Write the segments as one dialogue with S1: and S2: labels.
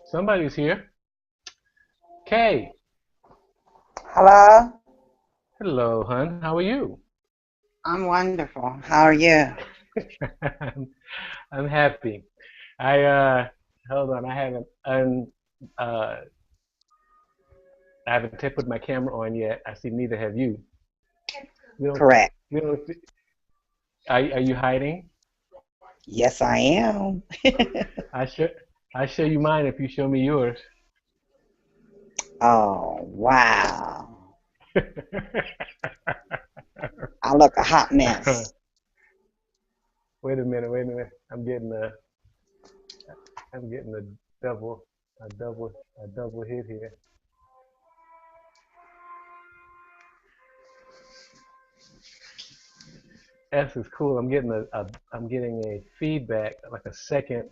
S1: Somebody's here. Kay.
S2: Hello?
S1: Hello, hun. How are you?
S2: I'm wonderful. How are you?
S1: I'm, I'm happy. I hold on. Uh I haven't put my camera on yet. I see neither have you. We don't.
S2: Correct.
S1: We don't. Are you hiding?
S2: Yes, I am.
S1: I show. I show you mine if you show me yours.
S2: Oh, wow. I look a hot mess.
S1: Wait a minute. Wait a minute. I'm getting double. A double. A double hit here. S is cool. I'm getting a feedback, like a second.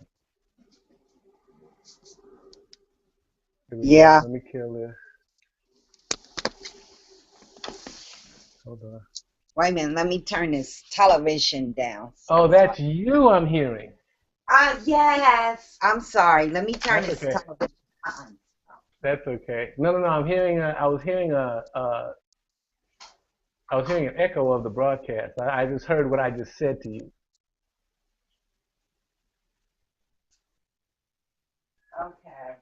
S1: Here we go.
S2: Yeah.
S1: Let me kill this. Hold on.
S2: Wait a minute. Let me turn this television down.
S1: Oh, that's you I'm hearing.
S2: Yes. I'm sorry. Let me turn
S1: That's
S2: this
S1: okay.
S2: television on.
S1: That's okay. No, no, no. I'm hearing. I was hearing an echo of the broadcast. I just heard what I just said to you.
S2: Okay.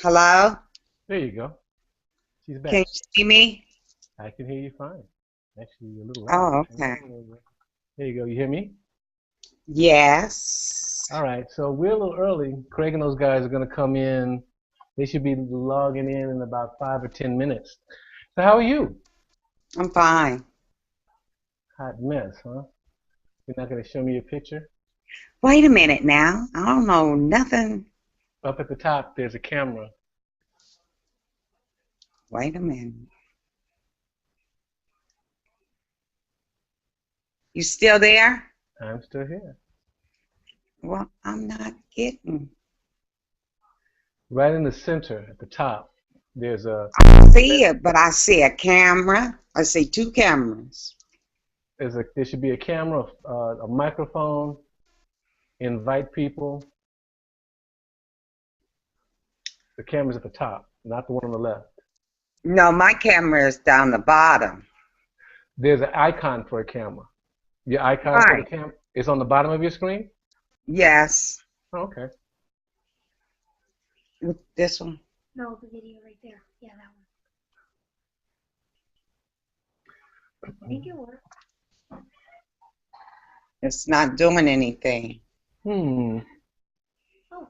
S2: Hello?
S1: There you go. She's
S2: Can you
S1: back.
S2: see me?
S1: I can hear you fine. Actually, a little loud.
S2: Oh,
S1: Turn it
S2: okay.
S1: down a little bit. There you go. You hear me?
S2: Yes.
S1: All right. So we're a little early. Craig and those guys are going to come in. They should be logging in about 5 or 10 minutes. So how are you?
S2: I'm fine.
S1: Hot mess, huh? You're not going to show me your picture?
S2: Wait a minute now. I don't know nothing.
S1: Up at the top, there's a camera.
S2: Wait a minute. You still there?
S1: I'm still here.
S2: Well, I'm not getting.
S1: Right in the center at the top, there's
S2: See it, but I see a camera. I see two cameras.
S1: there should be a camera, a microphone, invite people. The camera's at the top, not the one on the left.
S2: No, my camera is down the bottom.
S1: There's an icon for a camera. Your icon for the
S2: Right.
S1: camera is on the bottom of your screen?
S2: Yes.
S1: Oh, okay.
S2: This one.
S3: No, the video right there. Yeah, that one. I think it worked.
S2: It's not doing anything.
S1: Hmm.
S3: Oh,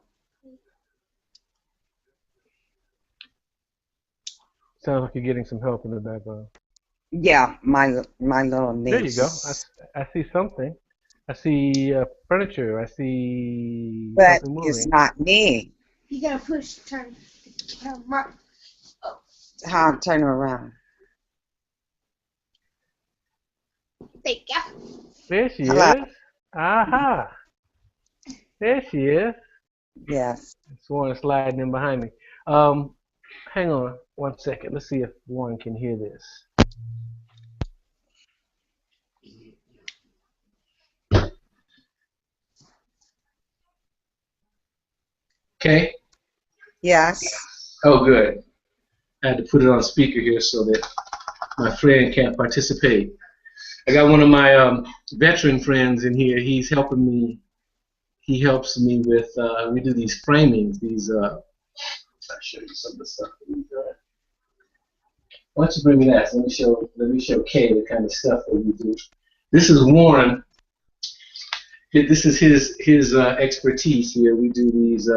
S1: Sounds like you're getting some help in the background.
S2: Yeah, my little
S1: There you go.
S2: niece.
S1: I see something. I see furniture. I see
S2: But
S1: something
S2: it's
S1: moving.
S2: not me.
S3: You gotta push, turn, right. Oh,
S2: How I turn around.
S3: there you go.
S1: There she
S2: Hello.
S1: is. Aha. There she is.
S2: Yes.
S1: Sworn sliding in behind me. Um, hang on one second. Let's see if one can hear this. Okay.
S2: Yes.
S1: Oh, good. I had to put it on speaker here so that my friend can't participate. I got one of my veteran friends in here. He's helping me. He helps me with. We do these framings. These. I'll show you some of the stuff that we do. Why don't you bring me that? Let me show. Let me show Kay the kind of stuff that we do. This is Warren. This is his expertise here. We do these.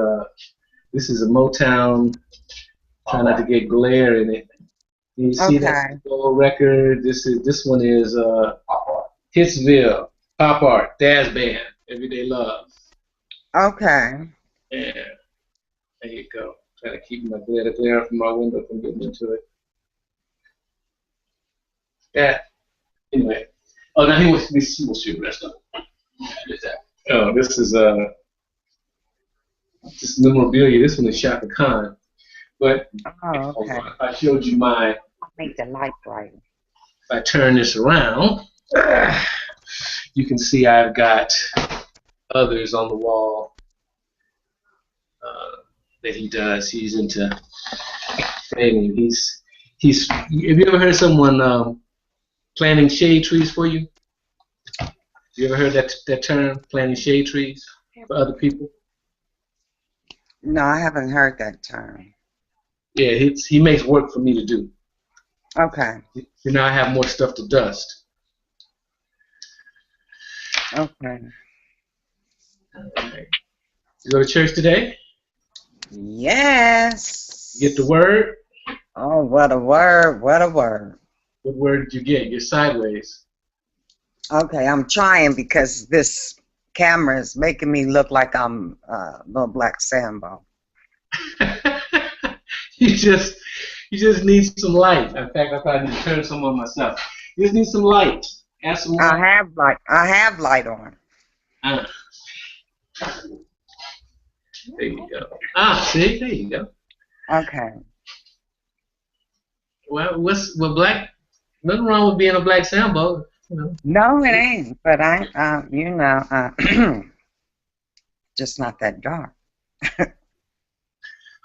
S1: This is a Motown. Try not to get glare in it. You see that
S2: Okay.
S1: gold record? This one is Hitsville, Pop Art, Daz Band, Everyday Love.
S2: Okay.
S1: Yeah, there you go. Try to keep my glare from my window from getting into it. Yeah. Anyway. Oh, now he wants me to see the rest of it. Oh, this is this memorabilia. This one is Shaka Khan. But
S2: Oh,
S1: hold
S2: okay.
S1: on. If I showed you my,
S2: Make the light bright.
S1: if I turn this around, you can see I've got others on the wall that he does. He's into framing. He's. Have you ever heard someone planting shade trees for you? You ever heard that term, planting shade trees for other people?
S2: No, I haven't heard that term.
S1: Yeah, he makes work for me to do.
S2: Okay.
S1: So now I have more stuff to dust.
S2: Okay.
S1: Right. You go to church today?
S2: Yes.
S1: You get the word?
S2: Oh, what a word. What a word.
S1: What word did you get? You're sideways.
S2: Okay, I'm trying because this camera is making me look like I'm little black Sambo.
S1: you just you just need some light. In fact, I probably need to turn some on myself. You just need some light. Add some
S2: I
S1: light.
S2: have light. I have light on.
S1: Ah, there you go. Ah, see, there you go.
S2: Okay.
S1: Well, black? Nothing wrong with being a black Sambo. You know.
S2: No, it ain't. But just not that dark.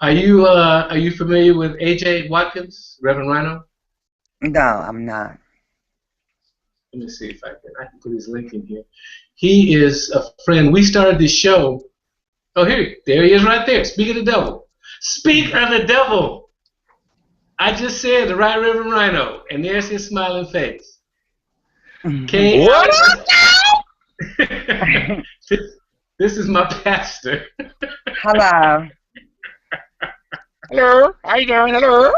S1: Are you familiar with A.J. Watkins, Reverend Rhino?
S2: No, I'm not.
S1: Let me see if I can put his link in here. He is a friend. We started this show. Oh, there he is right there. Speak of the devil. Speak of the devil. I just said the right Reverend Rhino, and there's his smiling face. K.
S4: What up?
S1: This is my pastor.
S2: Hello.
S4: Hello, how you doing? Hello.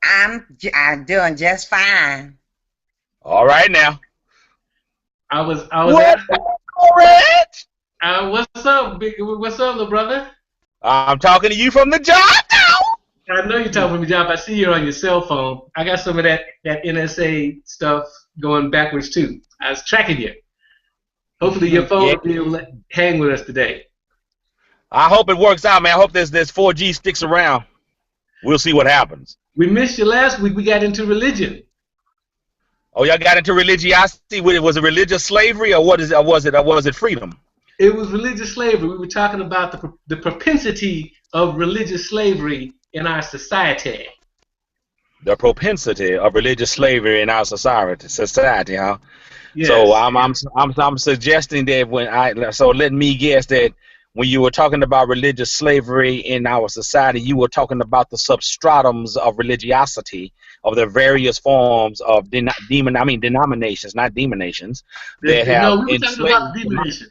S2: I'm doing just fine.
S4: All right now.
S1: I was
S4: What?
S1: asking,
S4: All right.
S1: what's up, what's up, little brother?
S4: I'm talking to you from the job now.
S1: I know you're talking from your job. I see you on your cell phone. I got some of that NSA stuff going backwards too. I was tracking you. Hopefully your phone
S4: Yeah.
S1: will be able to hang with us today.
S4: I hope it works out, man. I hope this 4G sticks around. We'll see what happens.
S1: We missed you last week. We got into religion.
S4: Oh, y'all got into religiosity. Was it religious slavery, or what is it? Or was it freedom?
S1: It was religious slavery. We were talking about the propensity of religious slavery in our society.
S4: The propensity of religious slavery in our society, huh?
S1: Yes.
S4: So I'm suggesting that let me guess that when you were talking about religious slavery in our society, you were talking about the substratums of religiosity of the various forms of denominations, not demonations, that have
S1: No, we were talking
S4: enslaved.
S1: about demonation.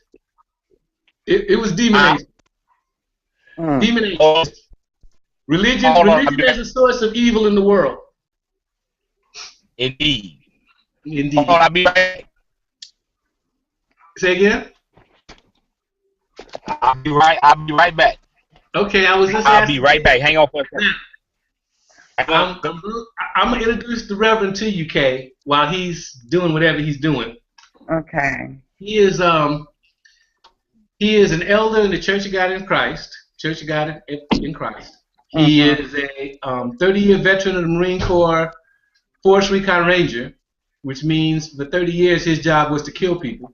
S1: It was demonation. Demonation.
S4: Oh,
S1: Religion as a source of evil in the world.
S4: indeed. Hold on,
S1: Indeed.
S4: I'll be right back.
S1: Say again?
S4: I'll be right back.
S1: Okay, I was just
S4: I'll be
S1: asking
S4: right
S1: Kay.
S4: back. Hang on for a second.
S1: Now,
S4: Hang on.
S1: I'm gonna introduce the Reverend to you, Kay, while he's doing whatever he's doing.
S2: Okay.
S1: He is an elder in the Church of God in Christ. Church of God in Christ. He
S2: Mhm.
S1: is a 30-year veteran of the Marine Corps Force Recon Ranger, which means for 30 years his job was to kill people.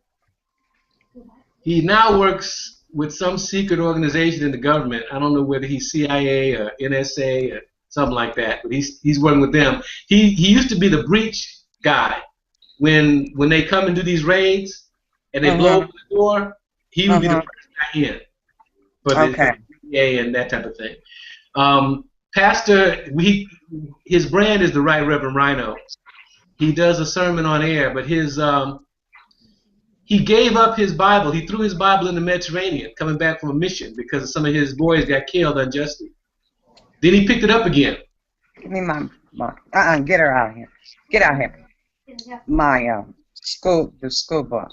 S1: He now works with some secret organization in the government. I don't know whether he's CIA or NSA or something like that, but he's working with them. He used to be the breach guy. When they come and do these raids and they blow
S2: Mhm.
S1: open the door, he would be the
S2: Mhm.
S1: first guy in for
S2: Okay.
S1: the DA and that type of thing. Pastor, his brand is the Right Reverend Rhino. He does a sermon on air, but he gave up his Bible. He threw his Bible in the Mediterranean, coming back from a mission because some of his boys got killed unjustly. Then he picked it up again.
S2: Give me my. Get her out here. Get out here. My the school book.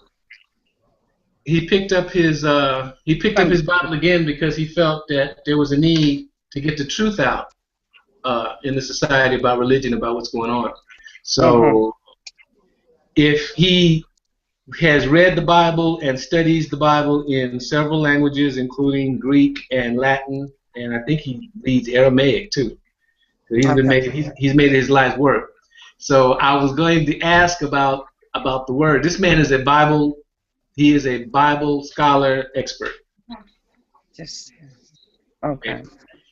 S1: He picked up his Bible again because he felt that there was a need to get the truth out in the society about religion, about what's going on.
S2: Mhm.
S1: So if he has read the Bible and studies the Bible in several languages, including Greek and Latin, and I think he reads Aramaic too. So
S2: Okay.
S1: he's made his life work. So I was going to ask about the word. This man is he is a Bible scholar expert.
S2: Just
S1: If
S2: okay.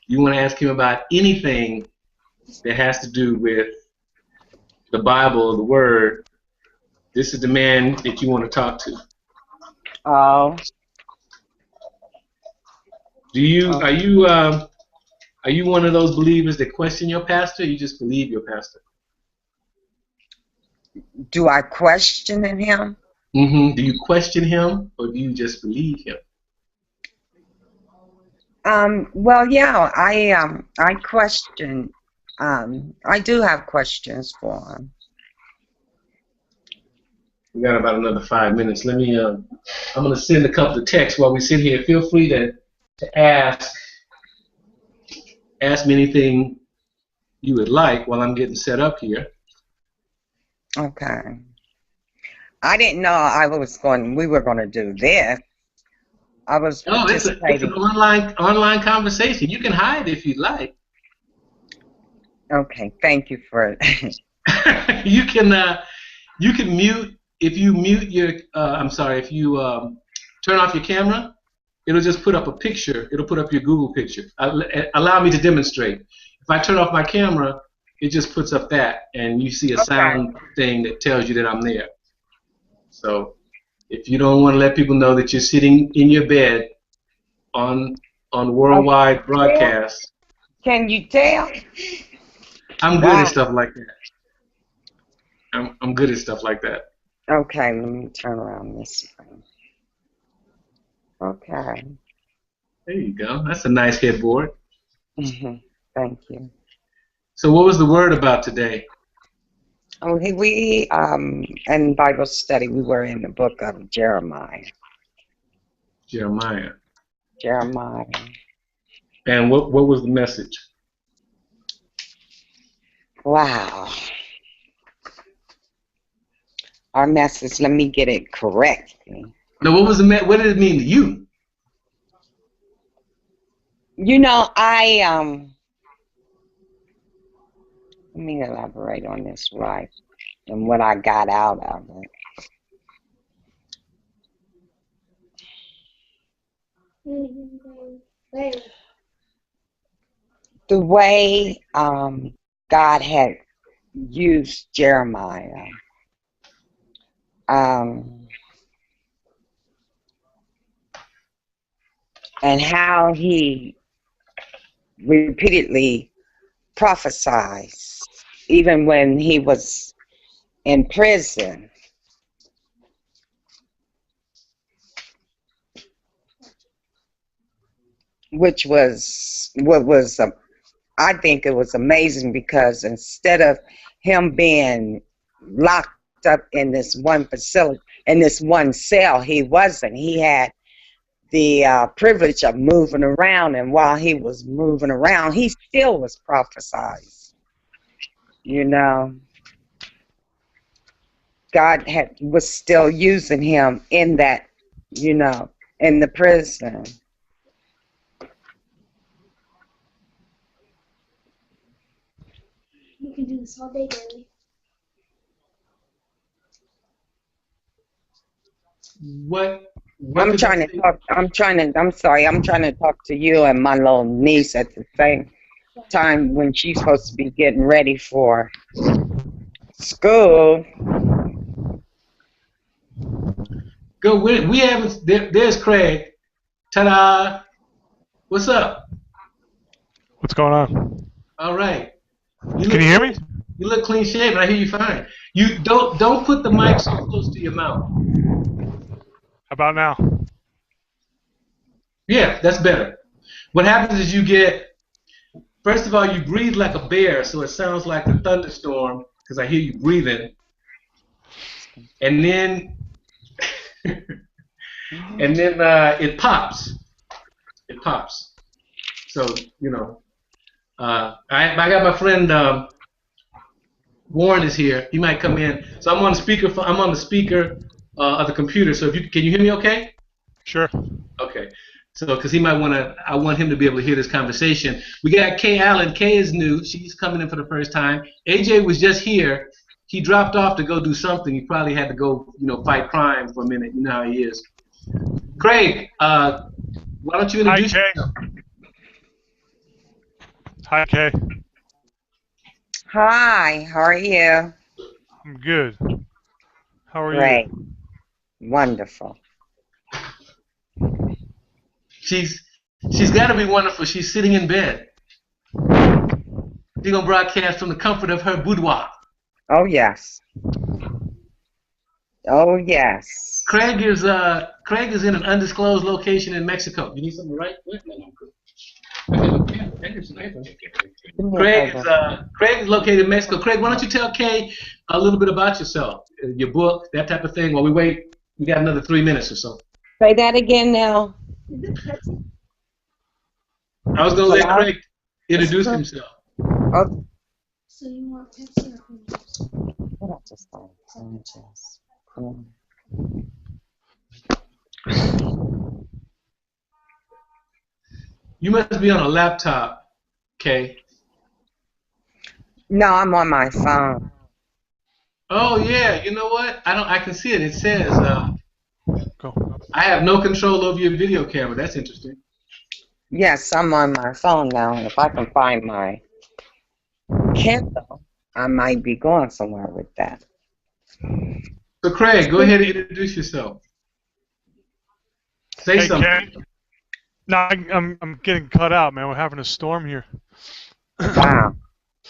S1: you want to ask him about anything that has to do with the Bible or the word, this is the man that you want to talk to.
S2: Oh.
S1: Do you
S2: Oh.
S1: are you one of those believers that question your pastor? Or you just believe your pastor?
S2: Do I question him?
S1: Do you question him or do you just believe him?
S2: Well, yeah. I question. I do have questions for him.
S1: We got about another 5 minutes. Let me. I'm going to send a couple of texts while we sit here. Feel free to ask me anything you would like while I'm getting set up here.
S2: Okay. I didn't know we were going to do this. I was
S1: Oh, it's an
S2: participating.
S1: online conversation. You can hide if you'd like.
S2: Okay, thank you for
S1: you can mute if you mute your. I'm sorry, if you turn off your camera, it'll just put up a picture. It'll put up your Google picture. Allow me to demonstrate. If I turn off my camera, it just puts up that, and you see a
S2: Okay.
S1: sound thing that tells you that I'm there. So if you don't want to let people know that you're sitting in your bed on worldwide
S2: Yeah.
S1: broadcast,
S2: Can you tell?
S1: I'm good at
S2: Wow.
S1: stuff like that. I'm good at stuff like that.
S2: Okay, let me turn around this way. Okay.
S1: There you go. That's a nice headboard.
S2: Thank you.
S1: So what was the word about today?
S2: Oh, we in Bible study we were in the book of Jeremiah.
S1: Jeremiah.
S2: Jeremiah.
S1: And what was the message?
S2: Wow. Our message. Let me get it correct.
S1: No, what did it mean to you?
S2: You know, let me elaborate on this right and what I got out of it. The way God had used Jeremiah, and how he repeatedly prophesied, even when he was in prison. Which was I think it was amazing because instead of him being locked locked up in this one facility, in this one cell. He wasn't. He had the privilege of moving around, and while he was moving around, he still was prophesied. You know, God was still using him in that, in the prison.
S3: You can do this all day, Daddy.
S1: What did I say?
S2: I'm sorry, I'm trying to talk to you and my little niece at the same time when she's supposed to be getting ready for school.
S1: Go. We haven't. There's Craig. Ta-da! What's up?
S5: What's going on?
S1: All right.
S5: Can you hear me?
S1: You look clean shaven. I hear you fine. You don't put the mic so close to your mouth.
S5: How about now?
S1: Yeah, that's better. What happens is first of all, you breathe like a bear, so it sounds like a thunderstorm because I hear you breathing, and then it pops. It pops. So I got my friend Warren is here. He might come in. So I'm on the speaker. I'm on the speaker of the computer. So can you hear me? Okay.
S5: Sure.
S1: Okay. So because he might want to, I want him to be able to hear this conversation. We got Kay Allen. Kay is new. She's coming in for the first time. AJ was just here. He dropped off to go do something. He probably had to go, fight crime for a minute. You know how he is. Craig, why don't you introduce yourself?
S5: Hi, Kay.
S2: Hi, how are you?
S5: I'm good. How are
S2: Great.
S5: you?
S2: Wonderful.
S1: She's got to be wonderful. She's sitting in bed. She's gonna broadcast from the comfort of her boudoir.
S2: Oh yes. Oh yes.
S1: Craig is in an undisclosed location in Mexico. You need something to write? Craig is located in Mexico. Craig, why don't you tell Kay a little bit about yourself, your book, that type of thing, while we wait. We got another 3 minutes or so.
S2: Say that again now.
S1: I was gonna let Craig introduce himself.
S2: Okay.
S3: So you want Pepsi or Coke?
S2: What I just thought, Sanchez.
S1: You must be on a laptop, Kay.
S2: No, I'm on my phone.
S1: Oh yeah, you know what? I can see it. It says
S5: Go.
S1: I have no control over your video camera. That's interesting.
S2: Yes, I'm on my phone now. If I can find my Kindle, I might be going somewhere with that.
S1: So Craig, go ahead and introduce yourself. Say
S5: Hey,
S1: something.
S5: Kay. No, I'm getting cut out, man. We're having a storm here.
S2: Wow.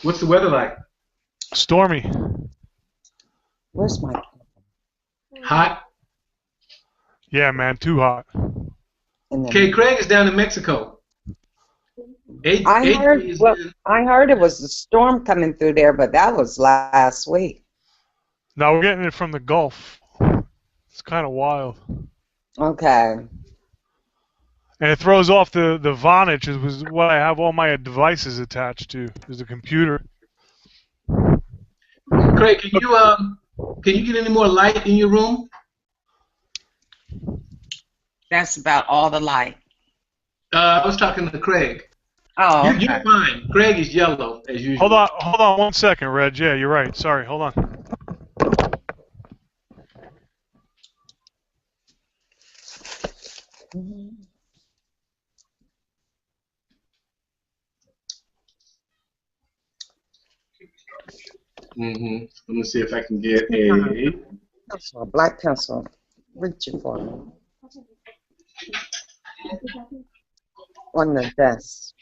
S1: What's the weather like?
S5: Stormy.
S2: Where's my
S1: Hot?
S5: Yeah, man. Too hot.
S1: Okay, Craig is down in Mexico.
S2: I heard it was a storm coming through there, but that was last week.
S5: No, we're getting it from the Gulf. It's kind of wild.
S2: Okay.
S5: And it throws off the Vonage, is was what I have all my devices attached to, is the computer.
S1: Craig, can you get any more light in your room?
S2: That's about all the light.
S1: I was talking to Craig.
S2: Oh, okay.
S1: You're fine. Craig is yellow as usual.
S5: Hold on 1 second, Reg. Yeah, you're right. Sorry, hold on.
S1: Let me see if I can get a
S2: Pencil, a black pencil. Reach it for me. On the desk.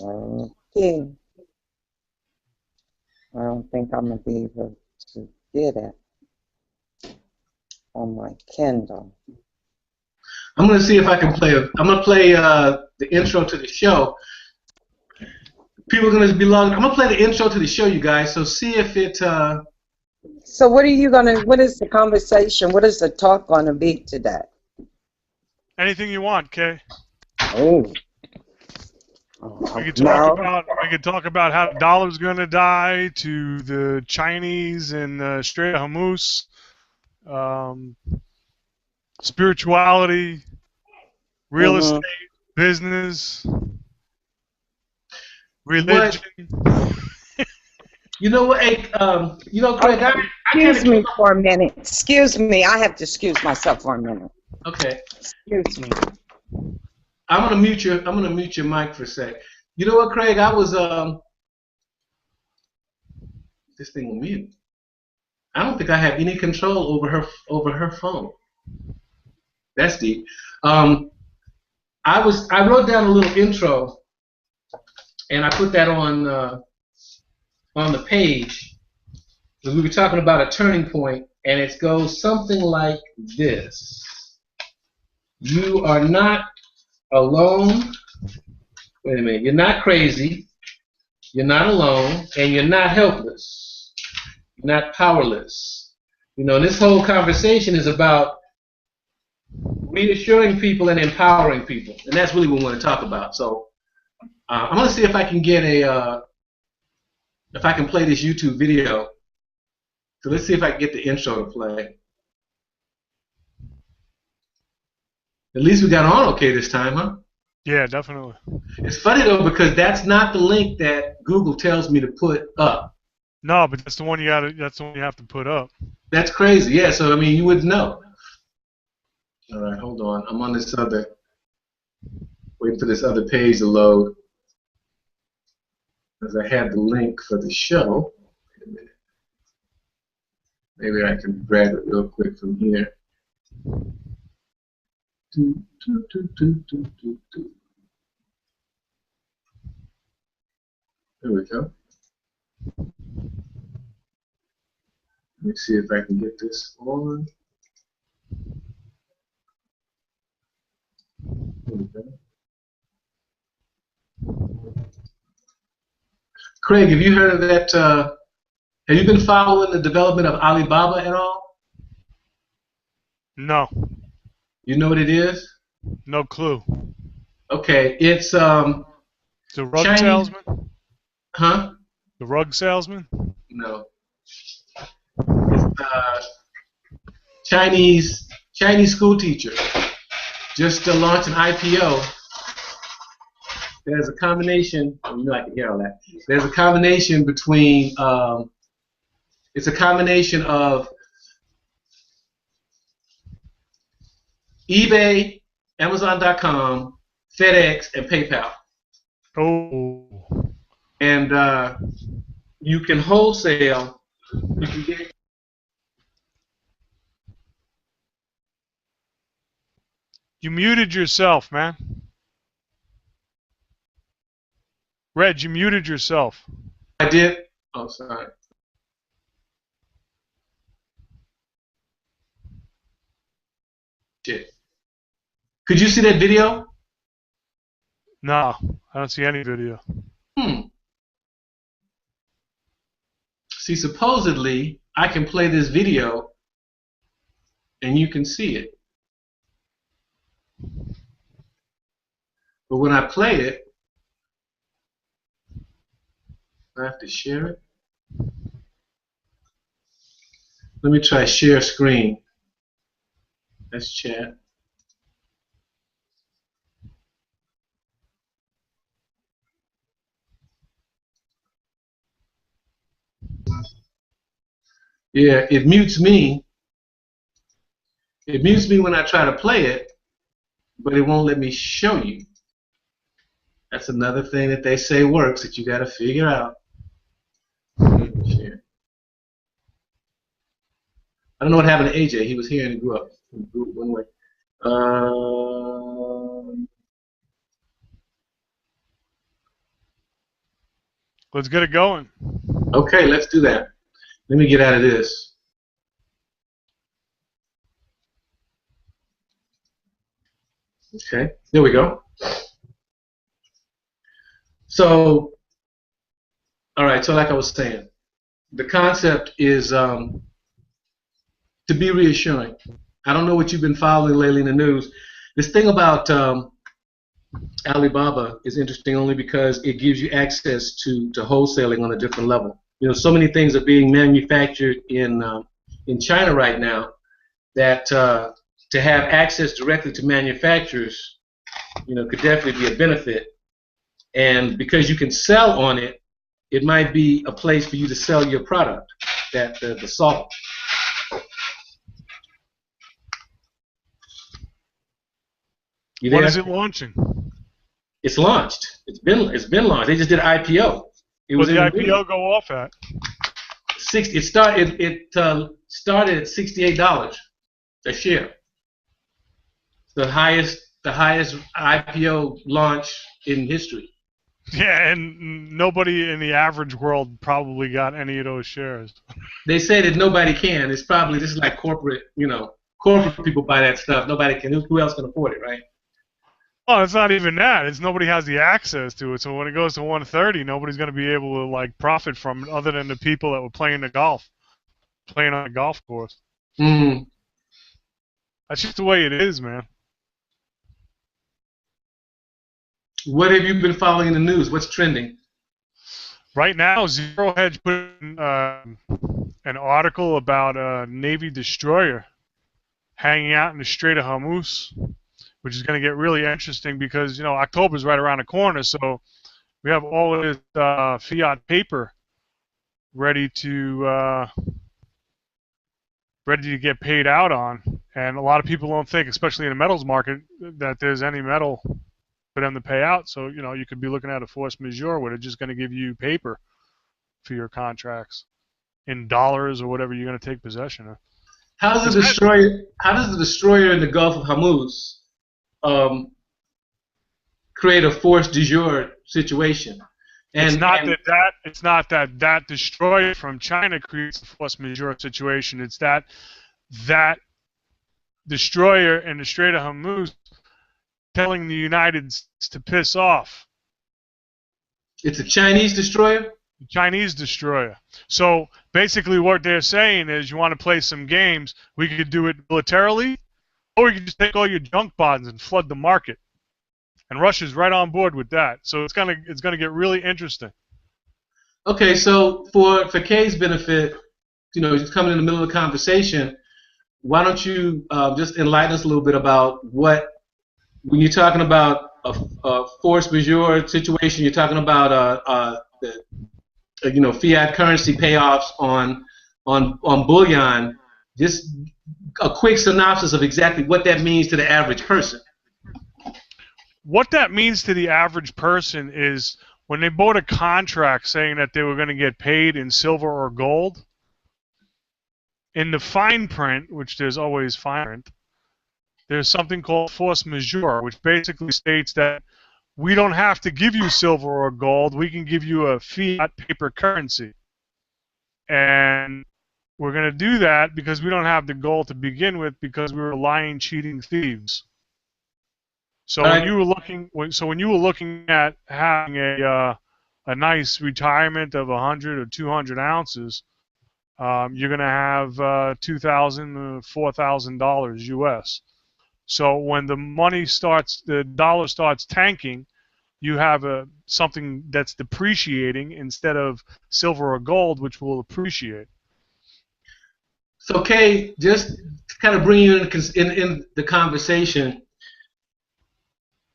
S2: Okay. I don't think I'm going to be able to get it on my Kindle.
S1: I'm going to see if I can play I'm going to play the intro to the show. People are going to be logged. I'm going to play the intro to the show, you guys. So see if it.
S2: So what is the conversation? What is the talk gonna be today?
S5: Anything you want, Kay.
S2: Oh,
S5: We could
S2: no.
S5: talk about how the dollar's gonna die, to the Chinese and Strait of Hormuz, spirituality, real estate, business, religion.
S1: You know what? Hey, Craig, I kind
S2: Excuse
S1: of
S2: me
S1: came up.
S2: for a minute. Excuse me. I have to excuse myself for a minute.
S1: Okay,
S2: Excuse me.
S1: I'm gonna mute your mic for a sec. You know what, Craig? I was this thing on mute. I don't think I have any control over her phone. That's deep. I wrote down a little intro, and I put that on the page. We were talking about a turning point, and it goes something like this: You are not alone. Wait a minute. You're not crazy. You're not alone, and you're not helpless. You're not powerless. This whole conversation is about reassuring people and empowering people, and that's really what we want to talk about. So I'm going to see if I can get if I can play this YouTube video. So let's see if I can get the intro to play. At least we got on okay this time, huh?
S5: Yeah, definitely.
S1: It's funny though because that's not the link that Google tells me to put up.
S5: No, but that's the one you have to put up.
S1: That's crazy. Yeah, so I mean you wouldn't know. All right, hold on. I'm on this waiting for this other page to load because I had the link for the show. Wait a minute. Maybe I can grab it real quick from here. There we go. Let me see if I can get this on. There we go. Craig, have you heard of that? Have you been following the development of Alibaba at all?
S5: No.
S1: You know what it is?
S5: No clue.
S1: Okay, it's
S5: The rug
S1: Chinese.
S5: salesman?
S1: Huh?
S5: The rug salesman?
S1: No. It's Chinese school teacher just to launch an IPO. There's a combination. I can hear all that. There's a combination between. It's a combination of eBay, Amazon.com, FedEx, and PayPal.
S5: Oh.
S1: And you can wholesale. You can get.
S5: You muted yourself, man. Reg, you muted yourself.
S1: I did. Oh, sorry. Shit. Could you see that video?
S5: No, I don't see any video.
S1: See, supposedly I can play this video and you can see it. But when I play it, I have to share it. Let me try share screen. Let's chat. Yeah, it mutes me. It mutes me when I try to play it, but it won't let me show you. That's another thing that they say works that you got to figure out. Share. I don't know what happened to AJ. He was here and he grew up. He grew one way.
S5: Let's get it going.
S1: Okay, let's do that. Let me get out of this. Okay, there we go. So All right. So like I was saying, the concept is to be reassuring. I don't know what you've been following lately in the news. This thing about Alibaba is interesting only because it gives you access to wholesaling on a different level. You know, so many things are being manufactured in China right now that to have access directly to manufacturers, you know, could definitely be a benefit. And because you can sell on it, it might be a place for you to sell your product, that the salt. You
S5: When
S1: there?
S5: is it launching?
S1: It's launched. It's been launched. They just did an IPO. It
S5: What
S1: was
S5: the
S1: in the news.
S5: IPO go off at?
S1: Started at $68 a share. The highest IPO launch in history.
S5: Yeah, and nobody in the average world probably got any of those shares.
S1: They say that nobody can. It's probably this is like corporate, corporate people buy that stuff. Nobody can. Who else can afford it, right?
S5: Oh, it's not even that. It's nobody has the access to it. So when it goes to 130, nobody's going to be able to like profit from it other than the people that were playing on a golf course.
S1: Mm.
S5: That's just the way it is, man.
S1: What have you been following in the news? What's trending?
S5: Right now, Zero Hedge put in, an article about a Navy destroyer hanging out in the Strait of Hormuz, which is going to get really interesting because October's right around the corner, so we have all of this fiat paper ready to get paid out on, and a lot of people don't think, especially in the metals market, that there's any metal for them to pay out. So you could be looking at a force majeure where they're just going to give you paper for your contracts in dollars or whatever you're going to take possession of.
S1: How does the destroyer in the Gulf of Hormuz create a force du jour situation?
S5: It's not that destroyer from China creates a force majeure situation. It's that destroyer in the Strait of Hormuz telling the United States to piss off.
S1: It's a Chinese destroyer?
S5: The Chinese destroyer. So basically what they're saying is, you want to play some games, we could do it militarily, or we could just take all your junk bonds and flood the market. And Russia's right on board with that. So it's gonna get really interesting.
S1: Okay, so for Kay's benefit, just coming in the middle of the conversation, why don't you just enlighten us a little bit about when you're talking about a force majeure situation, you're talking about fiat currency payoffs on bullion. Just a quick synopsis of exactly what that means to the average person.
S5: What that means to the average person is when they bought a contract saying that they were going to get paid in silver or gold, in the fine print, which there's always fine print, there's something called force majeure, which basically states that we don't have to give you silver or gold, we can give you a fiat paper currency. And we're going to do that because we don't have the gold to begin with, because we were lying, cheating thieves. So when you were looking at having a nice retirement of 100 or 200 ounces, you're going to have $2,000 to $4,000 US. So when the dollar starts tanking, you have something that's depreciating instead of silver or gold, which will appreciate.
S1: So Kay, just to kind of bring you in the conversation.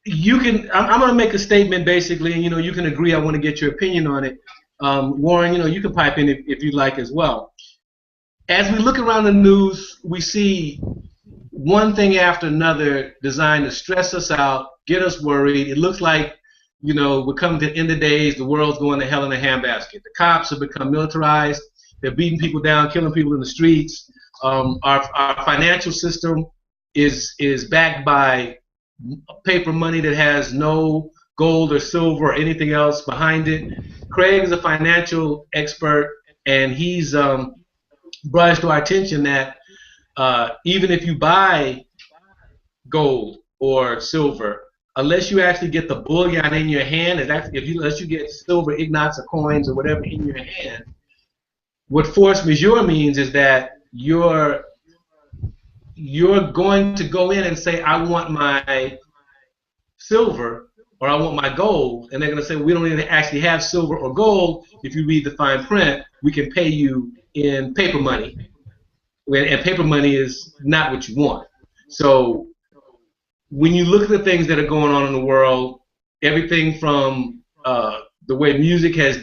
S1: I'm going to make a statement basically, and you can agree. I want to get your opinion on it. Warren, you can pipe in if you'd like as well. As we look around the news, we see one thing after another designed to stress us out, get us worried. It looks like, we're coming to the end of days, the world's going to hell in a handbasket. The cops have become militarized. They're beating people down, killing people in the streets. Our financial system is backed by paper money that has no gold or silver or anything else behind it. Craig is a financial expert, and he's brought us to our attention that even if you buy gold or silver, unless you actually get the bullion in your hand, unless you get silver ignats or coins or whatever in your hand, what force majeure means is that you're going to go in and say, I want my silver or I want my gold, and they're going to say, we don't even actually have silver or gold. If you read the fine print, we can pay you in paper money, and paper money is not what you want. So when you look at the things that are going on in the world, everything from the way music has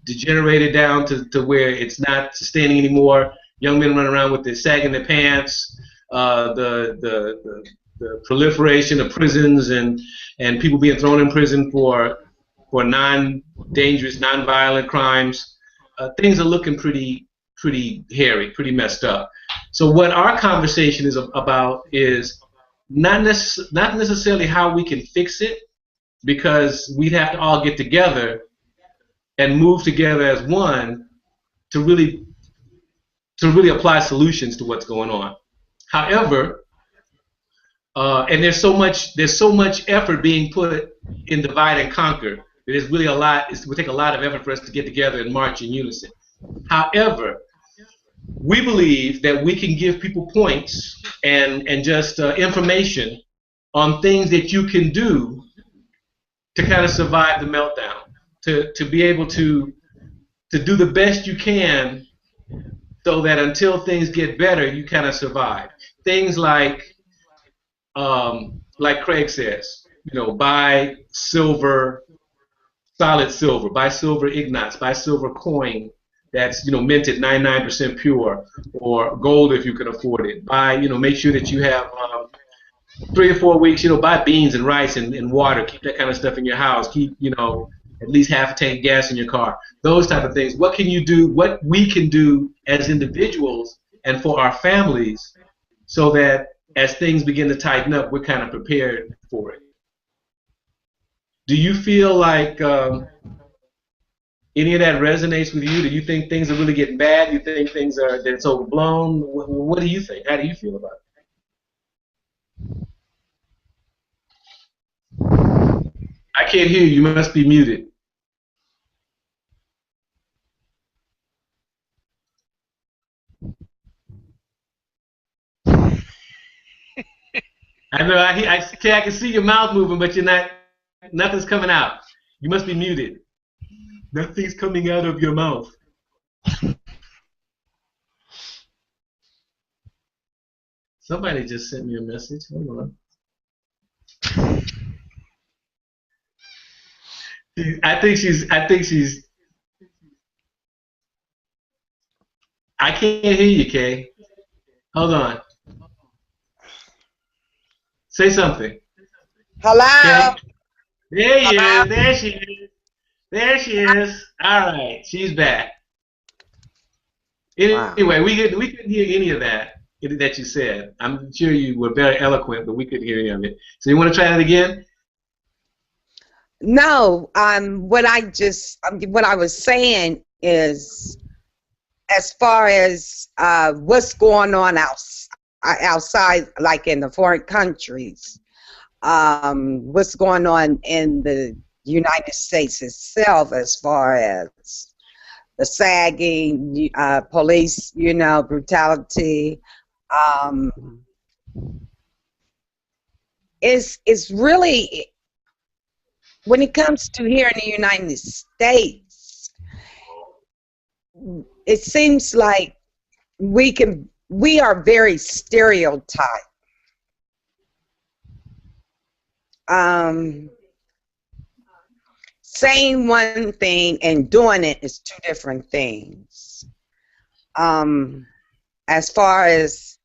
S1: degenerated down to where it's not sustaining anymore. Young men running around with their sagging their pants, the proliferation of prisons and people being thrown in prison for non-dangerous, non-violent crimes. Things are looking pretty hairy, pretty messed up. So what our conversation is about is not necessarily how we can fix it, because we'd have to all get together and move together as one to really apply solutions to what's going on. However, and there's so much effort being put in divide and conquer. There's really a lot. It would take a lot of effort for us to get together and march in unison. However, we believe that we can give people points and just information on things that you can do to kind of survive the meltdown, to be able to do the best you can, so that until things get better, you kind of survive. Things like Craig says, buy silver, solid silver, buy silver ignats, buy silver coin that's minted 99% pure, or gold if you can afford it. Buy, make sure that you have 3 or 4 weeks, buy beans and rice and water. Keep that kind of stuff in your house. Keep, at least half a tank gas in your car. Those type of things. What can you do? What we can do as individuals and for our families, so that as things begin to tighten up, we're kind of prepared for it. Do you feel like any of that resonates with you? Do you think things are really getting bad? Do you think that it's overblown? What do you think? How do you feel about it? I can't hear you. You must be muted. I know. I can see your mouth moving, but you're not. Nothing's coming out. You must be muted. Nothing's coming out of your mouth. Somebody just sent me a message. Hold on. I think she's. I can't hear you, Kay. Hold on. Say something.
S2: Hello.
S1: Okay. There she
S2: Hello.
S1: is. There she is. There she is. All right, she's back. Anyway, we couldn't hear any of that you said. I'm sure you were very eloquent, but we couldn't hear any of it. So you want to try that again?
S2: No. What I was saying is, as far as what's going on outside, like in the foreign countries, what's going on in the United States itself, as far as the sagging, police, brutality, is really, when it comes to here in the United States, it seems like we are very stereotyped. Saying one thing and doing it is two different things. As far as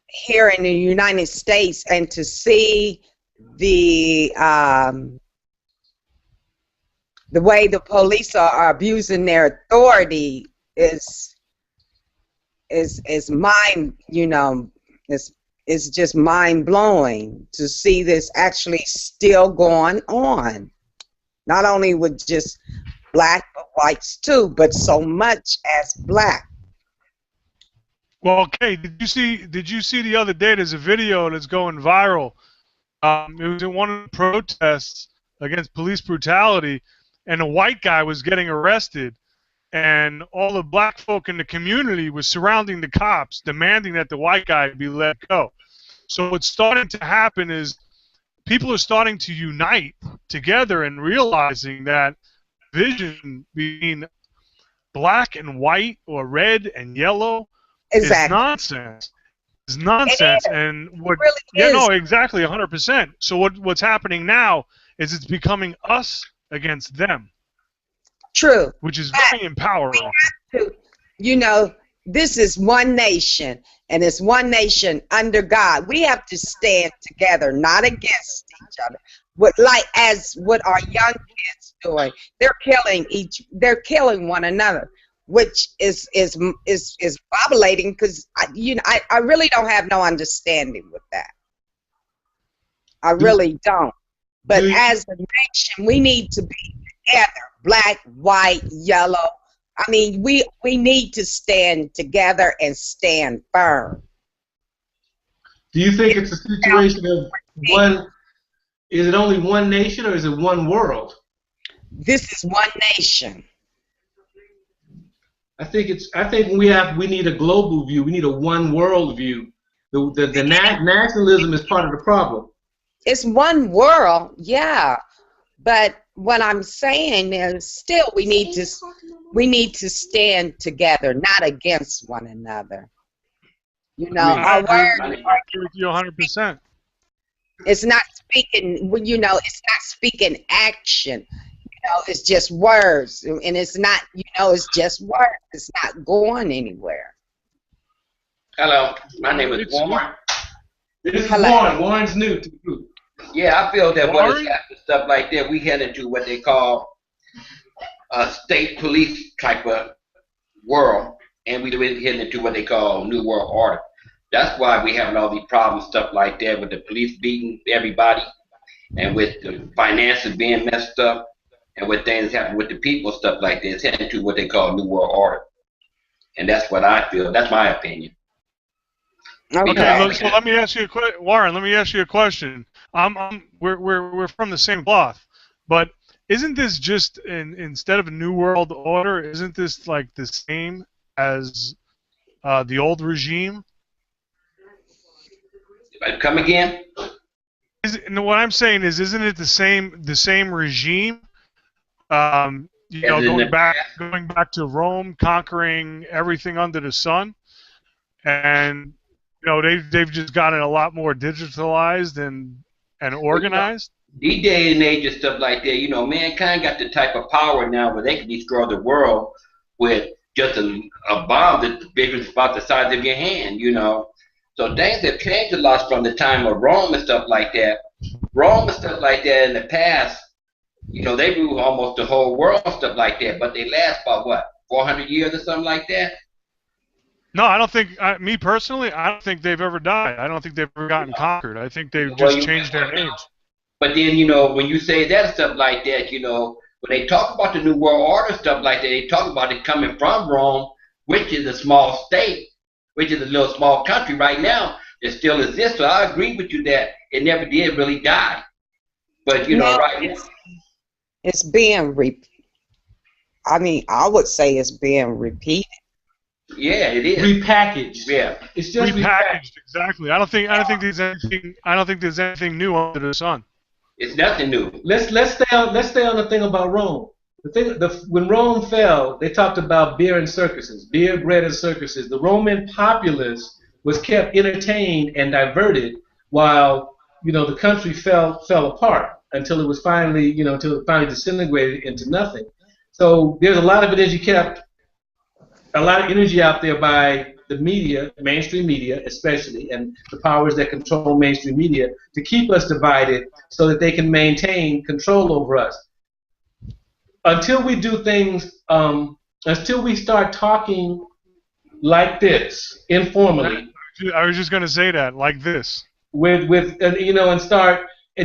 S2: here in the United States, and to see the way the police are abusing their authority is mind, it's just mind-blowing to see this actually still going on. Not only with just black, but whites too, but so much as black.
S5: Well, okay. Did you see the other day? There's a video that's going viral. It was in one of the protests against police brutality, and a white guy was getting arrested, and all the black folk in the community was surrounding the cops, demanding that the white guy be let go. So what's starting to happen is people are starting to unite together and realizing that vision between black and white or red and yellow is
S2: Exactly.
S5: nonsense. Is
S2: It
S5: nonsense.
S2: is.
S5: And
S2: It
S5: what?
S2: really
S5: Yeah,
S2: is
S5: no, exactly, 100%. So what's happening now is it's becoming us against them,
S2: true.
S5: which is
S2: But
S5: very empowering.
S2: to, you know, this is one nation, and it's one nation under God. We have to stand together, not against each other. As what our young kids doing, they're killing one another, which is violating, because I really don't have no understanding with that. I really don't. But
S1: Do
S2: as a nation, we need to be together, black, white, yellow. I mean, we need to stand together and stand firm.
S1: you think it's a situation of one? Is it only one nation or is it one world?
S2: This is one nation.
S1: I think we need a global view. We need a one world view. The nationalism is part of the problem.
S2: It's one world, yeah. But what I'm saying is, still, we need to stand together, not against one another. You know,
S5: I
S2: our word
S5: agree with you 100%.
S2: is not speaking. It's not speaking action. It's just words, and it's not. It's just words. It's not going anywhere.
S6: Hello, my name is Warren.
S1: This is
S2: Hello.
S1: Warren. Warren's new to the group.
S6: Yeah, I feel that what
S5: Warren?
S6: is happening, stuff like that, we head into what they call a state police type of world, and we heading into what they call New World Order. That's why we having all these problems, stuff like that, with the police beating everybody, and with the finances being messed up, and with things happening with the people, stuff like that. It's heading to what they call New World Order, and that's what I feel. That's my opinion.
S5: Okay, so let me ask you a question, Warren. Let me ask you a question. We're from the same cloth, but isn't this just instead of a new world order? Isn't this like the same as the old regime?
S6: Come again?
S5: What I'm saying is, isn't it the same regime? Going back to Rome, conquering everything under the sun, and they've just gotten a lot more digitalized and organized.
S6: These day and age and stuff like that, mankind got the type of power now where they can destroy the world with just a bomb that's bigger about the size of your hand, So things have changed a lot from the time of Rome and stuff like that. Rome and stuff like that in the past, they rule almost the whole world and stuff like that, but they last about, what, 400 years or something like that?
S5: No, I don't think, me personally, I don't think they've ever died. I don't think they've ever gotten conquered. I think they've just changed their names.
S6: But then, when you say that stuff like that, when they talk about the New World Order stuff like that, they talk about it coming from Rome, which is a small state, which is a little small country right now that still exists. So I agree with you that it never did really die. But, right now,
S2: it's being I would say it's being repeated.
S6: Yeah, it is.
S1: Repackaged.
S6: Yeah.
S1: It's just
S5: repackaged. Exactly. I don't think there's anything new under the sun.
S6: It's nothing new.
S1: Let's stay on the thing about Rome. When Rome fell, they talked about beer, bread, and circuses. The Roman populace was kept entertained and diverted while the country fell apart until it was finally disintegrated into nothing. So there's a lot of energy out there by the media, mainstream media especially, and the powers that control mainstream media to keep us divided so that they can maintain control over us. Until we do things, until we start talking like this, informally.
S5: I was just going to say that, like this.
S1: And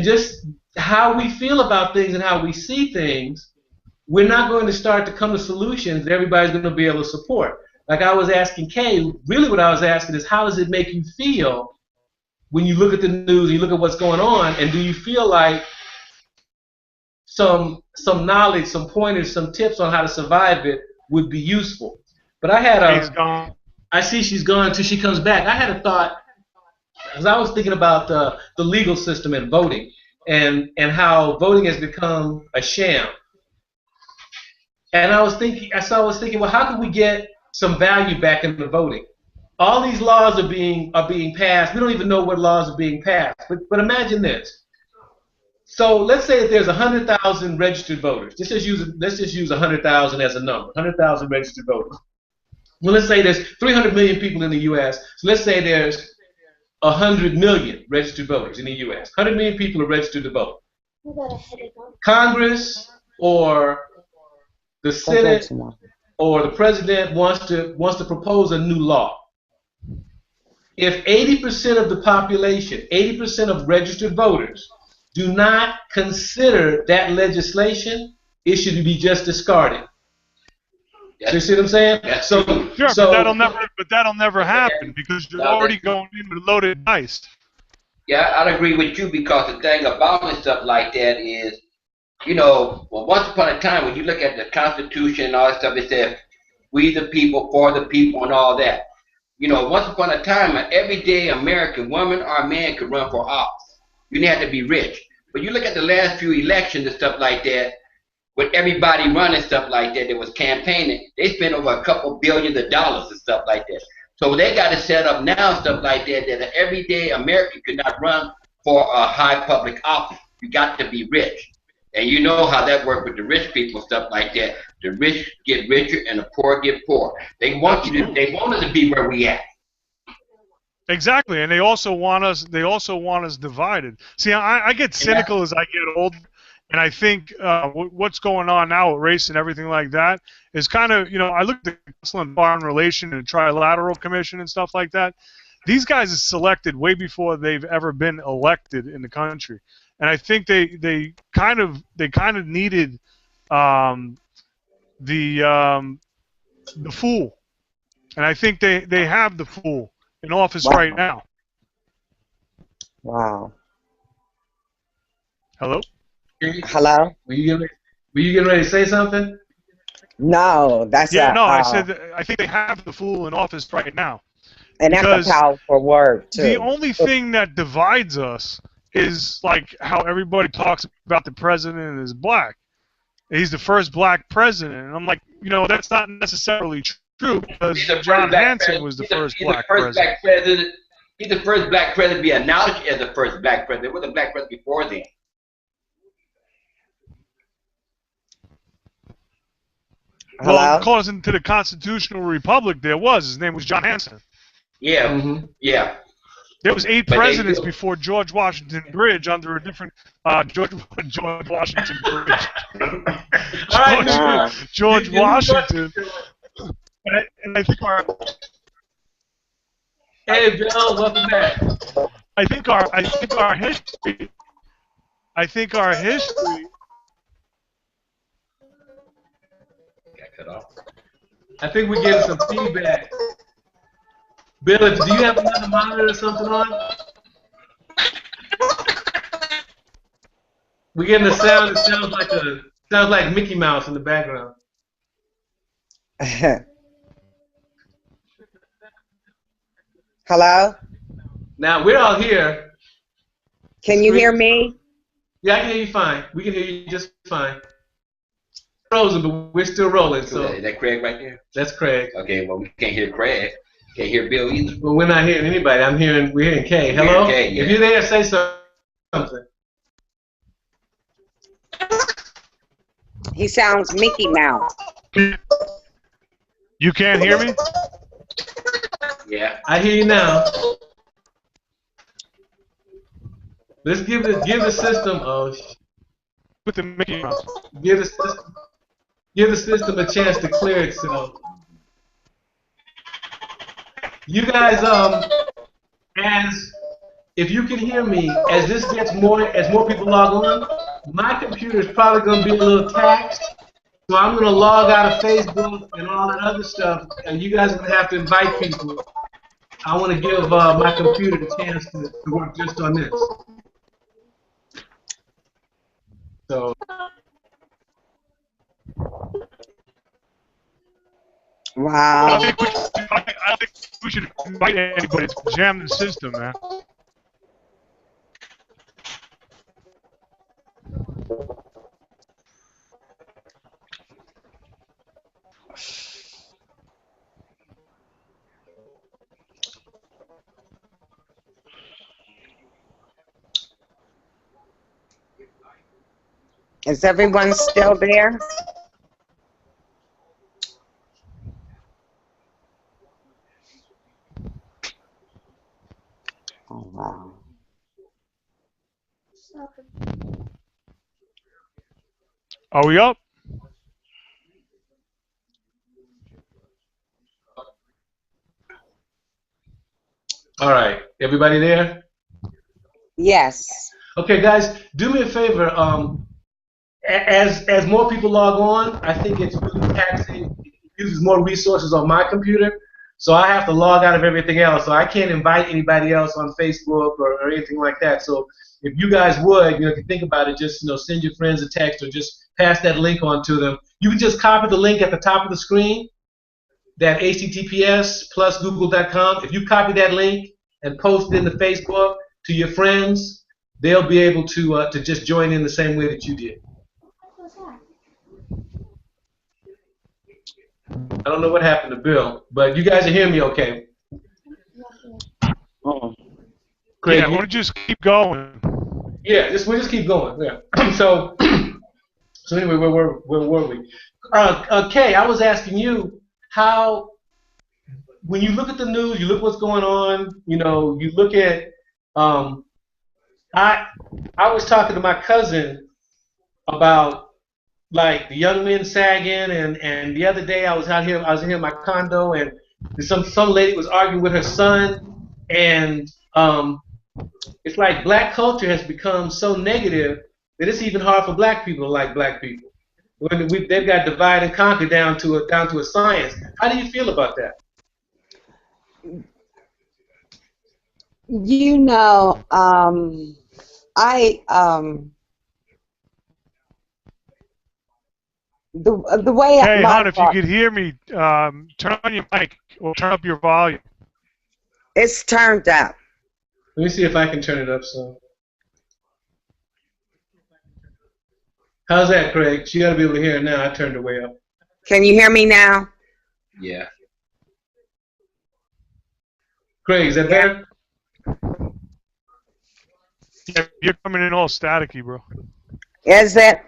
S1: just how we feel about things and how we see things, we're not going to start to come to solutions that everybody's going to be able to support. like I was asking Kay, really what I was asking is how does it make you feel when you look at the news, and you look at what's going on, and do you feel like some knowledge, some pointers, some tips on how to survive it would be useful? But I had
S5: Kay's
S1: a,
S5: gone.
S1: I see she's gone until she comes back. I had a thought, because I was thinking about the legal system and voting, and how voting has become a sham. And I was thinking, well, how can we get some value back into voting? All these laws are being passed. We don't even know what laws are being passed. But imagine this. So let's say that there's 100,000 registered voters. Let's just use 100,000 as a number. 100,000 registered voters. Well, let's say there's 300 million people in the U.S. So let's say there's 100 million registered voters in the U.S. 100 million people are registered to vote. Congress or the Senate or the president wants to propose a new law. If 80% of the population, 80% of registered voters, do not consider that legislation, it should be just discarded. You see what I'm saying?
S5: Sure, but that'll never happen because you're already going in with loaded dice.
S6: Yeah, I'd agree with you, because the thing about it, stuff like that is, well, once upon a time, when you look at the Constitution and all that stuff, it says, we the people, for the people, and all that. Once upon a time, an everyday American woman or man could run for office. You didn't have to be rich. But you look at the last few elections and stuff like that, with everybody running stuff like that was campaigning, they spent over a couple billions of dollars and stuff like that. So they got to set up now stuff like that an everyday American could not run for a high public office. You got to be rich. And you know how that works with the rich people, stuff like that. The rich get richer and the poor get poor. They want us to be where we at.
S5: Exactly, and they also want us divided. See, I get cynical as I get older, and I think what's going on now with race and everything like that is kind of, I look at the Council on Foreign Relations and Trilateral Commission and stuff like that. These guys are selected way before they've ever been elected in the country. And I think they kind of needed the fool, and I think they have the fool in office right now.
S2: Wow.
S5: Hello.
S2: Hello.
S1: Were you getting ready to say something?
S2: No, that's
S5: I said that I think they have the fool in office right now.
S2: And that's a powerful word too.
S5: The only thing that divides us is like how everybody talks about the president is black. He's the first black president. And I'm like, that's not necessarily true because John Hanson was the first black president.
S6: He's the first black president to be acknowledged as the first black president. There was a black president before then.
S2: Hello?
S5: Well, according to the Constitutional Republic, there was. His name was John Hanson.
S6: Yeah, yeah.
S5: There was 8 presidents before George Washington Bridge under a different George Washington Bridge. George Washington. And I think our
S1: Hey Bill, welcome back.
S5: I think our history.
S6: Got cut off.
S1: I think we're getting some feedback. Bill, do you have another monitor or something on? We're getting a sound that sounds like Mickey Mouse in the background.
S2: Hello?
S1: Now we're all here.
S2: Can you hear me?
S1: Yeah, I can hear you fine. We can hear you just fine. Frozen, but we're still rolling. So
S6: is that Craig right there?
S1: That's Craig.
S6: Okay, well we can't hear Craig. Can't hear Bill either.
S1: Well, we're not hearing anybody. We're hearing Kay. Hello?
S6: Kay, yeah.
S1: If you're there, say something.
S2: He sounds Mickey Mouse.
S5: You can't hear me?
S6: Yeah.
S1: I hear you now. Let's give the system
S5: With the Mickey Mouse.
S1: give the system a chance to clear itself. You guys, if you can hear me, as more people log on, my computer is probably going to be a little taxed, So I'm going to log out of Facebook and all that other stuff, and you guys are going to have to invite people. I want to give my computer the chance to work just on this. So.
S2: Wow.
S5: I don't think we should invite anybody. It's jam the system, man.
S2: Is everyone still there? Oh, wow.
S5: Are we up?
S1: All right, everybody there?
S2: Yes.
S1: Okay, guys, do me a favor. As more people log on, I think it's really taxing. It uses more resources on my computer, so I have to log out of everything else. So I can't invite anybody else on Facebook or anything like that. So if you guys would, if you think about it, just send your friends a text or just pass that link on to them. You can just copy the link at the top of the screen, that HTTPS plus google.com. If you copy that link and post it in the Facebook to your friends, they'll be able to just join in the same way that you did. I don't know what happened to Bill, but you guys are hearing me okay. Craig,
S5: Yeah, we'll just keep going.
S1: Yeah, we'll just keep going. Yeah. So anyway, where were we? Kay, I was asking you how, when you look at the news, you look what's going on. You look at. I was talking to my cousin about like the young men sagging, and the other day I was here in my condo, and some lady was arguing with her son, and it's like black culture has become so negative that it's even hard for black people to like black people. They've got divide and conquer down to a science. How do you feel about that?
S2: The way
S5: Hey,
S2: my
S5: hon, if you could hear me, turn on your mic or turn up your volume.
S2: it's turned up.
S1: Let me see if I can turn it up some. How's that, Craig? You got to be able to hear it now. I turned it way up.
S2: Can you hear me now?
S6: Yeah.
S1: Craig, is that better?
S5: Yeah, you're coming in all staticky, bro.
S2: Is it?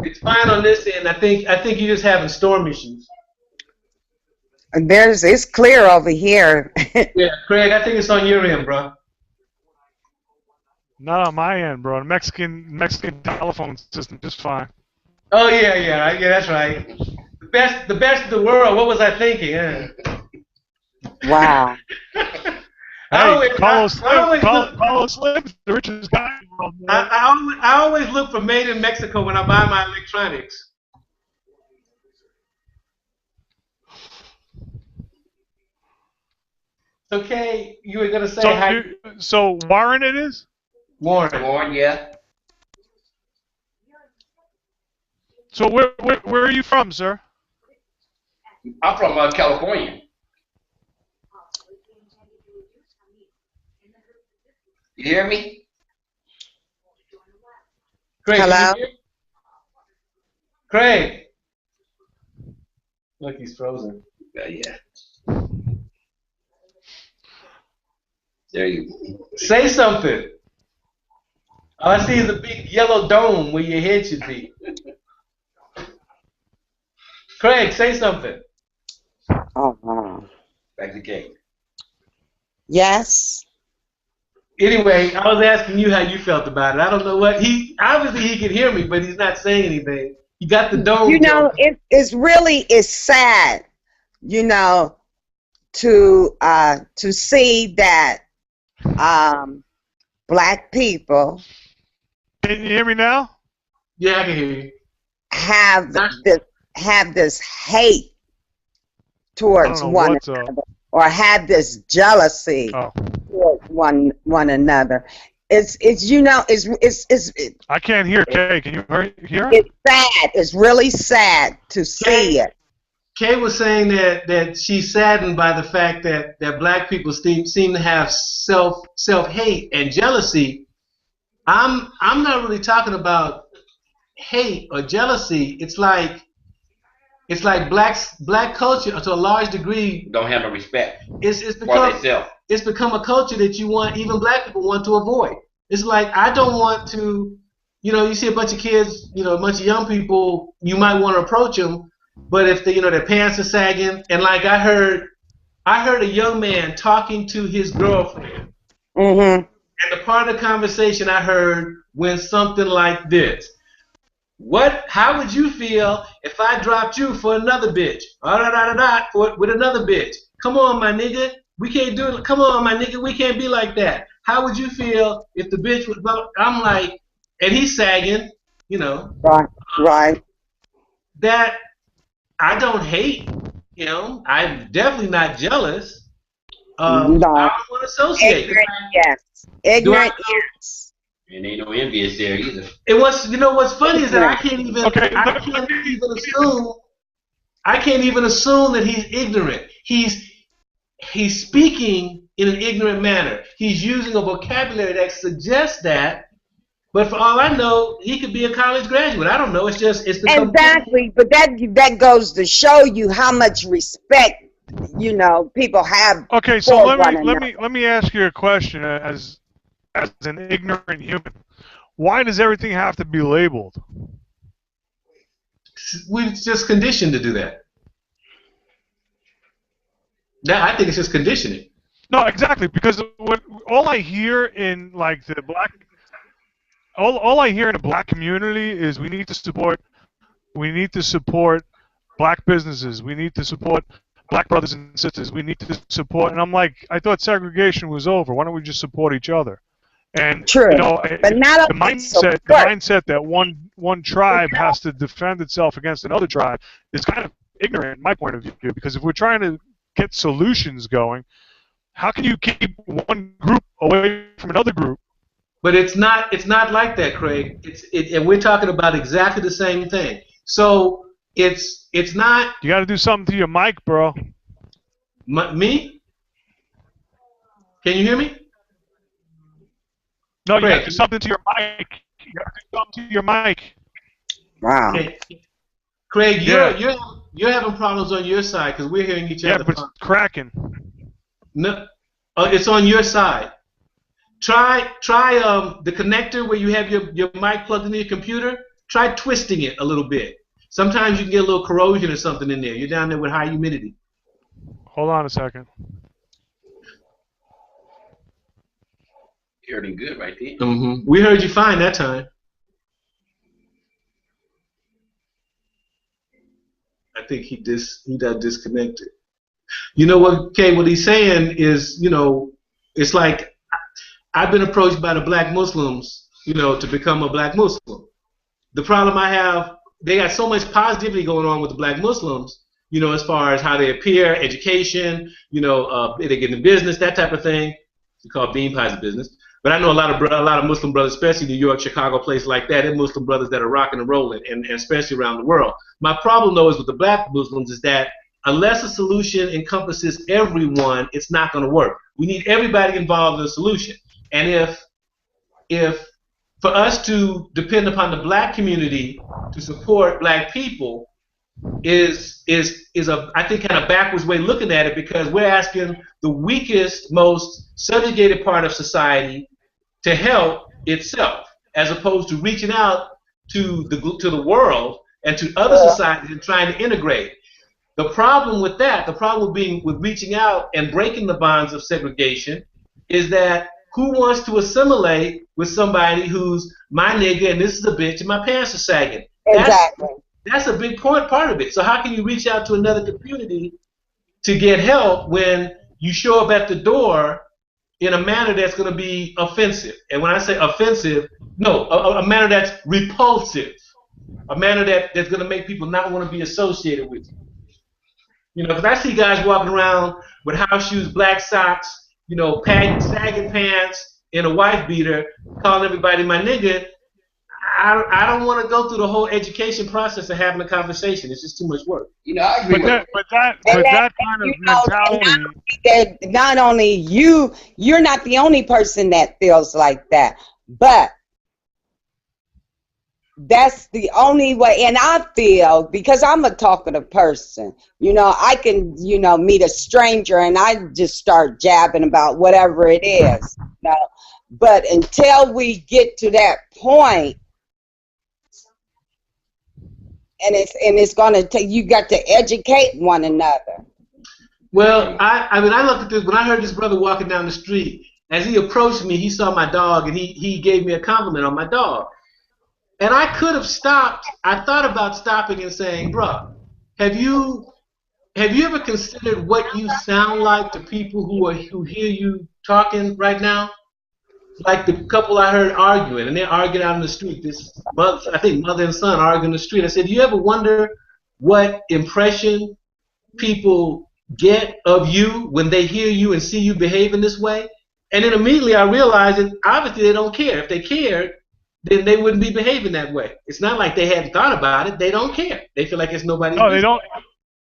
S1: It's fine on this end. I think you're just having storm issues.
S2: It's clear over here.
S1: Yeah, Craig, I think it's on your end, bro.
S5: Not on my end, bro. Mexican telephone system, just fine.
S1: Oh yeah, that's right. The best of the world. What was I thinking? Yeah.
S2: Wow.
S5: Carlos Slim, the richest guy in the world.
S1: I always look for made in Mexico when I buy my electronics. Okay, you were gonna say
S5: so Warren it is?
S6: Warren, yeah.
S5: So where are you from, sir?
S6: I'm from California. You hear me?
S1: Craig,
S2: Hello?
S1: Craig. Look, he's frozen.
S6: Yeah. There you go.
S1: Say something. All I see is a big yellow dome where your head should be. Craig, say something.
S2: Oh, wow.
S6: Back to the game.
S2: Yes.
S1: Anyway, I was asking you how you felt about it. I don't know what obviously he could hear me, but he's not saying anything. He got the dome.
S2: It's sad, to see that black people
S5: Can you hear me now?
S1: Yeah, I can hear you.
S2: have this hate
S5: I don't
S2: towards
S5: know
S2: one
S5: what's up.
S2: another, or have this jealousy
S5: Oh,
S2: towards one another. It's you know
S5: I can't hear Kay. Can you hear?
S2: it's sad. It's really sad to see it.
S1: Kay was saying that she's saddened by the fact that black people seem to have self hate and jealousy. I'm not really talking about hate or jealousy. It's like black culture to a large degree.
S6: Don't have no respect
S1: It's
S6: for
S1: become
S6: themselves.
S1: it's become a culture that even black people want to avoid. It's like I don't want to, you see a bunch of kids, a bunch of young people, you might want to approach them, but if their pants are sagging, and like I heard a young man talking to his girlfriend,
S2: Mm-hmm.
S1: and the part of the conversation I heard went something like this. How would you feel if I dropped you for another bitch? With another bitch. Come on, my nigga. We can't do it. Come on, my nigga. We can't be like that. How would you feel if the bitch was... I'm like... And he's sagging,
S2: Right.
S1: that I don't hate, I'm definitely not jealous. I
S2: No.
S1: don't want to associate.
S2: Ignorant, yes. Ignorant, yes.
S6: And ain't no envious there either.
S1: What's funny is that I can't even assume that he's ignorant. He's speaking in an ignorant manner. He's using a vocabulary that suggests that, but for all I know, he could be a college graduate. I don't know. It's become
S2: Exactly, but that goes to show you how much respect people have.
S5: Okay, so
S2: for
S5: let
S2: one
S5: me ask you a question as an ignorant human. Why does everything have to be labeled?
S1: We're just conditioned to do that. Now, I think it's just conditioning.
S5: No, exactly, because all I hear in like the black, all I hear in the black community is we need to support black businesses, we need to support black brothers and sisters, we need to support, and I'm like, I thought segregation was over. Why don't we just support each other? And
S2: True, but not
S5: the mindset that one tribe has to defend itself against another tribe is kind of ignorant in my point of view. Because if we're trying to get solutions going, how can you keep one group away from another group?
S1: But it's not like that, Craig. And we're talking about exactly the same thing. So it's not.
S5: You got to do something to your mic, bro.
S1: Me? Can you hear me?
S5: No, you got to do something to your mic. You got to do something to your mic.
S2: Wow.
S1: Okay. Craig, you're having problems on your side because we're hearing each other.
S5: Yeah, but it's cracking.
S1: No, it's on your side. Try the connector where you have your mic plugged into your computer. Try twisting it a little bit. Sometimes you can get a little corrosion or something in there. You're down there with high humidity.
S5: Hold on a second.
S6: You heard him good right there.
S1: Mm-hmm. We heard you fine that time. I think he got disconnected. You know what, Kay? What he's saying is, it's like I've been approached by the black Muslims, to become a black Muslim. The problem I have, they got so much positivity going on with the black Muslims, as far as how they appear, education, they get in business, that type of thing. We call bean pies a business. But I know a lot of Muslim brothers, especially New York, Chicago, places like that, and Muslim brothers that are rocking and rolling, and especially around the world. My problem, though, is with the black Muslims is that unless a solution encompasses everyone, it's not going to work. We need everybody involved in the solution. And if for us to depend upon the black community to support black people is I think kind of backwards way of looking at it, because we're asking the weakest, most subjugated part of society to help itself, as opposed to reaching out to the world and to other societies and trying to integrate. The problem with with reaching out and breaking the bonds of segregation is that who wants to assimilate with somebody who's my nigga and this is a bitch and my pants are sagging?
S2: Exactly.
S1: That's a big part of it. So how can you reach out to another community to get help when you show up at the door in a manner that's going to be offensive? And when I say offensive, no, a manner that's repulsive. a manner that's going to make people not want to be associated with you. You know, because I see guys walking around with house shoes, black socks, you know, sagging pants, and a wife beater, calling everybody my nigga. I don't want to go through the whole education process of having a conversation. It's just too much work.
S6: You know, I agree with
S5: But that kind of mentality.
S2: That not only you're not the only person that feels like that, but that's the only way. And I feel, because I'm a talkative person, you know, I can, you know, meet a stranger and I just start jabbing about whatever it is, you know. But until we get to that point, and it's going to take, you got to educate one another.
S1: Well, I mean, I looked at this when I heard this brother walking down the street. As he approached me, he saw my dog, and he gave me a compliment on my dog. And I could have stopped. I thought about stopping and saying, "Bruh, have you ever considered what you sound like to people who hear you talking right now? Like the couple I heard arguing, and they're arguing out in the street. This mother, I think mother and son arguing in the street. I said, do you ever wonder what impression people get of you when they hear you and see you behaving this way?" And then immediately I realized that obviously they don't care. If they cared, then they wouldn't be behaving that way. It's not like they hadn't thought about it. They don't care. They feel like it's nobody's business.
S5: No,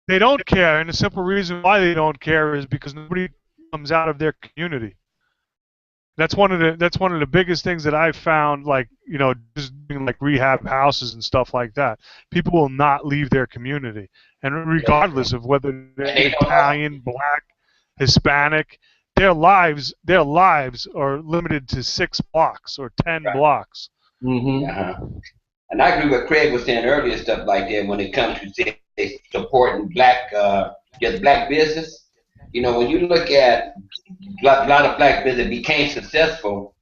S5: they don't care, and the simple reason why they don't care is because nobody comes out of their community. That's one of the biggest things that I've found, like, you know, just doing like rehab houses and stuff like that. People will not leave their community, and regardless of whether they're Italian, black, Hispanic, their lives are limited to 6 blocks or 10 blocks.
S1: Mm-hmm.
S6: And I agree with Craig was saying earlier, stuff like that when it comes to say, supporting black business. You know, when you look at a lot of black business became successful,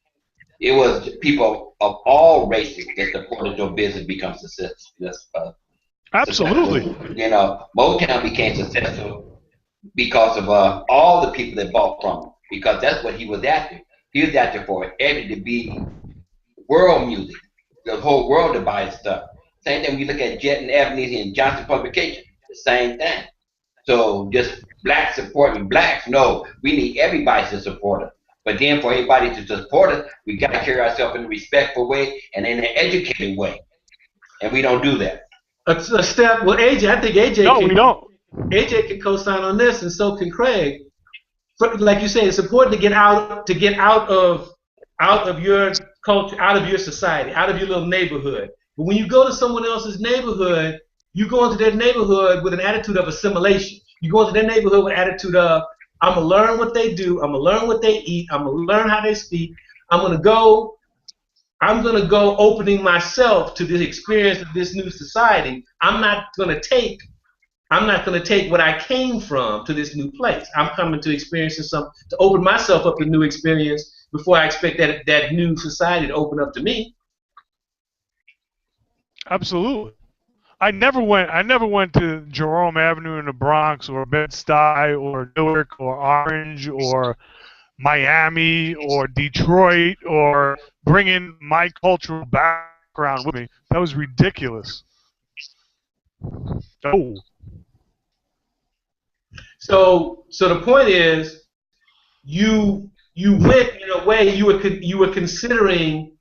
S6: it was people of all races that supported your business become successful.
S5: Absolutely.
S6: You know, Motown became successful because of all the people that bought from him, because that's what he was after. He was after for everything to be world music, the whole world to buy his stuff. Same thing when you look at Jet and Ebony and Johnson Publication, the same thing. So just blacks supporting blacks, no, we need everybody to support us. But then for everybody to support us, we got to carry ourselves in a respectful way and in an educated way. And we don't do that.
S1: A step, well, AJ, I think AJ
S5: No, we don't.
S1: AJ can co-sign on this, and so can Craig. Like you say, it's important to get out of your culture, out of your society, out of your little neighborhood. But when you go to someone else's neighborhood, you go into their neighborhood with an attitude of assimilation. You go into their neighborhood with an attitude of, I'm going to learn what they do, I'm going to learn what they eat, I'm going to learn how they speak, I'm going to go opening myself to the experience of this new society. I'm not going to take what I came from to this new place. I'm coming to experiencing something, to open myself up to new experience before I expect that new society to open up to me.
S5: Absolutely. I never went to Jerome Avenue in the Bronx or Bed-Stuy or Newark or Orange or Miami or Detroit or bringing my cultural background with me. That was ridiculous. Oh.
S1: So the point is, you went in a way you were considering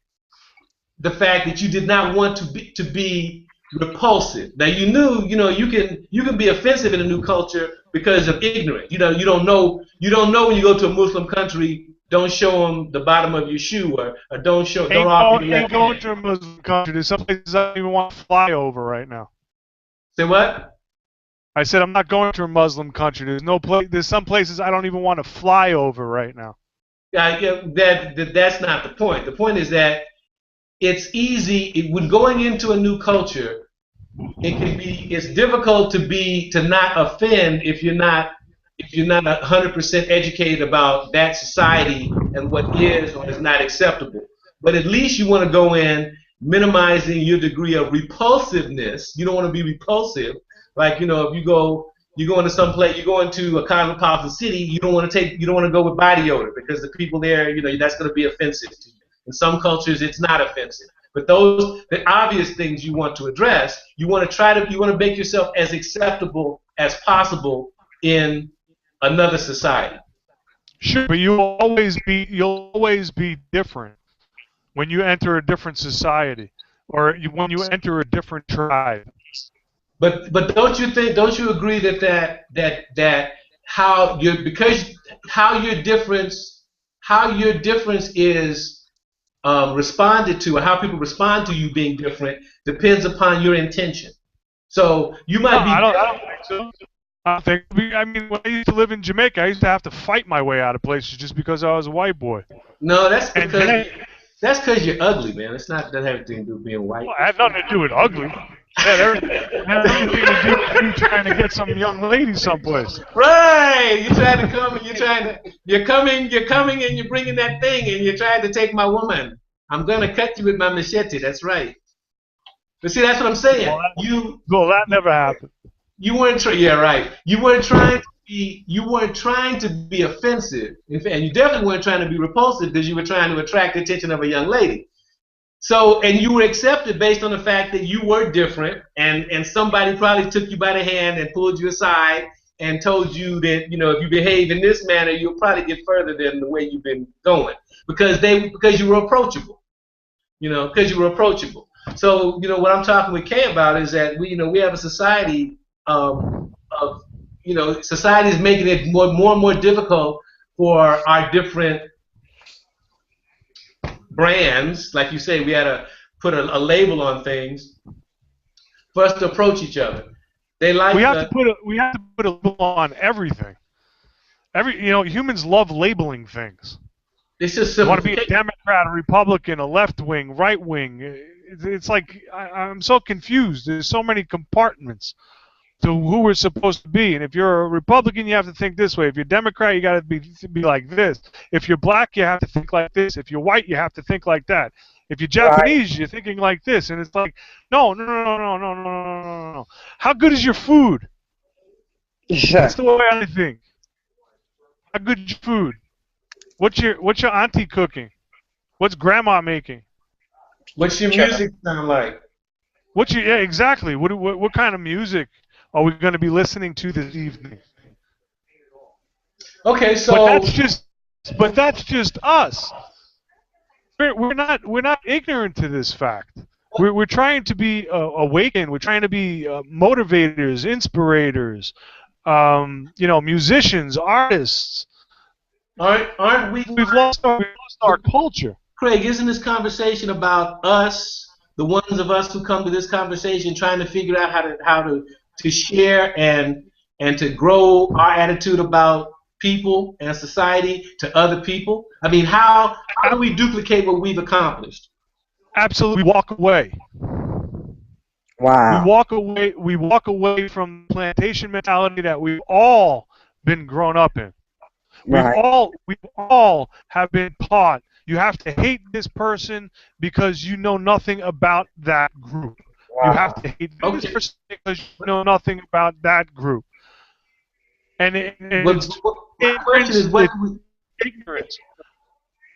S1: the fact that you did not want to be repulsive. Now you knew, you can be offensive in a new culture because of ignorance. You don't know when you go to a Muslim country, don't show them the bottom of your shoe, or don't offer your
S5: ain't going to a Muslim country. There's some places I don't even want to fly over right now.
S1: Say what?
S5: I said I'm not going to a Muslim country. There's some places I don't even want to fly over right now.
S1: Yeah, that's not the point. The point is that it's easy when going into a new culture. It's difficult to not offend if you're not 100% educated about that society and what is or is not acceptable. But at least you want to go in minimizing your degree of repulsiveness. You don't want to be repulsive. Like, if you go into some place, you go into a cosmopolitan city, you don't want to go with body odor because the people there, that's going to be offensive to you. In some cultures, it's not offensive. But those, the obvious things you want to address, you want to make yourself as acceptable as possible in another society.
S5: Sure, but you'll always be different when you enter a different society, or when you enter a different tribe.
S1: But don't you agree that how your because how your difference is responded to, or how people respond to you being different depends upon your intention. So you
S5: No,
S1: might be
S5: I don't think so. I don't think. I mean, when I used to live in Jamaica, I used to have to fight my way out of places just because I was a white boy.
S1: no,
S5: And then,
S1: that's because you're ugly, man. It's not that have anything to do with being white.
S5: well, it had nothing to do with ugly. It had everything to do with me trying to get some young lady someplace.
S1: Right, you're trying to come and you're coming and you're bringing that thing and you're trying to take my woman. I'm gonna cut you with my machete. That's right. But see, that's what I'm saying.
S5: Well, that never happened.
S1: You weren't yeah, right. You weren't trying to be offensive, and you definitely weren't trying to be repulsive because you were trying to attract the attention of a young lady. So, and you were accepted based on the fact that you were different, and somebody probably took you by the hand and pulled you aside and told you that, if you behave in this manner, you'll probably get further than the way you've been going because you were approachable. Because you were approachable. So, what I'm talking with Kay about is that we have a society of society is making it more and more difficult for our different brands, like you say, we had to put a label on things for us to approach each other. They like
S5: we have to put a label on everything. Humans love labeling things.
S1: It's just
S5: You want to be a
S1: simplification.
S5: Democrat, a Republican, a left wing, right wing. It's like I'm so confused. There's so many compartments to who we're supposed to be. And if you're a Republican, you have to think this way. If you're Democrat, you got to be like this. If you're black, you have to think like this. If you're white, you have to think like that. If you're Japanese, you're thinking like this. And it's like, no. How good is your food? That's the way I think. How good is your food? What's your auntie cooking? What's grandma making?
S1: What's your music sound like?
S5: Yeah, exactly. What kind of music are we going to be listening to this evening?
S1: Okay, so
S5: But that's just us. We're not ignorant to this fact. We're trying to be awakened. We're trying to be motivators, inspirators, musicians, artists.
S1: aren't we?
S5: We've lost our culture.
S1: Craig, isn't this conversation about us, the ones of us who come to this conversation, trying to figure out how to share and to grow our attitude about people and society to other people? I mean, how do we duplicate what we've accomplished?
S5: Absolutely, we walk away.
S2: Wow.
S5: We walk away from the plantation mentality that we've all been grown up in.
S2: Right.
S5: We all have been taught you have to hate this person because you know nothing about that group. You have to hate this person because you know nothing about that group. And it's
S1: My question is, what do we,
S5: ignorance.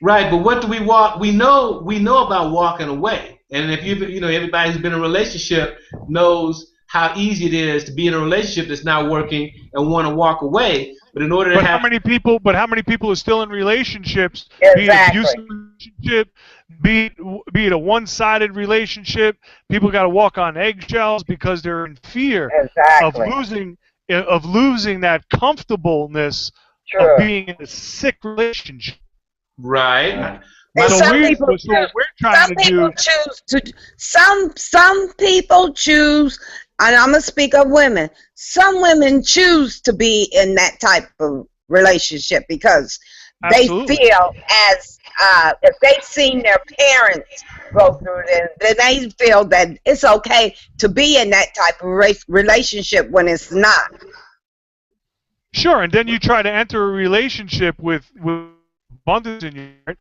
S1: right? But what do we walk? We know about walking away, and if everybody who's been in a relationship knows how easy it is to be in a relationship that's not working and want to walk away. But in order to
S5: How many people are still in relationships?
S2: Exactly.
S5: Be it an abusive relationship, be it a one-sided relationship. People got to walk on eggshells because they're in fear
S2: Exactly.
S5: of losing that comfortableness
S2: True.
S5: of being in a sick relationship.
S1: right?
S2: And
S5: So
S2: some
S5: what
S2: people
S5: we're trying to do.
S2: Some people choose, and I'm gonna speak of women. Some women choose to be in that type of relationship because
S5: Absolutely.
S2: they feel as if they've seen their parents go through it, then they feel that it's okay to be in that type of relationship when it's not.
S5: Sure, and then you try to enter a relationship with abundance in your heart.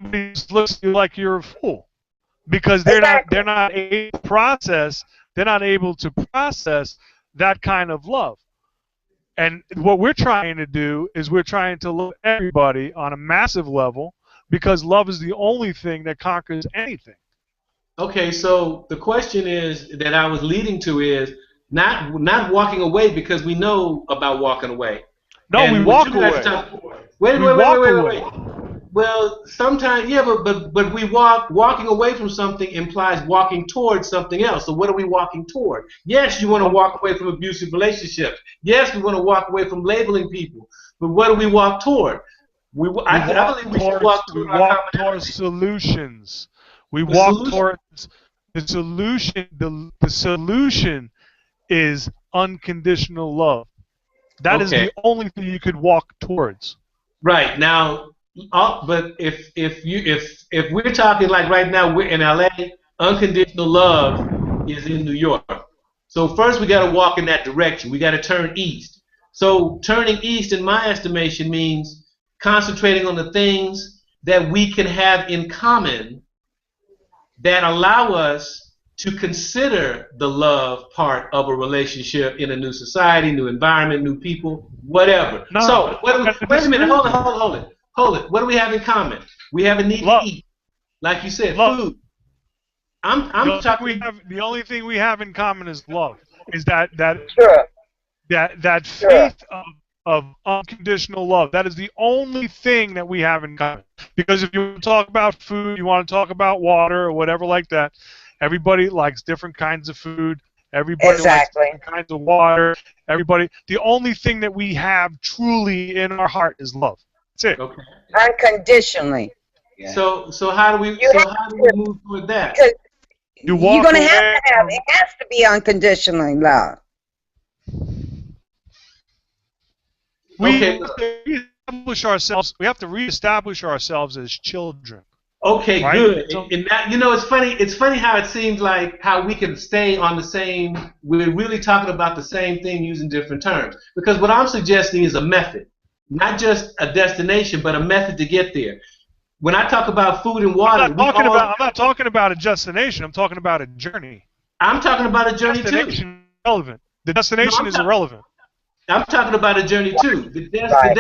S5: Somebody just looks at you like you're a fool because they're not able to process that kind of love. And what we're trying to do is we're trying to love everybody on a massive level because love is the only thing that conquers anything.
S1: Okay, so the question is that I was leading to is not walking away because we know about walking away.
S5: No, we
S1: And what you
S5: walk
S1: guys are
S5: away.
S1: talking. Wait,
S5: We
S1: wait, wait, wait,
S5: walk
S1: wait, wait,
S5: away.
S1: wait. Well, sometimes yeah, but we walking away from something implies walking towards something else. So what are we walking toward? Yes, you want to walk away from abusive relationships. Yes, we want to walk away from labeling people. But what do we walk toward?
S5: We
S1: I
S5: walk
S1: believe we should
S5: towards
S1: walk
S5: we
S1: toward our
S5: walk towards
S1: commonality.
S5: solutions. We
S1: The
S5: walk
S1: solution.
S5: towards the solution. The solution is unconditional love. That is
S1: Okay.
S5: the only thing you could walk towards.
S1: Right now, but if we're talking like right now, we're in LA. Unconditional love is in New York. So first we got to walk in that direction. We got to turn east. So turning east, in my estimation, means concentrating on the things that we can have in common that allow us to consider the love part of a relationship in a new society, new environment, new people, whatever.
S5: No,
S1: So,
S5: I'm going to
S1: wait a minute,
S5: disagree with you.
S1: hold it. What do we have in common? We have a need to
S5: Love,
S1: eat, like you said,
S5: love.
S1: food. I'm talking.
S5: The only thing we have in common is love. Is that
S2: Sure.
S5: faith of unconditional love. That is the only thing that we have in common. Because if you want to talk about food, you want to talk about water or whatever like that, everybody likes different kinds of food. Everybody likes
S2: Exactly.
S5: different kinds of water. Everybody. The only thing that we have truly in our heart is love. That's it.
S1: Okay.
S2: Unconditionally.
S6: Yeah.
S1: So how do we
S2: You have to,
S1: move toward that?
S2: because
S5: You
S2: you're
S5: walk
S2: gonna have
S5: away
S2: to have.
S5: from.
S2: It has to be unconditionally love.
S5: We
S1: Okay.
S5: have to reestablish ourselves. We have to reestablish ourselves as children,
S1: Okay,
S5: right?
S1: good.
S5: So
S1: And that, it's funny. It's funny how it seems like how we can stay on the same. We're really talking about the same thing using different terms. Because what I'm suggesting is a method, not just a destination, but a method to get there. When I talk about food and water,
S5: I'm not talking about a destination. I'm talking about a journey.
S1: I'm talking about a journey too.
S5: Destination is irrelevant. The
S1: No,
S5: destination is irrelevant.
S1: I'm talking about a journey too.
S2: Right.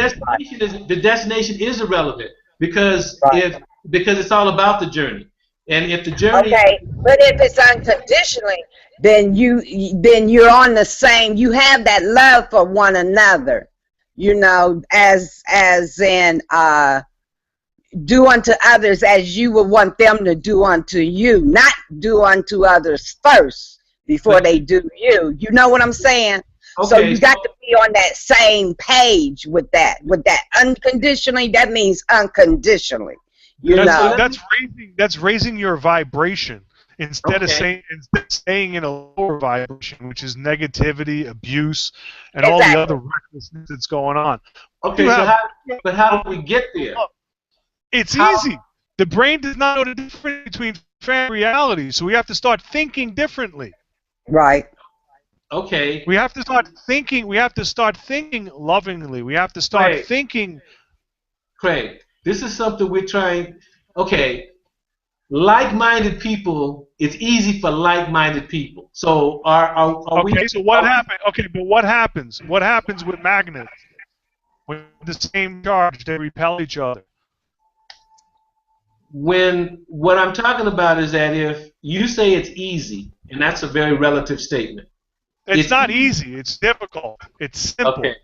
S1: The destination is irrelevant because
S2: Right.
S1: because it's all about the journey. And if the journey,
S2: Okay, but if it's unconditionally, then you're on the same. You have that love for one another. As in do unto others as you would want them to do unto you, not do unto others first before
S1: but
S2: they do you. You know what I'm saying? So
S1: okay,
S2: you got to be on that same page with that. With that unconditionally, that means unconditionally. You
S1: so
S2: know.
S5: That's raising your vibration instead of
S1: okay,
S5: staying in a lower vibration, which is negativity, abuse, and all the
S2: Exactly.
S5: other recklessness that's going on.
S1: okay.
S5: You
S1: So
S5: have
S1: how do we get there?
S5: It's
S1: How
S5: easy. The brain does not know the difference between fact and reality, so we have to start thinking differently.
S2: Right.
S1: okay,
S5: We have to start thinking. We have to start thinking lovingly. We have to start
S1: Craig,
S5: thinking.
S1: Craig, this is something we're trying. Okay, like-minded people. It's easy for like-minded people. So are we?
S5: Okay, so what happened? Okay, but what happens? What happens with magnets? With the same charge, they repel each other.
S1: When what I'm talking about is that if you say it's easy, and that's a very relative statement.
S5: It's not easy. It's difficult. It's simple.
S1: Okay.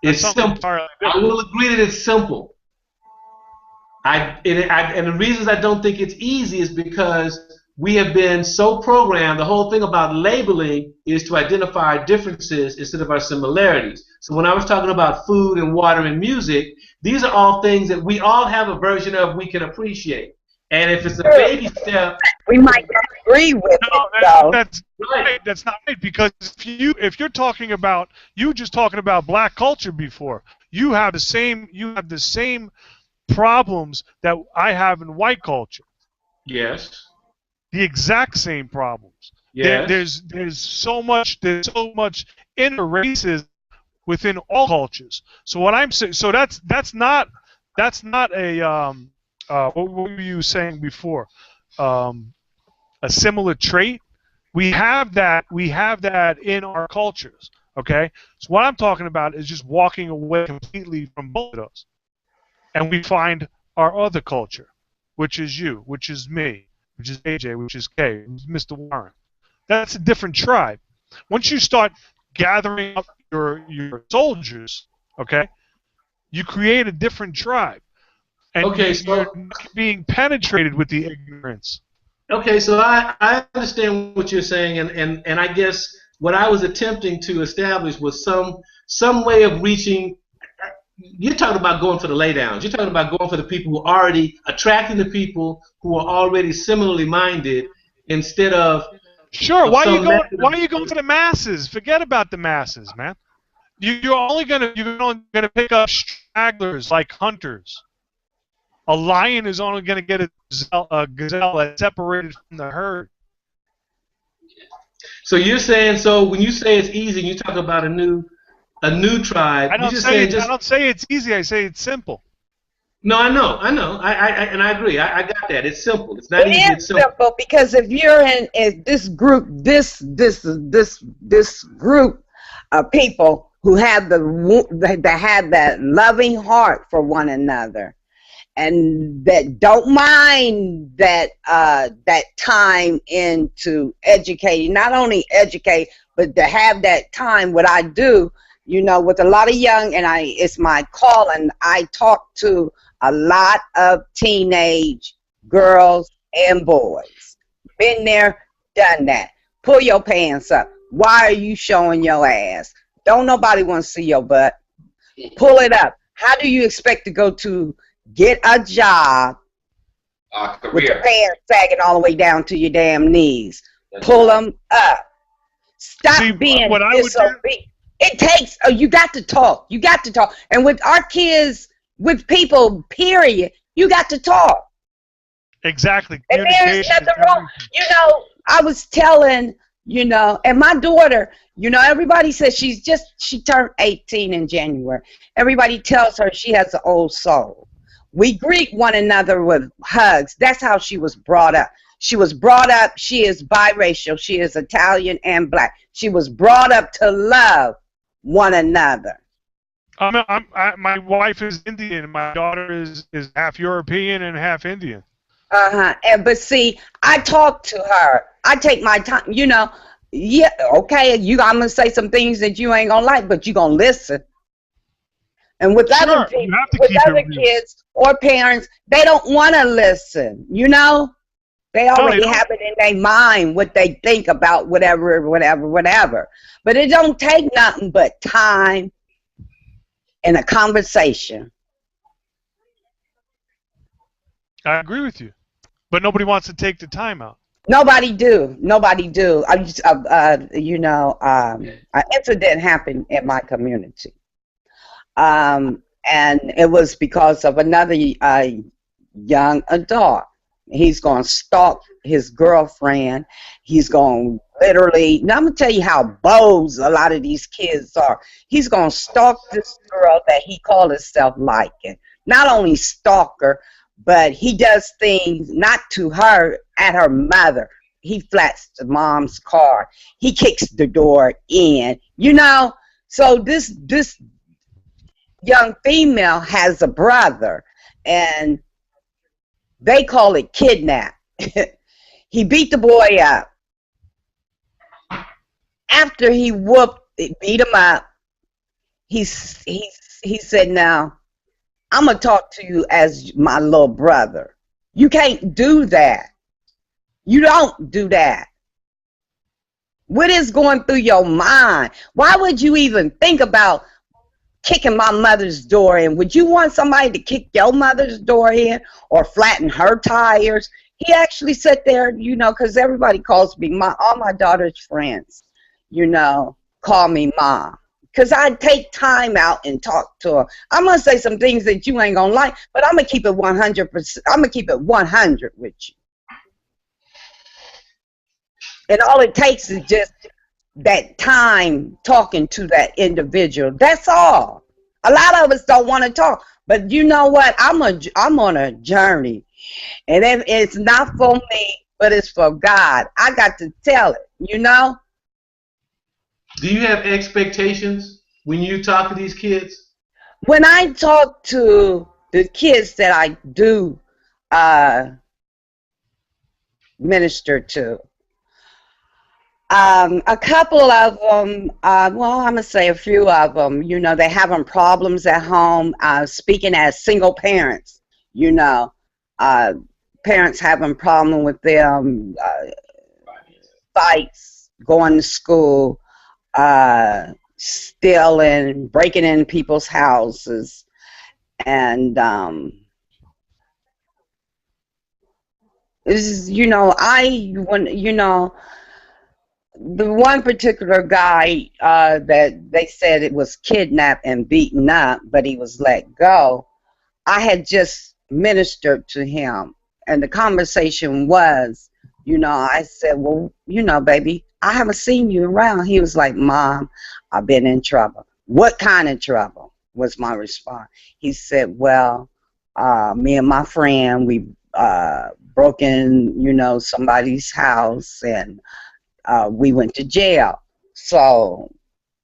S5: That's
S1: It's
S5: something
S1: simple.
S5: entirely
S1: I
S5: different.
S1: will agree that it's simple. And the reasons I don't think it's easy is because we have been so programmed. The whole thing about labeling is to identify our differences instead of our similarities. So when I was talking about food and water and music, these are all things that we all have a version of we can appreciate. And if it's a baby step,
S2: We might not agree with
S5: No,
S2: it though.
S5: that's
S1: right?
S5: right. That's not right because if you're talking about just talking about black culture before, you have the same problems that I have in white culture.
S1: Yes,
S5: The exact same problems.
S1: yes.
S5: There's so much inner racism within all cultures. So what I'm saying, so that's not a what were you saying before? A similar trait. We have that in our cultures. Okay, so what I'm talking about is just walking away completely from both of those, and we find our other culture, which is you, which is me, which is AJ, which is K, which is Mr. Warren. That's a different tribe. Once you start gathering up your soldiers, okay, you create a different tribe, and
S1: Okay,
S5: you're
S1: so
S5: being penetrated with the ignorance.
S1: okay, so I understand what you're saying, and I guess what I was attempting to establish was some way of reaching. You're talking about going for the laydowns. You're talking about going for the people who are already attracting the people who are already similarly minded, instead
S5: Sure.
S1: of
S5: Why are you
S1: some
S5: going?
S1: method
S5: Why
S1: of.
S5: are you going for the masses? Forget about the masses, man. You're only gonna pick up stragglers like hunters. A lion is only gonna get a gazelle that's separated from the herd.
S1: So you're saying, so when you say it's easy, you talk about a new tribe.
S5: I
S1: You're
S5: don't
S1: just
S5: say
S1: saying
S5: it. I
S1: just.
S5: don't say it's easy. I say it's simple.
S1: No, I know, and I agree. I got that. It's simple. It's not easy.
S2: It
S1: It's
S2: is
S1: simple.
S2: simple because if you're in this group, this group of people who have that have that loving heart for one another, and that don't mind that time into educating, not only educate, but to have that time. What I do, with a lot of young, and it's my calling. I talk to a lot of teenage girls and boys. Been there, done that. Pull your pants up. Why are you showing your ass? Don't nobody want to see your butt. Pull it up. How do you expect to go to get a job with your
S6: Career.
S2: pants sagging all the way down to your damn knees?
S6: That's
S2: Pull
S6: right.
S2: them up.
S5: See,
S2: Stop being
S5: what I would do.
S2: disobedient. It takes, you got to talk. You got to talk. And with our kids, with people, period, you got to talk.
S5: Exactly.
S2: And there's
S5: Communication is
S2: nothing wrong.
S5: everything.
S2: I was telling, and my daughter, everybody says she turned 18 in January. Everybody tells her she has an old soul. We greet one another with hugs. That's how she was brought up. She was brought up, she is biracial. She is Italian and black. She was brought up to love one another.
S5: My wife is Indian. My daughter is half European and half Indian.
S2: But see, I talk to her. I take my time. Yeah, okay. I'm gonna say some things that you ain't gonna like, but you gonna listen. And with other
S5: Sure, you
S2: people,
S5: have to
S2: with
S5: keep it
S2: other
S5: real.
S2: kids or parents, they don't want to listen. They already
S5: don't.
S2: have it in their mind what they think about whatever. But it don't take nothing but time and a conversation.
S5: I agree with you, but nobody wants to take the time out.
S2: Nobody do. I just, an incident happened in my community, and it was because of another young adult. He's going to stalk his girlfriend. He's going to literally. Now I'm gonna tell you how bold a lot of these kids are. He's going to stalk this girl that he called himself liking. Not only stalk her, but he does things not to her, at her mother. He flats the mom's car. He kicks the door in. So this young female has a brother, and they call it kidnap. He beat the boy up. After he beat him up, he said, "Now, I'm going to talk to you as my little brother. You can't do that. You don't do that. What is going through your mind? Why would you even think about kicking my mother's door in? Would you want somebody to kick your mother's door in or flatten her tires?" He actually sat there, because everybody calls me all my daughter's friends, call me mom. Because I take time out and talk to her. I'm going to say some things that you ain't going to like, but I'm going to keep it 100%. I'm going to keep it 100 with you. And all it takes is just that time talking to that individual. That's all. A lot of us don't want to talk. But you know what? I'm on a journey. And if it's not for me, but it's for God. I got to tell it,
S1: Do you have expectations when you talk to these kids?
S2: When I talk to the kids that I do ministered to. A couple of them, well, I'm going to say a few of them, you know, they're having problems at home. Speaking as single parents, you know, uh, parents having problem with them, fights, going to school, stealing, breaking in people's houses, and this is, you know, when you know, the one particular guy that they said it was kidnapped and beaten up, but he was let go. I had just ministered to him, and the conversation was, you know, I said, well, you know, baby, I haven't seen you around. He was like, Mom, I've been in trouble. What kind of trouble? Was my response. He said, well, me and my friend, we broke in, you know, somebody's house, and we went to jail. So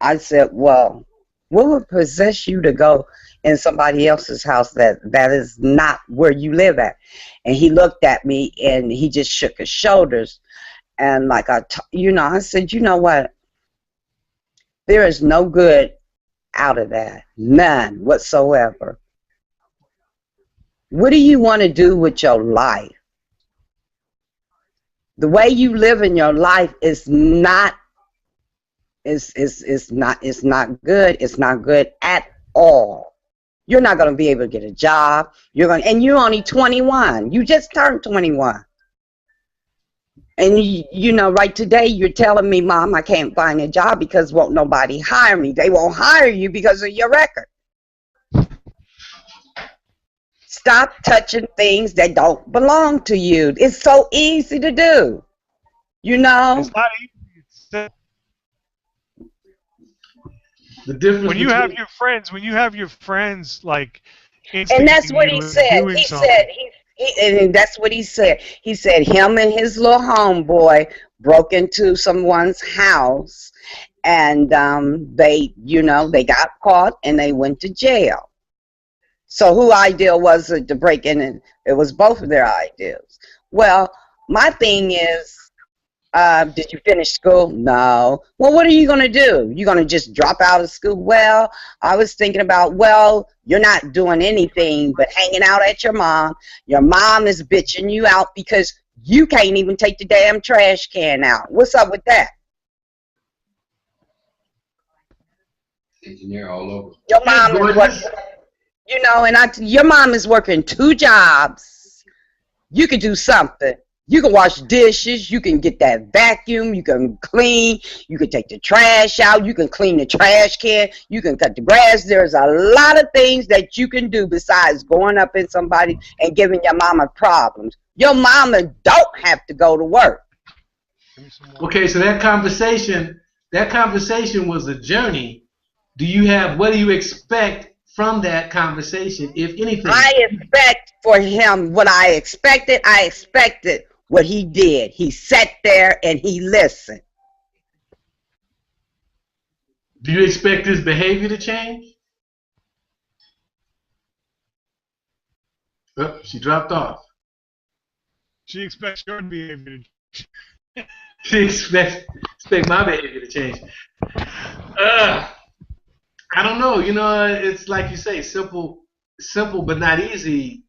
S2: I said, well, what would possess you to go in somebody else's house that is not where you live at? And he looked at me and he just shook his shoulders. And like you know, I said, you know what? There is no good out of that. None whatsoever. What do you want to do with your life? The way you live in your life is not it's not good. It's not good at all. You're not going to be able to get a job. And you're only 21. You just turned 21. And you know, right today you're telling me, Mom, I can't find a job because won't nobody hire me. They won't hire you because of your record. Stop touching things that don't belong to you. It's so easy to do. You know?
S5: It's not easy.
S1: The difference
S5: When you
S1: between
S5: have your friends like
S2: And that's
S5: instigating
S2: what
S5: you
S2: he
S5: and
S2: said.
S5: doing
S2: He
S5: something.
S2: said and that's what he said. He said him and his little homeboy broke into someone's house, and they, you know, they got caught and they went to jail. So whose idea was it to break in? And it was both of their ideas. Well, my thing is, did you finish school? No. Well, what are you going to do? You going to just drop out of school? Well, I was thinking about, well, you're not doing anything but hanging out at your mom. Your mom is bitching you out because you can't even take the damn trash can out. What's up with that?
S6: Engineer all over.
S2: Your mom is working, you know, and your mom is working 2 jobs. You could do something. You can wash dishes, you can get that vacuum, you can clean, you can take the trash out, you can clean the trash can, you can cut the grass. There's a lot of things that you can do besides going up in somebody and giving your mama problems. Your mama don't have to go to work.
S1: Okay, so that conversation was a journey. What do you expect from that conversation, if anything?
S2: I expect for him what I expected. I expected what he did. He sat there and he listened.
S1: Do you expect his behavior to change? Oh, she dropped off.
S5: She expects your behavior to
S1: She expects my behavior to change. I don't know. You know, it's like you say, simple but not easy.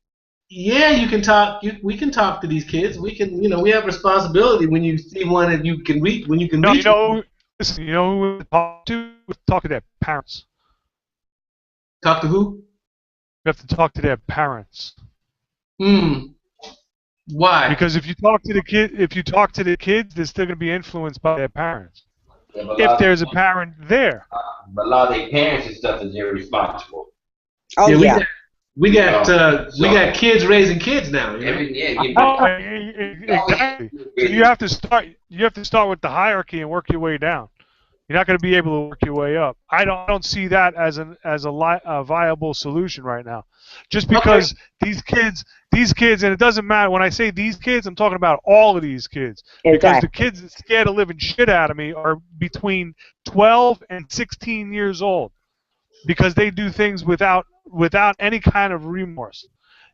S1: Yeah, you can talk. We can talk to these kids. We can, you know, we have responsibility when you see one that you can reach. When you can
S5: No,
S1: reach.
S5: you know, listen, you know who we talk to? We talk to their parents.
S1: Talk to who?
S5: You have to talk to their parents.
S1: Why?
S5: Because if you talk to the kids, they're still going to be influenced by their parents.
S6: Yeah,
S5: If there's a parent there.
S6: But a lot of their parents and stuff is irresponsible.
S2: Oh yeah.
S1: We got kids raising kids now. You know?
S5: Exactly. So you have to start with the hierarchy and work your way down. You're not going to be able to work your way up. I don't see that as a viable solution right now. Just because these kids, and it doesn't matter when I say these kids, I'm talking about all of these kids. Because the kids that scare the living shit out of me are between 12 and 16 years old. Because they do things without any kind of remorse.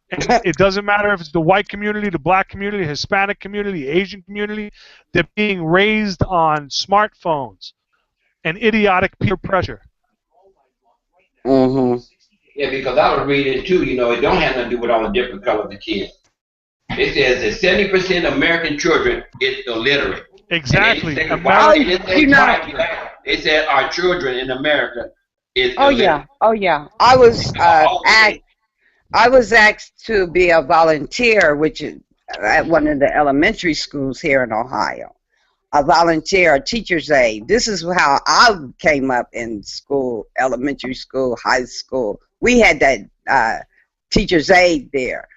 S5: And it doesn't matter if it's the white community, the black community, the Hispanic community, the Asian community. They're being raised on smartphones and idiotic peer pressure.
S2: Mhm.
S6: Yeah, because I was reading too, it don't have nothing to do with all the different colors of kids. It says that 70% of American children is illiterate.
S5: Exactly.
S6: And
S2: Oh,
S6: they didn't say
S2: you know.
S6: why. They said our children in America is
S2: Oh yeah.
S6: illiterate.
S2: Oh yeah. I was asked to be a volunteer, which is at one of the elementary schools here in Ohio. A volunteer, a teacher's aide. This is how I came up in school, elementary school, high school. We had that teacher's aide there.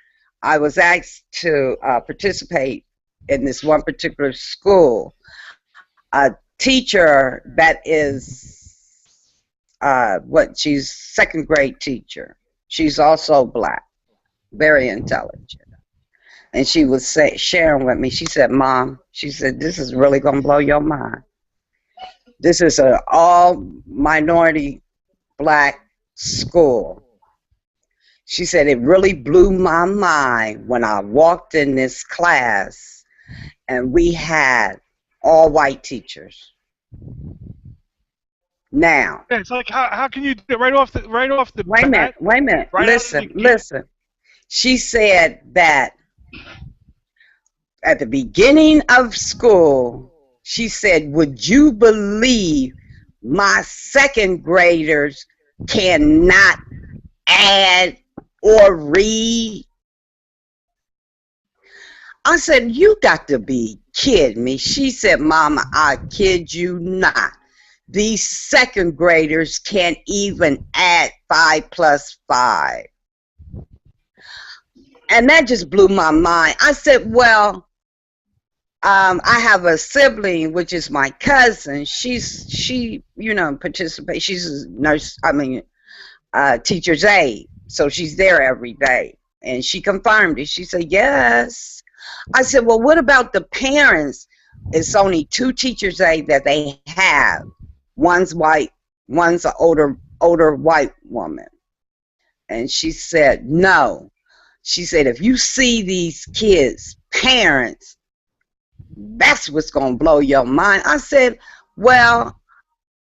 S2: I was asked to participate in this one particular school. A teacher that is she's second grade teacher. She's also black, very intelligent. And she was sharing with me, she said, Mom, she said, this is really going to blow your mind. This is an all minority black school. She said, it really blew my mind when I walked in this class and we had all white teachers. Now,
S5: Yeah, it's like how can you do it right off the
S2: wait a minute,
S5: bat? Right
S2: listen. She said that at the beginning of school, she said, would you believe my second graders cannot add or read? I said, you got to be kidding me. She said, Mama, I kid you not. These second graders can't even add 5 plus 5. And that just blew my mind. I said, well, I have a sibling, which is my cousin. She participates. She's a nurse, teacher's aide. So she's there every day. And she confirmed it. She said, yes. I said, well, what about the parents? It's only 2 teachers' aide that they have. One's white, one's an older white woman. And she said, no. She said, if you see these kids' parents, that's what's going to blow your mind. I said, well,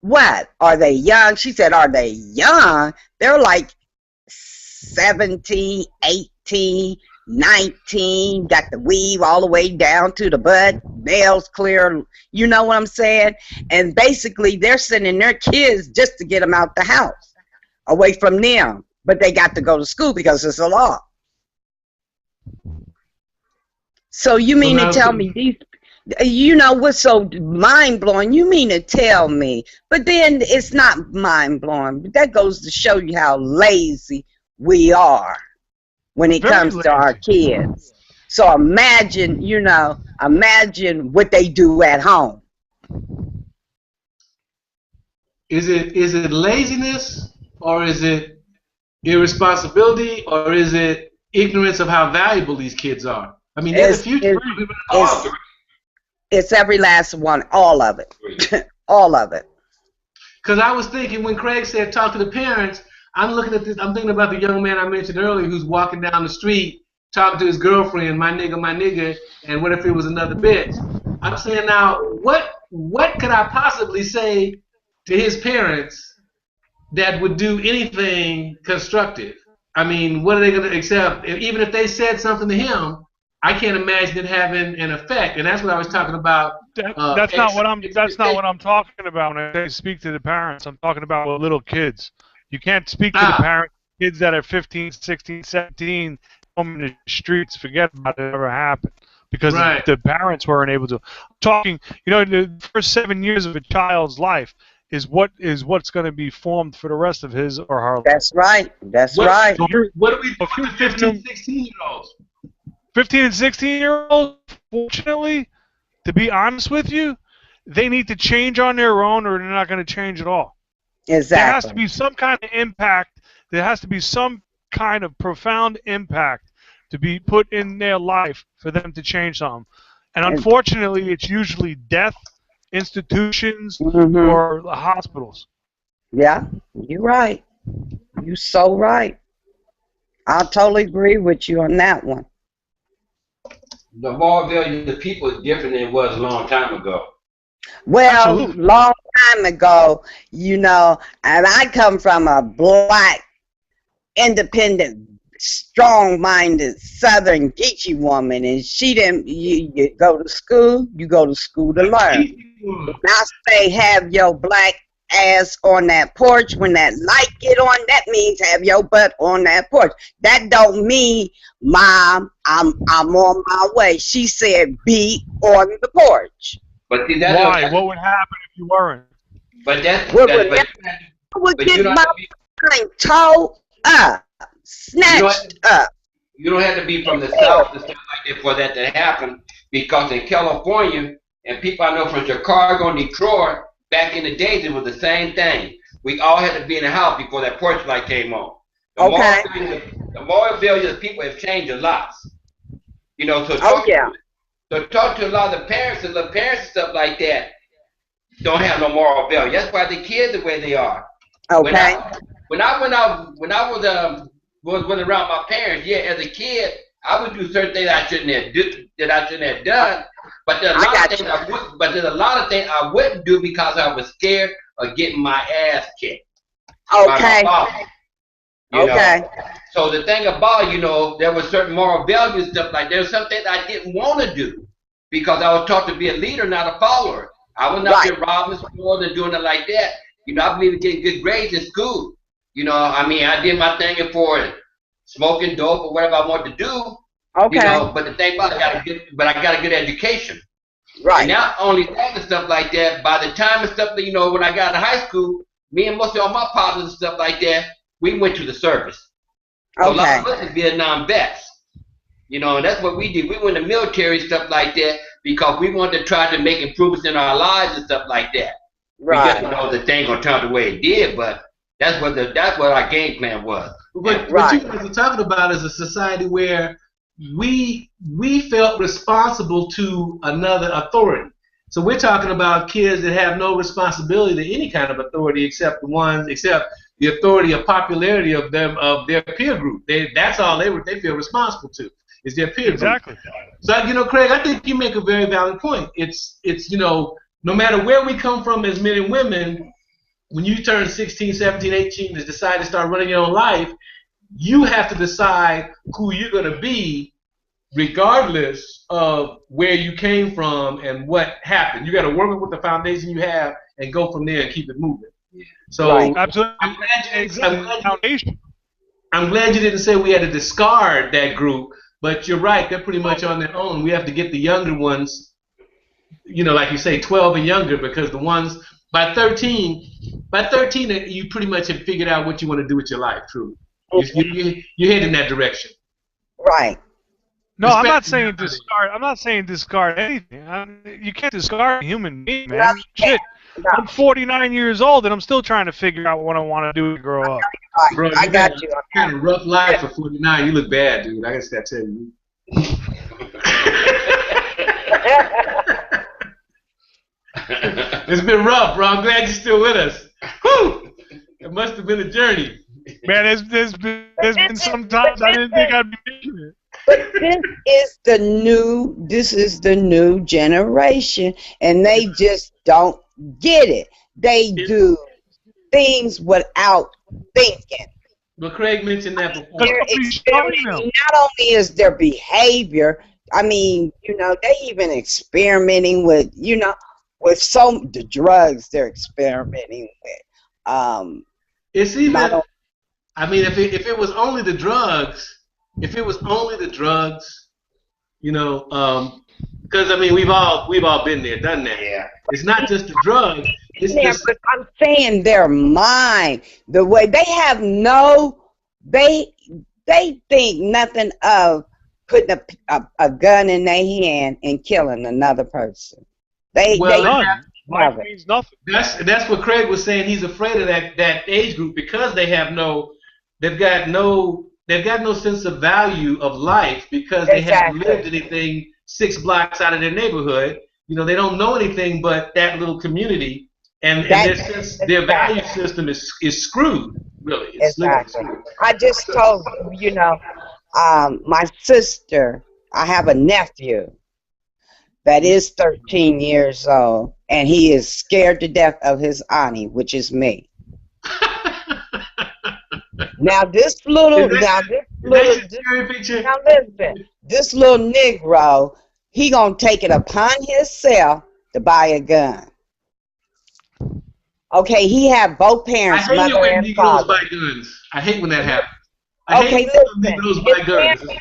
S2: what? Are they young? She said, are they young? They're like 17, 18, 19, got the weave all the way down to the butt, nails clear, you know what I'm saying? And basically, they're sending their kids just to get them out the house, away from them. But they got to go to school because it's a law. So you mean to tell me these, what's so mind-blowing? You mean to tell me, but then it's not mind-blowing. But that goes to show you how lazy we are when it comes to our kids. So imagine what they do at home.
S1: Is it laziness, or is it irresponsibility, or is it ignorance of how valuable these kids are? I mean, they're the future.
S2: It's every last one, all of it. All of it.
S1: Because I was thinking when Craig said talk to the parents, I'm looking at this, I'm thinking about the young man I mentioned earlier who's walking down the street talking to his girlfriend, my nigga, and what if it was another bitch? I'm saying now, what could I possibly say to his parents that would do anything constructive? I mean, what are they going to accept? Even if they said something to him, I can't imagine it having an effect. And that's what I was talking about.
S5: That's not what I'm talking about when I say speak to the parents. I'm talking about little kids. You can't speak to the parents, kids that are 15, 16, 17, home in the streets. Forget about it ever happened because the parents weren't able to. Talking, the first 7 years of a child's life is what's going to be formed for the rest of his or her life.
S2: That's right. Right.
S1: What do we do with the 15, 16-year-olds?
S5: 15 and 16-year-olds, fortunately, to be honest with you, they need to change on their own or they're not going to change at all.
S2: Exactly.
S5: There has to be some kind of impact. There has to be some kind of profound impact to be put in their life for them to change something. And unfortunately, it's usually death, institutions, or hospitals.
S2: Yeah, you're right. You're so right. I totally agree with you on that one.
S6: The moral value of the people is different than it was a long time ago.
S2: Well,
S5: Absolutely.
S2: long time ago, and I come from a black, independent, strong-minded Southern Geechee woman, and she didn't. You go to school. You go to school to learn. When I say have your black ass on that porch, when that light get on, that means have your butt on that porch. That don't mean, Mom, I'm on my way. She said be on the porch.
S6: But see,
S5: Why? What would happen if you weren't?
S6: But that's
S2: Well,
S6: that.
S2: I would
S6: But you
S2: get
S6: don't
S2: my
S6: have to be.
S2: behind towed up,
S6: You don't.
S2: snatched up.
S6: You don't have to be from the South and stuff like that for that to happen. Because in California, and people I know from Chicago and Detroit, back in the days, it was the same thing. We all had to be in the house before that porch light came on.
S2: Okay.
S6: The moral value of people have changed a lot. So
S2: Oh yeah.
S6: talk to a lot of the parents and stuff like that don't have no moral value. That's why the kids the way they are.
S2: Okay.
S6: When I was around my parents, yeah, as a kid, I would do certain things I shouldn't have done. But there's a lot of things I wouldn't do because I was scared of getting my ass kicked by
S2: Okay.
S6: my father.
S2: Okay.
S6: So the thing about, there was certain moral values and stuff like that. There's some things I didn't want to do because I was taught to be a leader, not a follower. I was not get robbing stores and doing it like that. I believe in getting good grades in school. I did my thing for smoking dope or whatever I wanted to do.
S2: Okay.
S6: But the thing about it, I got a good education.
S2: Right.
S6: And not only that and stuff like that, by the time and stuff that, when I got to high school, me and most of all my partners and stuff like that, we went to the service. So a lot of us is Vietnam vets. And that's what we did. We went to military stuff like that because we wanted to try to make improvements in our lives and stuff like that.
S2: Right.
S6: We just know the thing gonna turn out the way it did, but that's what our game plan was.
S7: But what you guys are talking about is a society where we felt responsible to another authority. So we're talking about kids that have no responsibility to any kind of authority except the authority of popularity of their peer group. That's all they feel responsible to is their peer group.
S5: Exactly.
S7: So Craig, I think you make a very valid point. It's no matter where we come from as men and women, when you turn 16, 17, 18 and decide to start running your own life, you have to decide who you're going to be regardless of where you came from and what happened. You got to work with the foundation you have and go from there and keep it moving. So
S5: absolutely.
S7: I'm glad you didn't say we had to discard that group, but you're right. They're pretty much on their own. We have to get the younger ones, like you say, 12 and younger, because the ones by 13, you pretty much have figured out what you want to do with your life. True, you're heading that direction.
S2: Right.
S5: No, I'm not saying discard. I'm not saying discard anything. You can't discard a human being, man. Shit. No. I'm 49 years old and I'm still trying to figure out what I want to do to grow up.
S7: Bro, I got you. Kind of rough life for 49. You look bad, dude. I just got to tell you. It's been rough, bro. I'm glad you're still with us. Whew! It must have been a journey.
S5: Man, there's been some times I didn't think I'd be making it.
S2: But this is the new generation, and they just don't get it. They do things without thinking.
S7: But Craig mentioned that before.
S2: Not only is their behavior, they even experimenting with, with the drugs they're experimenting with.
S7: It's even. If it was only the drugs. Because we've all been there, done that.
S6: Yeah.
S7: It's not just the drugs.
S2: But I'm saying their mind, the way they have they think nothing of putting a gun in their hand and killing another person. Life
S5: means nothing.
S7: That's what Craig was saying. He's afraid of that age group because they've got no sense of value of life because they haven't lived anything 6 blocks out of their neighborhood. They don't know anything but that little community, and their value system is screwed. Really, it's slick.
S2: Exactly. I just told you, you know, my sister, I have a nephew that is 13 years old, and he is scared to death of his auntie, which is me. Now this
S7: Is
S2: little,
S7: that
S2: now this
S7: is that
S2: little,
S7: your scary picture?
S2: now listen, this little Negro, he gonna take it upon himself to buy a gun. Okay, he had both
S7: I
S2: parents,
S7: hate it
S2: mother
S7: when
S2: and
S7: Negroes
S2: father.
S7: buy guns. I hate when that happens. I hate
S2: Okay,
S7: when
S2: listen,
S7: Negroes
S2: his
S7: buy
S2: parents,
S7: guns.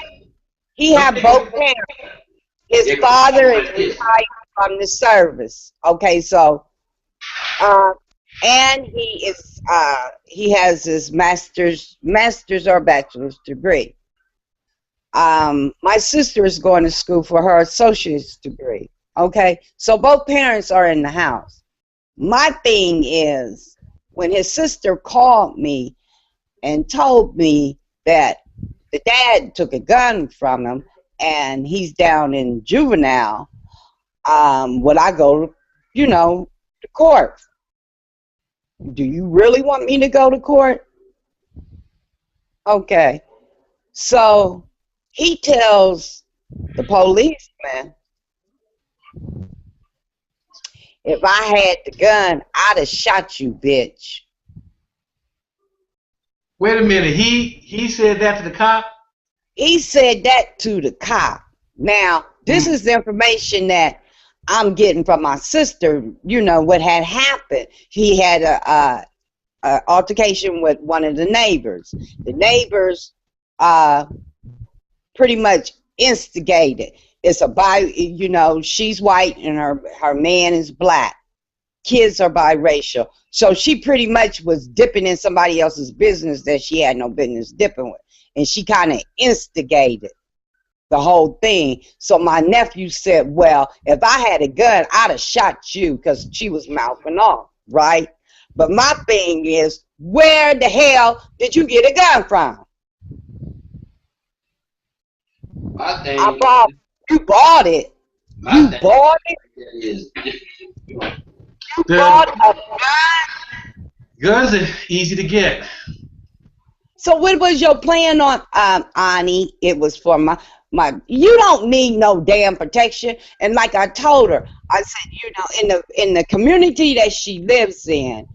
S2: he
S6: Don't
S2: had
S6: make it
S2: both parents. His
S6: big
S2: father is
S6: like this.
S2: retired from the service. Okay, so uh, and he has his master's or bachelor's degree. My sister is going to school for her associate's degree. Okay, so both parents are in the house. My thing is, when his sister called me and told me that the dad took a gun from him and he's down in juvenile, would I go, to court? Do you really want me to go to court? Okay. So he tells the policeman, if I had the gun, I'd have shot you, bitch.
S7: Wait a minute. He said that to the cop.
S2: He said that to the cop. Now, this is the information that I'm getting from my sister, what had happened. He had a altercation with one of the neighbors. The neighbors pretty much instigated. It's she's white and her man is black. Kids are biracial. So she pretty much was dipping in somebody else's business that she had no business dipping with. And she kind of instigated the whole thing. So my nephew said, well, if I had a gun, I'd have shot you, because she was mouthing off, right? But my thing is, where the hell did you get a gun from?
S6: My thing,
S2: You bought it.
S6: my
S2: You
S6: thing
S2: bought it.
S6: is
S2: You
S7: The
S2: bought a gun.
S7: guns are easy to get.
S2: So what was your plan on, Ani? It was for my. You don't need no damn protection. And like I told her, I said, in the community that she lives in,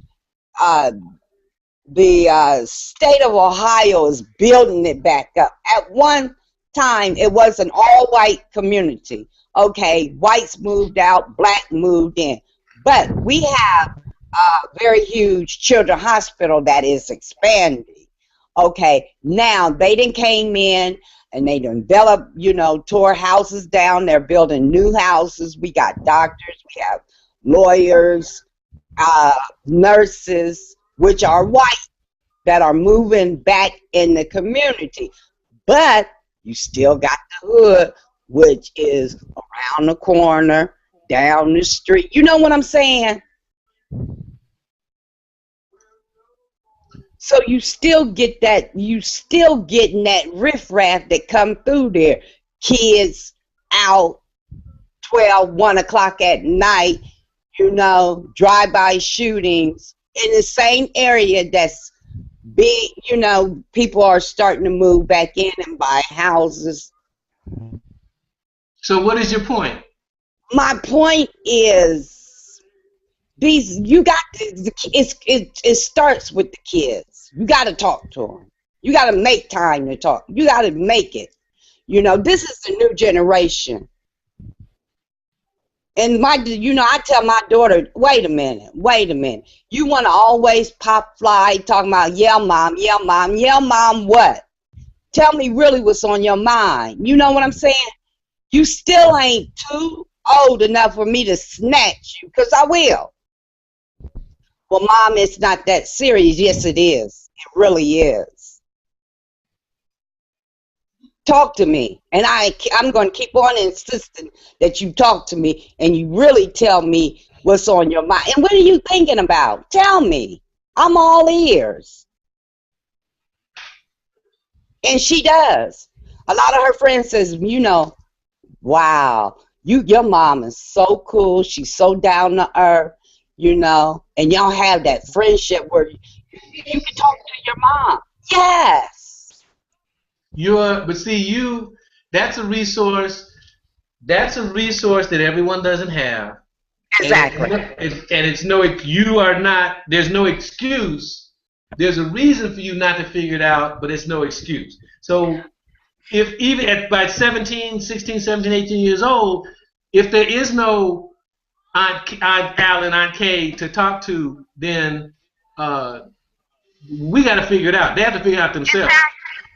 S2: the state of Ohio is building it back up. At one time, it was an all-white community. Okay, whites moved out, black moved in. But we have a very huge children's hospital that is expanding. Okay, now they done came in and they developed, tore houses down. They're building new houses. We got doctors, we have lawyers, nurses, which are white, that are moving back in the community. But you still got the hood, which is around the corner, down the street. You know what I'm saying? So you still get that, getting that riffraff that come through there. Kids out 12, 1 o'clock at night, drive-by shootings in the same area that's big, people are starting to move back in and buy houses.
S7: So what is your point?
S2: My point is, it starts with the kids. You got to talk to them. You got to make time to talk. You got to make it. This is the new generation. And I tell my daughter, wait a minute. You want to always pop fly talking about, yeah, mom, what? Tell me really what's on your mind. You know what I'm saying? You still ain't too old enough for me to snatch you, because I will. Well, Mom, it's not that serious. Yes, it is. It really is. Talk to me. And I'm going to keep on insisting that you talk to me and you really tell me what's on your mind. And what are you thinking about? Tell me. I'm all ears. And she does. A lot of her friends says, wow, your mom is so cool. She's so down to earth. And y'all have that friendship where You can talk to your mom. Yes.
S7: But see, that's a resource. That's a resource that everyone doesn't have.
S2: Exactly.
S7: And it's no, you are not, there's no excuse. There's a reason for you not to figure it out, but it's no excuse. So if even by 17, 16, 17, 18 years old, if there is no Aunt Al and Aunt Kay to talk to, then we got to figure it out. They have to figure it out themselves.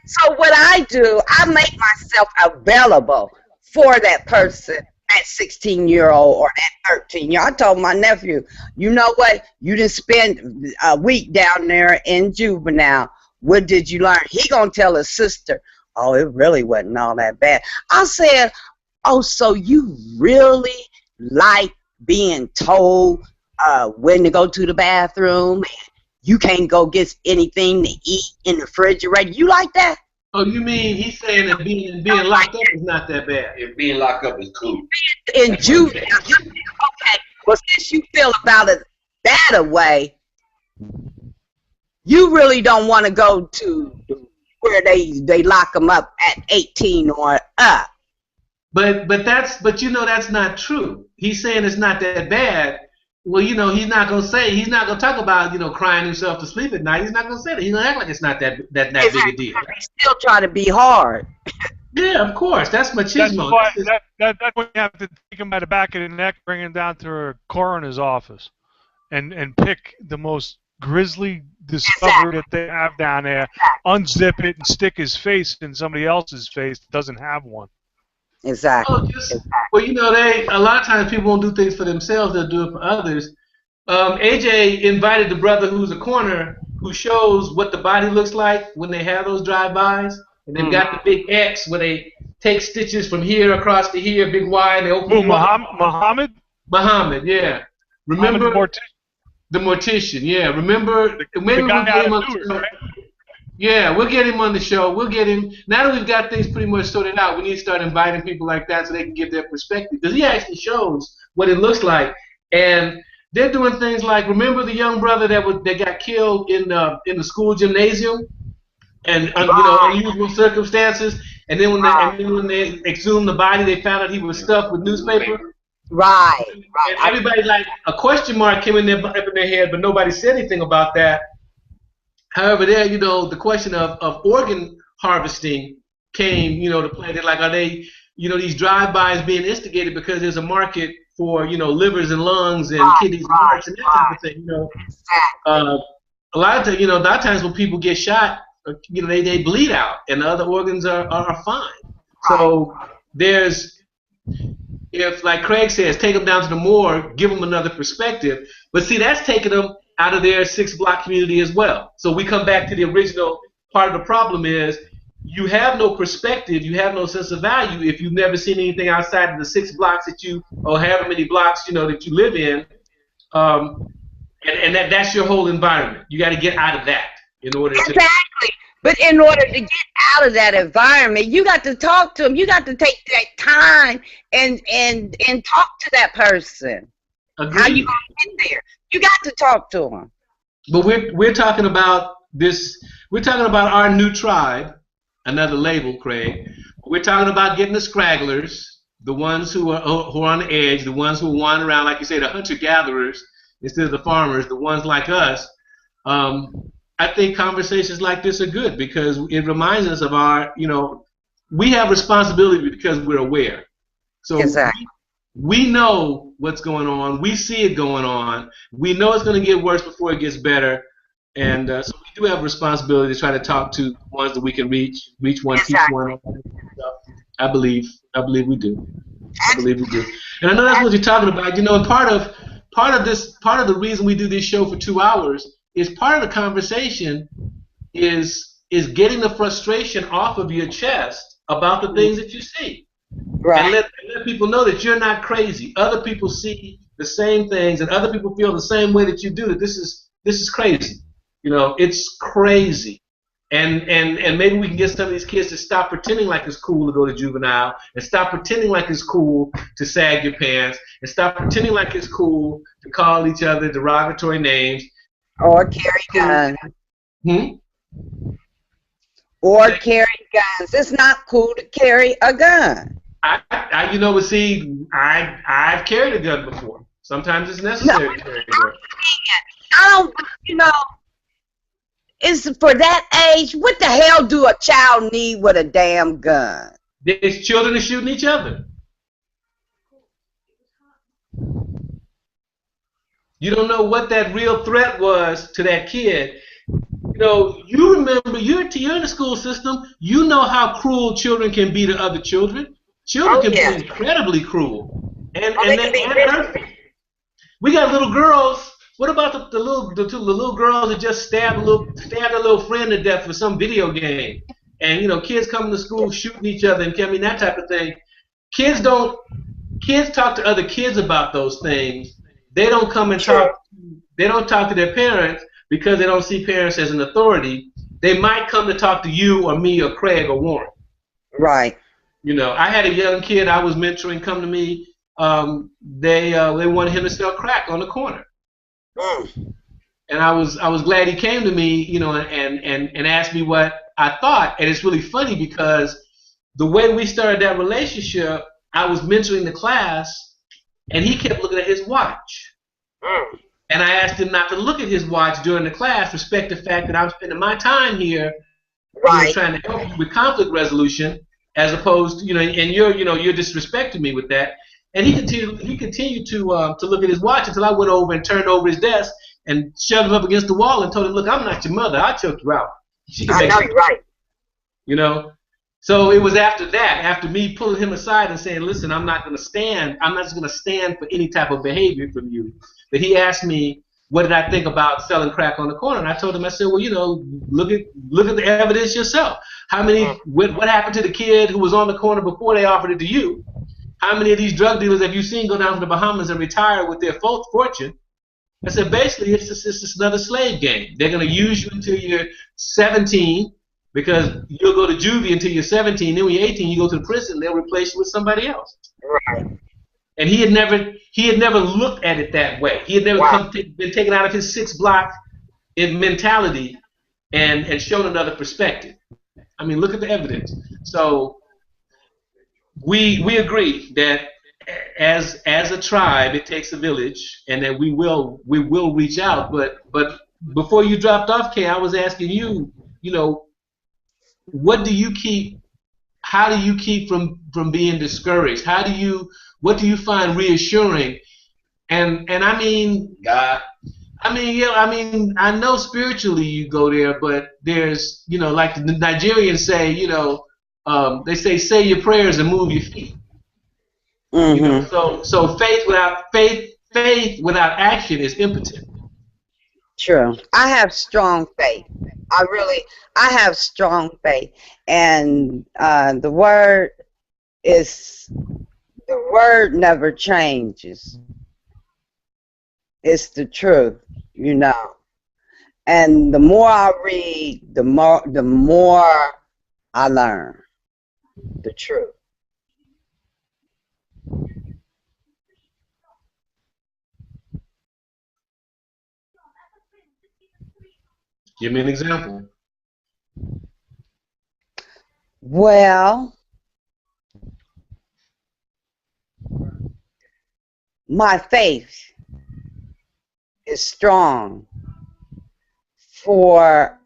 S2: So what I do, I make myself available for that person, that 16-year-old or that 13-year-old. I told my nephew, you know what? You didn't spend a week down there in juvenile. What did you learn? He gonna tell his sister, oh, it really wasn't all that bad. I said, oh, so you really like being told when to go to the bathroom? You can't go get anything to eat in the refrigerator. You like that?
S7: Oh, you mean he's saying that being locked up is not that bad?
S6: If being locked up is cool.
S2: In juvenile, okay. Well, since you feel about it that way, you really don't want to go to where they lock them up at 18 or up.
S7: But you know that's not true. He's saying it's not that bad. Well, you know, he's not gonna talk about, you know, crying himself to sleep at night. He's not gonna say that. He's gonna act like it's not that big a deal.
S2: They still try to be hard.
S7: Yeah, of course. That's machismo.
S5: That's when you have to take him by the back of the neck, bring him down to a coroner's office, and pick the most grisly discovery that they have down there, unzip it, and stick his face in somebody else's face that doesn't have one.
S2: Exactly.
S7: Well, you know, a lot of times people won't do things for themselves; they'll do it for others. AJ invited the brother who's a coroner who shows what the body looks like when they have those drive-bys, and they've got the big X where they take stitches from here across to here, big Y, and they open.
S5: Muhammad?
S7: Muhammad, yeah. Remember the mortician? Yeah. Remember? Maybe we'll get him on the show. Right? Yeah, we'll get him on the show. We'll get him. Now that we've got things pretty much sorted out, we need to start inviting people like that so they can give their perspective. Because he actually shows what it looks like. And they're doing things like, remember the young brother that got killed in the school gymnasium? And you know, unusual circumstances. And then when they exhumed the body, they found out he was stuffed with newspaper.
S2: Right.
S7: And everybody, like, a question mark came in up in their head, but nobody said anything about that. However, there, you know, the question of organ harvesting came, you know, to play. They're like, are they, you know, these drive-bys being instigated because there's a market for, you know, livers and lungs and kidneys and hearts and that type of thing, you know. A lot of times when people get shot, you know, they bleed out and the other organs are fine. So if, like Craig says, take them down to the morgue, give them another perspective. But see, that's taking them out of their 6-block community as well. So we come back to the original part of the problem is you have no perspective, you have no sense of value if you've never seen anything outside of the 6 blocks that you, or however many blocks, you know, that you live in. And that's your whole environment. You got to get out of that in order to...
S2: Exactly. But in order to get out of that environment, you got to talk to them. You got to take that time and talk to that person.
S7: Agreed.
S2: How you going to get there? You got to talk to them.
S7: But we're talking about this. We're talking about our new tribe, another label, Craig. We're talking about getting the scragglers, the ones who are on the edge, the ones who wander around, like you say, the hunter-gatherers instead of the farmers, the ones like us. I think conversations like this are good because it reminds us of our, you know, we have responsibility because we're aware. So
S2: exactly.
S7: We know what's going on. We see it going on. We know it's going to get worse before it gets better. And so we do have a responsibility to try to talk to the ones that we can reach one, teach one. I believe we do. I believe we do. And I know that's what you're talking about. You know, and part of the reason we do this show for 2 hours is part of the conversation is getting the frustration off of your chest about the things that you see. Right. And let people know that you're not crazy. Other people see the same things, and other people feel the same way that you do. That this is crazy. You know, it's crazy. And maybe we can get some of these kids to stop pretending like it's cool to go to juvenile, and stop pretending like it's cool to sag your pants, and stop pretending like it's cool to call each other derogatory names.
S2: Or carry guns.
S7: Hmm?
S2: Or carry guns. It's not cool to carry a gun.
S7: You know, but see, I've carried a gun before. Sometimes it's
S2: No,
S7: necessary to carry a gun.
S2: I don't, you know, it's for that age. What the hell do a child need with a damn gun?
S7: There's children are shooting each other. You don't know what that real threat was to that kid. You know, you remember, you're in the school system. You know how cruel children can be to other children. Children can be incredibly cruel and hurtful. We got little girls. What about the little girls that just stabbed a little friend to death for some video game? And you know, kids coming to school shooting each other and I mean that type of thing. Kids talk to other kids about those things. They don't come and talk. They don't talk to their parents because they don't see parents as an authority. They might come to talk to you or me or Craig or Warren.
S2: Right.
S7: You know, I had a young kid I was mentoring come to me. They wanted him to sell crack on the corner. And I was glad he came to me, you know, and asked me what I thought. And it's really funny because the way we started that relationship, I was mentoring the class, and he kept looking at his watch. And I asked him not to look at his watch during the class, respect the fact that I'm spending my time here, you know, trying to help you with conflict resolution, as opposed to, you know, and you're disrespecting me with that. And he continued to look at his watch until I went over and turned over his desk and shoved him up against the wall and told him, "Look, I'm not your mother. I'll choke you out."
S2: I know you're right.
S7: You know, so it was after that, after me pulling him aside and saying, "Listen, I'm not just going to stand for any type of behavior from you," that he asked me, "What did I think about selling crack on the corner?" And I told him, I said, "Well, you know, look at the evidence yourself. What happened to the kid who was on the corner before they offered it to you? How many of these drug dealers have you seen go down to the Bahamas and retire with their fortune?" I said, basically, it's just another slave game. They're going to use you until you're 17, because you'll go to juvie until you're 17. Then when you're 18, you go to the prison. They'll replace you with somebody else.
S2: Right.
S7: And he had never looked at it that way. He had never been taken out of his 6-block mentality and shown another perspective. I mean, look at the evidence. So we agree that as a tribe, it takes a village, and that we will reach out. But before you dropped off, Kay, I was asking you, you know, what do you keep? How do you keep from being discouraged? What do you find reassuring? And I mean,
S6: God.
S7: I know spiritually you go there, but there's, you know, like the Nigerians say, you know, they say your prayers and move your feet. You know, so faith without action is impotent.
S2: True. I have strong faith. I have strong faith, and the word never changes. It's the truth, you know. And the more I read, the more I learn the truth.
S7: Give me an example.
S2: Well, my faith is strong for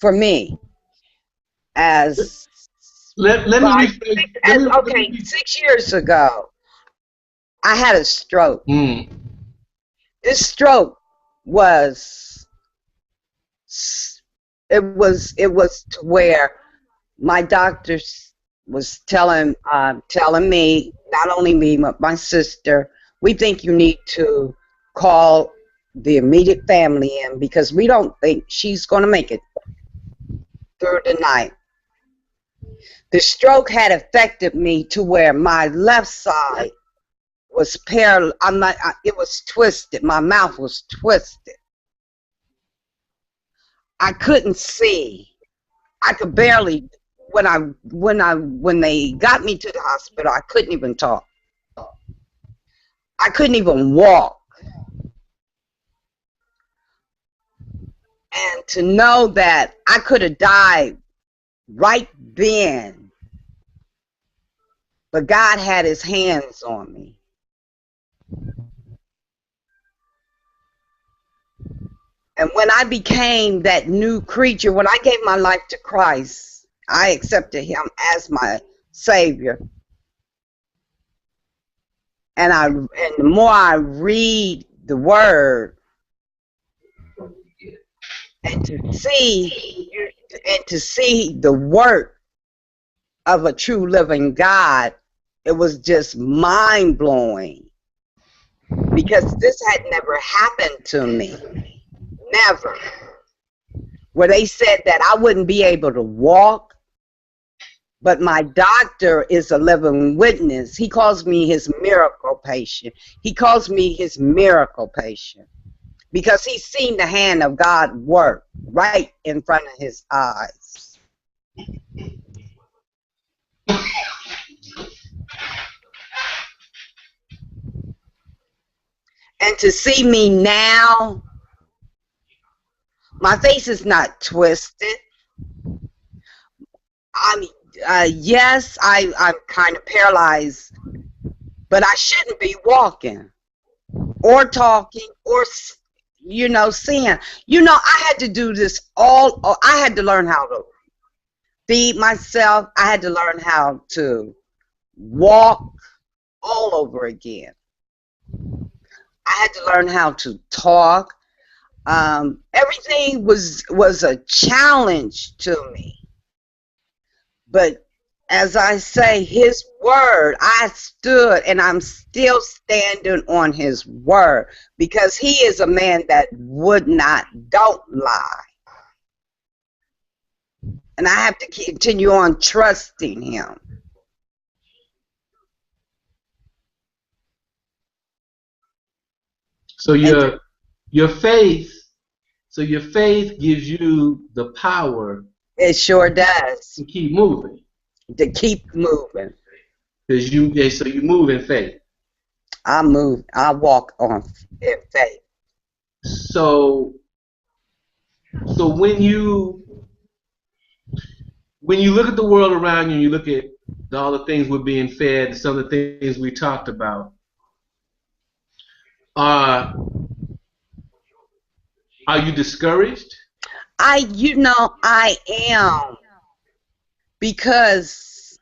S2: me as
S7: let me rephrase.
S2: Okay, 6 years ago I had a stroke. This stroke was to where my doctors was telling me, not only me but my sister, we think you need to call the immediate family in because we don't think she's going to make it through the night. The stroke had affected me to where my left side was paralyzed. It was twisted. My mouth was twisted. I couldn't see. I could barely. When they got me to the hospital, I couldn't even talk. I couldn't even walk. And to know that I could have died right then, but God had his hands on me. And when I became that new creature, when I gave my life to Christ, I accepted him as my Savior. And the more I read the Word and to see the work of a true living God, it was just mind blowing, because this had never happened to me. Never. Where they said that I wouldn't be able to walk, but my doctor is a living witness. He calls me his miracle patient. He calls me his miracle patient because he's seen the hand of God work right in front of his eyes. And to see me now, my face is not twisted. Yes, I'm kind of paralyzed, but I shouldn't be walking or talking or, seeing. I had to do this I had to learn how to feed myself. I had to learn how to walk all over again. I had to learn how to talk. Everything was a challenge to me. But as I say, his word, I stood and I'm still standing on his word, because he is a man that don't lie. And I have to continue on trusting him.
S7: So your faith gives you the power.
S2: It sure does.
S7: To keep moving.
S2: To keep moving.
S7: Because you move in faith.
S2: I walk in faith.
S7: So when you look at the world around you, and you look at all the things we're being fed, some of the things we talked about, are you discouraged?
S2: I am, because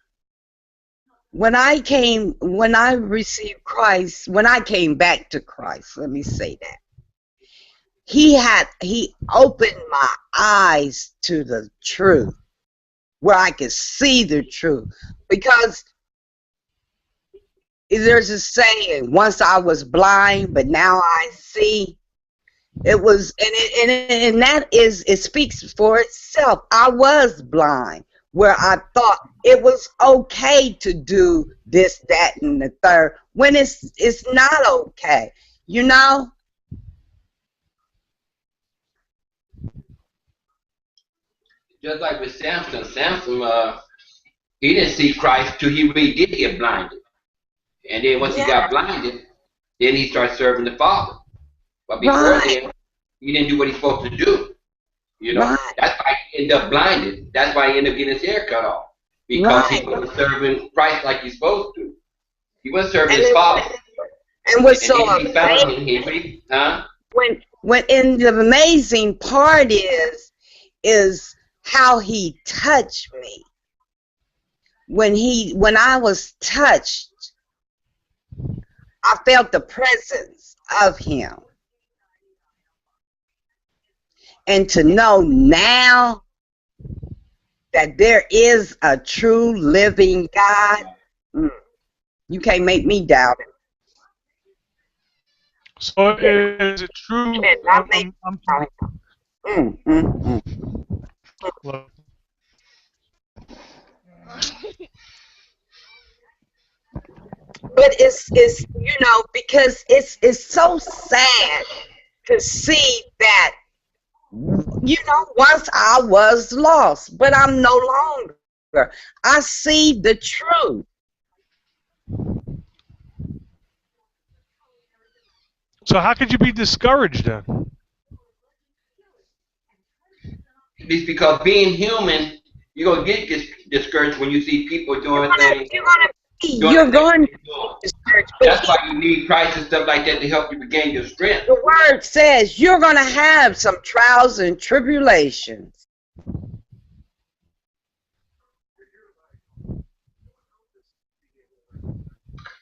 S2: when I received Christ, when I came back to Christ, let me say that, he opened my eyes to the truth, where I could see the truth. Because there's a saying, once I was blind, but now I see. It was, and that is, it speaks for itself. I was blind, where I thought it was okay to do this, that, and the third, when it's not okay,
S6: Just like with Samson, he didn't see Christ till he really did get blinded. And then once he got blinded, then he started serving the Father. But before then, he didn't do what he's supposed to do. That's why he ended up blinded. That's why he ended up getting his hair cut off. Because he wasn't serving Christ like he's supposed to. He wasn't serving his Father.
S2: And what's so
S6: amazing,
S2: when the amazing part is how he touched me. When I was touched, I felt the presence of him. And to know now that there is a true living God, you can't make me doubt it.
S5: So is it true?
S2: But it's because it's so sad to see that, once I was lost, but I'm no longer. I see the truth.
S5: So how could you be discouraged then?
S6: It's because being human, you're gonna get discouraged when you see people doing things.
S2: You're going to be discouraged. But
S6: That's why you need Christ and stuff like that to help you regain your strength.
S2: the word says you're going to have some trials and tribulations.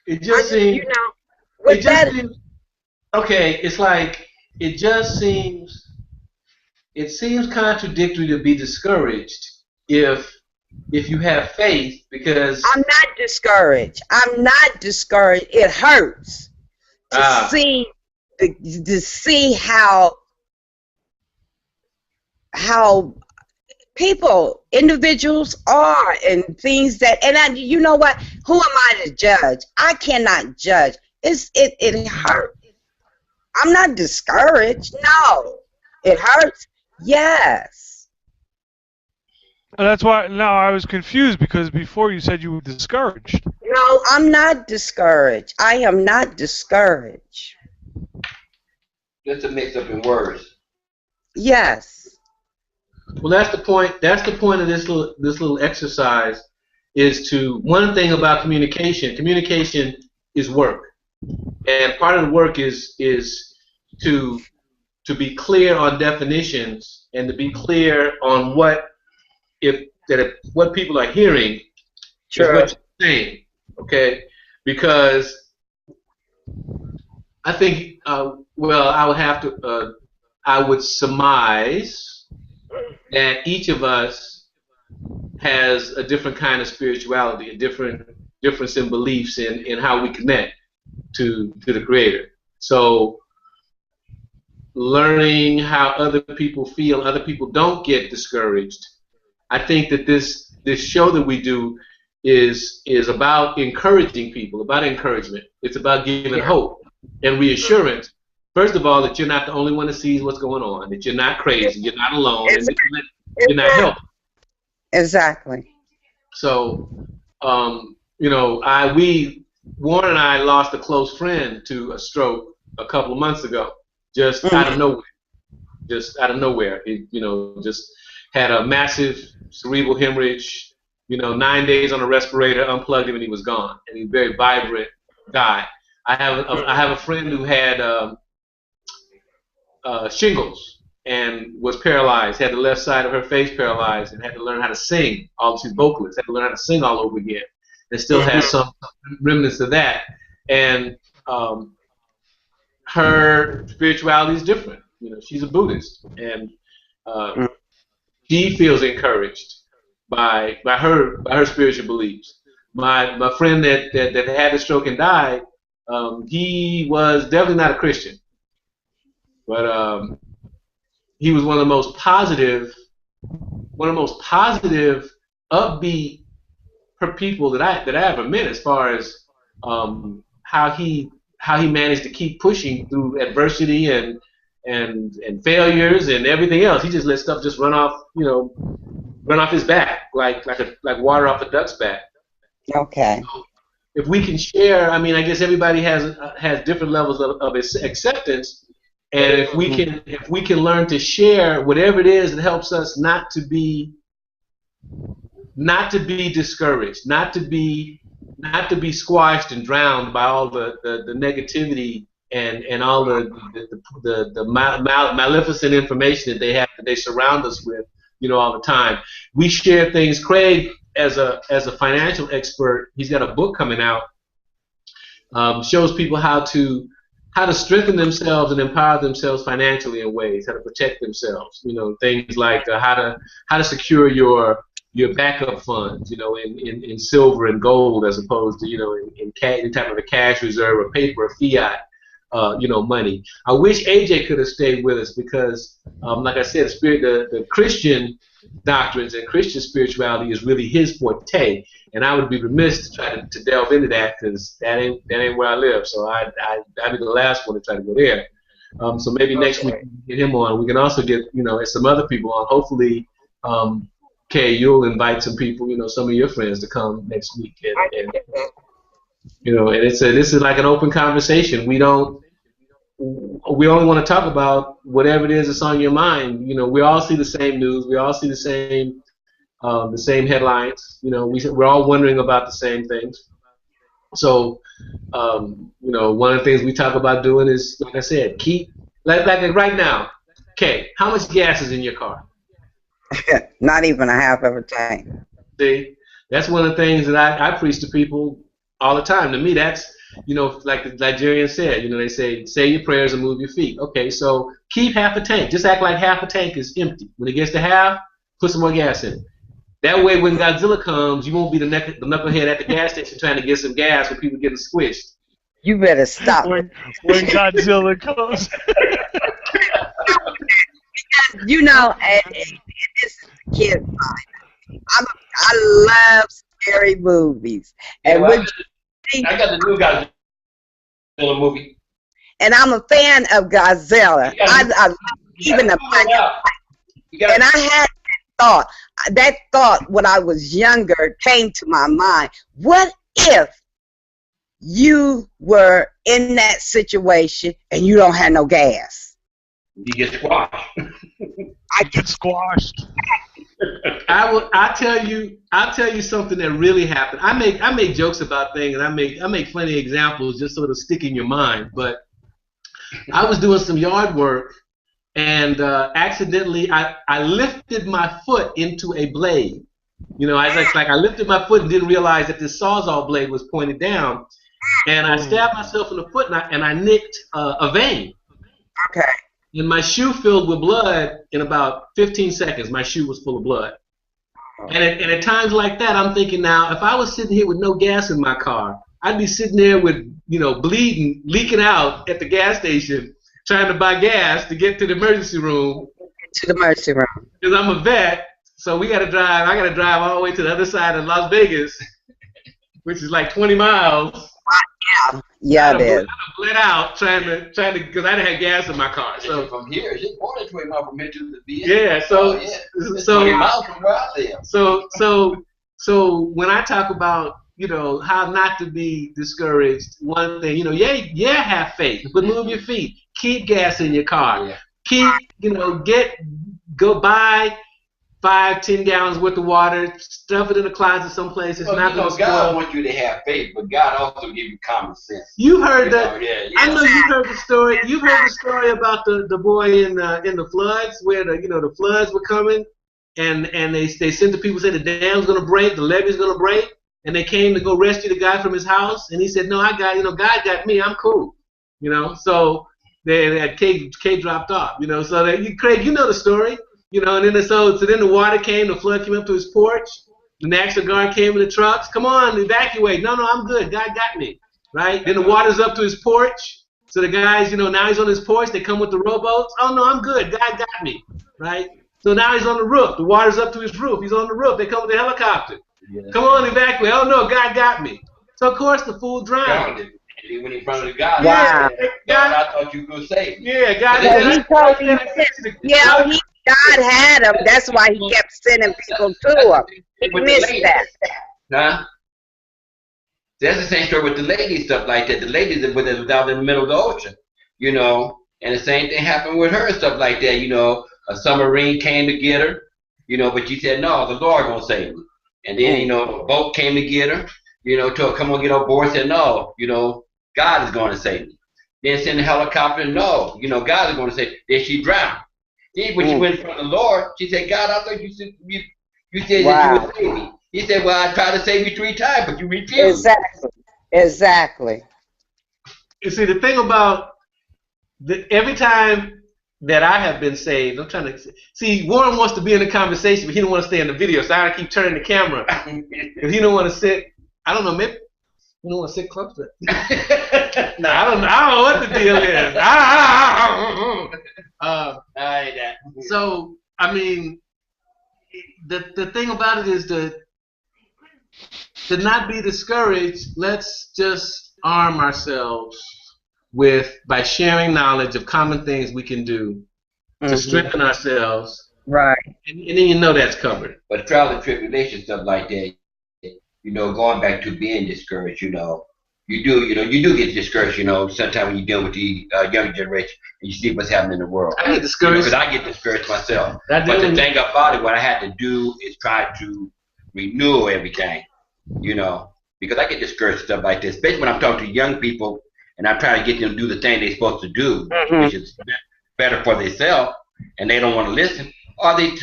S7: It just seems.
S2: You know, with
S7: It just
S2: that,
S7: seems. Okay, it's like it just seems. It seems contradictory to be discouraged if you have faith, because
S2: I'm not discouraged. I'm not discouraged. It hurts to see how people, individuals are, and things that, and you know what? Who am I to judge? I cannot judge. It hurts. I'm not discouraged. No, it hurts. Yes.
S5: And that's why now I was confused, because before you said you were discouraged.
S2: No, I'm not discouraged. I am not discouraged.
S6: Just a mix up in words.
S2: Yes.
S7: Well, that's the point. That's the point of this little exercise. Is to, one thing about communication. Communication is work, and part of the work is to be clear on definitions and to be clear on what people are hearing is what you're saying. Okay, because I think I would surmise that each of us has a different kind of spirituality, a difference in beliefs in how we connect to the Creator. So learning how other people feel, other people don't get discouraged. I think that this show that we do is about encouraging people, about encouragement. It's about giving hope and reassurance. First of all, that you're not the only one that sees what's going on, that you're not crazy, you're not alone, and you're not helpless.
S2: Exactly.
S7: So, Warren and I lost a close friend to a stroke a couple of months ago, just out of nowhere. Just out of nowhere. He, just had a massive cerebral hemorrhage, 9 days on a respirator, unplugged him, and he was gone. And he's a very vibrant guy. I have a friend who had shingles and was paralyzed, had the left side of her face paralyzed, and had to learn how to sing. She's vocalist, had to learn how to sing all over again, and still has some remnants of that. And her spirituality is different. She's a Buddhist, and she feels encouraged by her spiritual beliefs. My friend that had the stroke and died, he was definitely not a Christian, but he was one of the most positive, upbeat people that I ever met, as far as how he managed to keep pushing through adversity and failures and everything else. He just let stuff just run off his back like water off a duck's back.
S2: Okay.
S7: So if we can share, I guess everybody has different levels of acceptance. And if we can learn to share whatever it is that helps us not to be discouraged, not to be squashed and drowned by all the negativity and all the maleficent information that they surround us with, all the time. We share things. Craig, as a financial expert, he's got a book coming out. Shows people how to strengthen themselves and empower themselves financially in ways, how to protect themselves. Things like how to secure your backup funds, in silver and gold, as opposed to in type of a cash reserve or paper or fiat, money. I wish AJ could have stayed with us, because, like I said, the Christian doctrines and Christian spirituality is really his forte, and I would be remiss to try to delve into that, because that ain't where I live. So I'd be the last one to try to go there. So maybe next week we can get him on. We can also get some other people on. Hopefully, Kay, you'll invite some people, some of your friends to come next week, and this is like an open conversation. We don't we only want to talk about whatever it is that's on your mind. You know, we all see the same news. We all see the same headlines. You know, we're all wondering about the same things. So, you know, one of the things we talk about doing is, like I said, keep like right now. Okay, how much gas is in your car?
S2: Not even a half of a tank.
S7: See, that's one of the things that I preach to people all the time. To me, that's, you know, like the Nigerian said, you know, they say your prayers and move your feet. Okay, so keep half a tank. Just act like half a tank is empty. When it gets to half, put some more gas in it. That way, when Godzilla comes, you won't be the knucklehead at the gas station trying to get some gas when people getting squished.
S2: You better stop.
S5: When Godzilla comes.
S2: You know, and this is a kid's mind. I love scary movies, and
S6: Well,
S2: when
S6: I got the new Godzilla movie.
S2: and I'm a fan of Godzilla. I love even the and I had that thought when I was younger came to my mind. What if you were in that situation and you don't have no gas?
S6: You get squashed.
S5: I get squashed.
S7: I'll tell you something that really happened. I make jokes about things, and I make funny examples just sort of stick in your mind. But I was doing some yard work, and accidentally I lifted my foot into a blade. You know, I lifted my foot and didn't realize that this Sawzall blade was pointed down, and I stabbed myself in the foot, and I nicked a vein.
S2: Okay.
S7: And my shoe filled with blood in about 15 seconds. My shoe was full of blood. And at times like that, I'm thinking, now, if I was sitting here with no gas in my car, I'd be sitting there with, you know, bleeding, leaking out at the gas station, trying to buy gas to get to the emergency room.
S2: To the emergency room.
S7: Because I'm a vet, so I got to drive all the way to the other side of Las Vegas, which is like 20 miles.
S2: Yeah, it is.
S7: I bled out trying to, because I didn't have gas in my car. So
S6: from here, it's more than 20 miles from here to the VA.
S7: Yeah, so
S6: It's
S7: so
S6: 20 miles from where I live.
S7: So when I talk about, you know, how not to be discouraged, one thing, you know, have faith, but move your feet. Keep gas in your car.
S6: Yeah.
S7: Keep, you know, go buy 5-10 gallons worth of water, stuff it in the closet someplace. It's not going to
S6: God
S7: spoil.
S6: wants you to have faith, but God also gives you common sense.
S7: You heard that?
S6: Yeah.
S7: I know you heard the story. You heard the story about the boy in the floods, where the floods were coming, and they sent the people, said the dam's going to break, the levee's going to break, and they came to go rescue the guy from his house, and he said, no, God got me, I'm cool, you know. So Kate dropped off, you know. So Craig, you know the story. You know, and then so then the water came, the flood came up to his porch, the National Guard came in the trucks. Come on, evacuate. No, I'm good. God got me. Right? Then the water's up to his porch. So the guys, you know, now he's on his porch. They come with the rowboats. Oh, no, I'm good. God got me. Right? So now he's on the roof. The water's up to his roof. He's on the roof. They come with the helicopter. Yeah. Come on, evacuate. Oh, no, God got me. So, of course, the fool drowned.
S6: And he went in front of the God.
S2: Wow.
S6: God, I thought you were going to save me.
S7: Yeah, God.
S2: God had him. That's why he kept sending people to him. He missed that.
S6: Huh? That's the same story with the ladies, stuff like that. The ladies that was down in the middle of the ocean, you know, and the same thing happened with her, stuff like that. You know, a submarine came to get her, you know, but she said, no, the Lord gonna save me. And then, you know, a boat came to get her, you know, told her, come on, get on board. Said, no, you know, God is going to save me. Then send a helicopter, no, you know, God is going to save me. Then she drowned. Then when she went from the Lord, she said, God, I thought you said that you would save me. He said, well, I tried to save you 3 times, but you refused.
S2: Exactly.
S7: You see, the thing about every time that I have been saved, I'm trying to see, Warren wants to be in the conversation, but he don't want to stay in the video, so I keep turning the camera. Because he don't want to sit, I don't know, maybe you don't want to sit close to it. No, I don't know what the deal is. So, I mean, the thing about it is to not be discouraged. Let's just arm ourselves by sharing knowledge of common things we can do to strengthen ourselves.
S2: Right.
S7: And then you know that's covered.
S6: But trials and tribulations, stuff like that, you know, going back to being discouraged, you know, you do get discouraged, sometimes when you're dealing with the younger generation and you see what's happening in the world.
S7: I get discouraged.
S6: Because I get discouraged myself.
S7: But
S6: the thing about it, what I had to do is try to renew everything, because I get discouraged stuff like this, especially when I'm talking to young people and I try to get them to do the thing they're supposed to do, which is better for themselves, and they don't want to listen, or they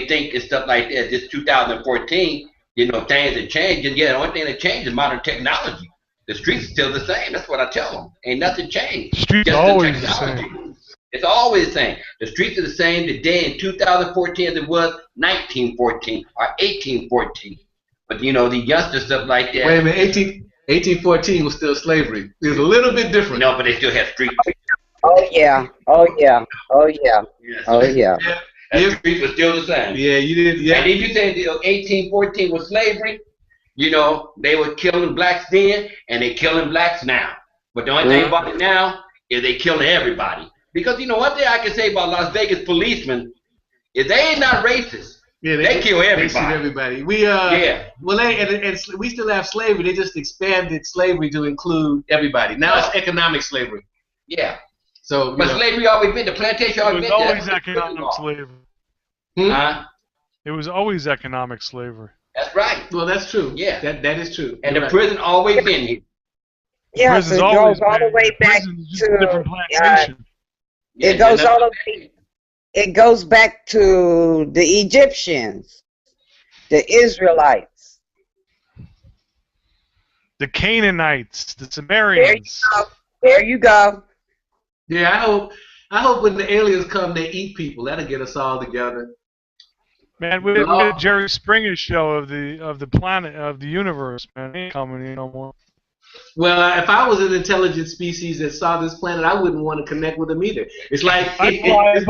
S6: think it's stuff like that. This 2014, things have changed, and the only thing that changed is modern technology. The streets are still the same. That's what I tell them. Ain't nothing changed.
S5: Streets
S6: Just
S5: always
S6: the
S5: the
S6: technology.
S5: same.
S6: It's always the same. The streets are the same today in 2014 as it was 1914 or 1814. But the youngster stuff like that.
S7: Wait a minute, 1814 was still slavery. It was a little bit different.
S6: No, but they still have streets.
S2: Oh yeah. Oh yeah. Oh yeah.
S6: Yes.
S2: Oh yeah.
S6: The streets were still the same.
S7: Yeah, you did. Yeah.
S6: And if you say 1814 was slavery, they were killing blacks then, and they killing blacks now. But the only thing about it now is they killing everybody. Because one thing I can say about Las Vegas policemen is they ain't not racist.
S7: Yeah,
S6: they kill everybody.
S7: They shoot everybody. We Well, and we still have slavery. They just expanded slavery to include everybody. Now it's economic slavery.
S6: Yeah.
S7: So,
S6: but slavery always been the plantation.
S5: It was always economic slavery.
S6: Huh?
S5: It was always economic slavery.
S6: That's right.
S7: Well, that's true.
S6: Yeah,
S7: that is true.
S6: And the prison always been here.
S2: Yeah, so it goes all the way back to
S5: different plantation.
S2: It goes all the way. It goes back to the Egyptians, the Israelites,
S5: the Canaanites, the Sumerians.
S2: There you go.
S7: Yeah, I hope when the aliens come, they eat people. That'll get us all together.
S5: Man, we had a Jerry Springer show of the planet of the universe. Man, they ain't coming in no more.
S7: Well, if I was an intelligent species that saw this planet, I wouldn't want to connect with them either. It's like it's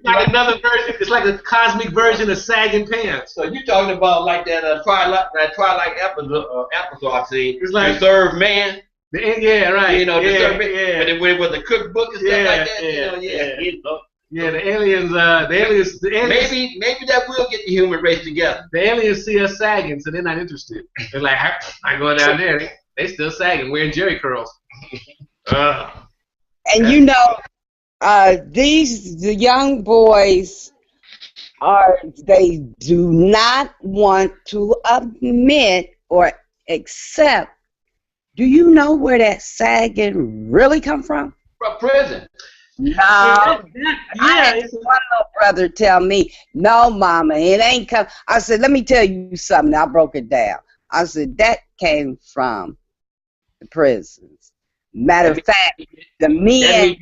S7: like another version. It's like a cosmic version of sagging pants.
S6: So you're talking about like that Twilight episode scene.
S7: It's like
S6: Serve Man.
S7: Yeah, right.
S6: The Serve Man. But with the cookbook and stuff like that.
S7: Yeah, the aliens.
S6: Maybe that will get the human race together.
S7: The aliens see us sagging, so they're not interested. They're like, I'm going down there. They still sagging, wearing jerry curls.
S2: And the young boys they do not want to admit or accept. Do you know where that sagging really come from?
S6: From prison.
S2: No. I had one little brother tell me, no, mama, it ain't come. I said, let me tell you something. I broke it down. I said, that came from the prisons. Matter of fact, the men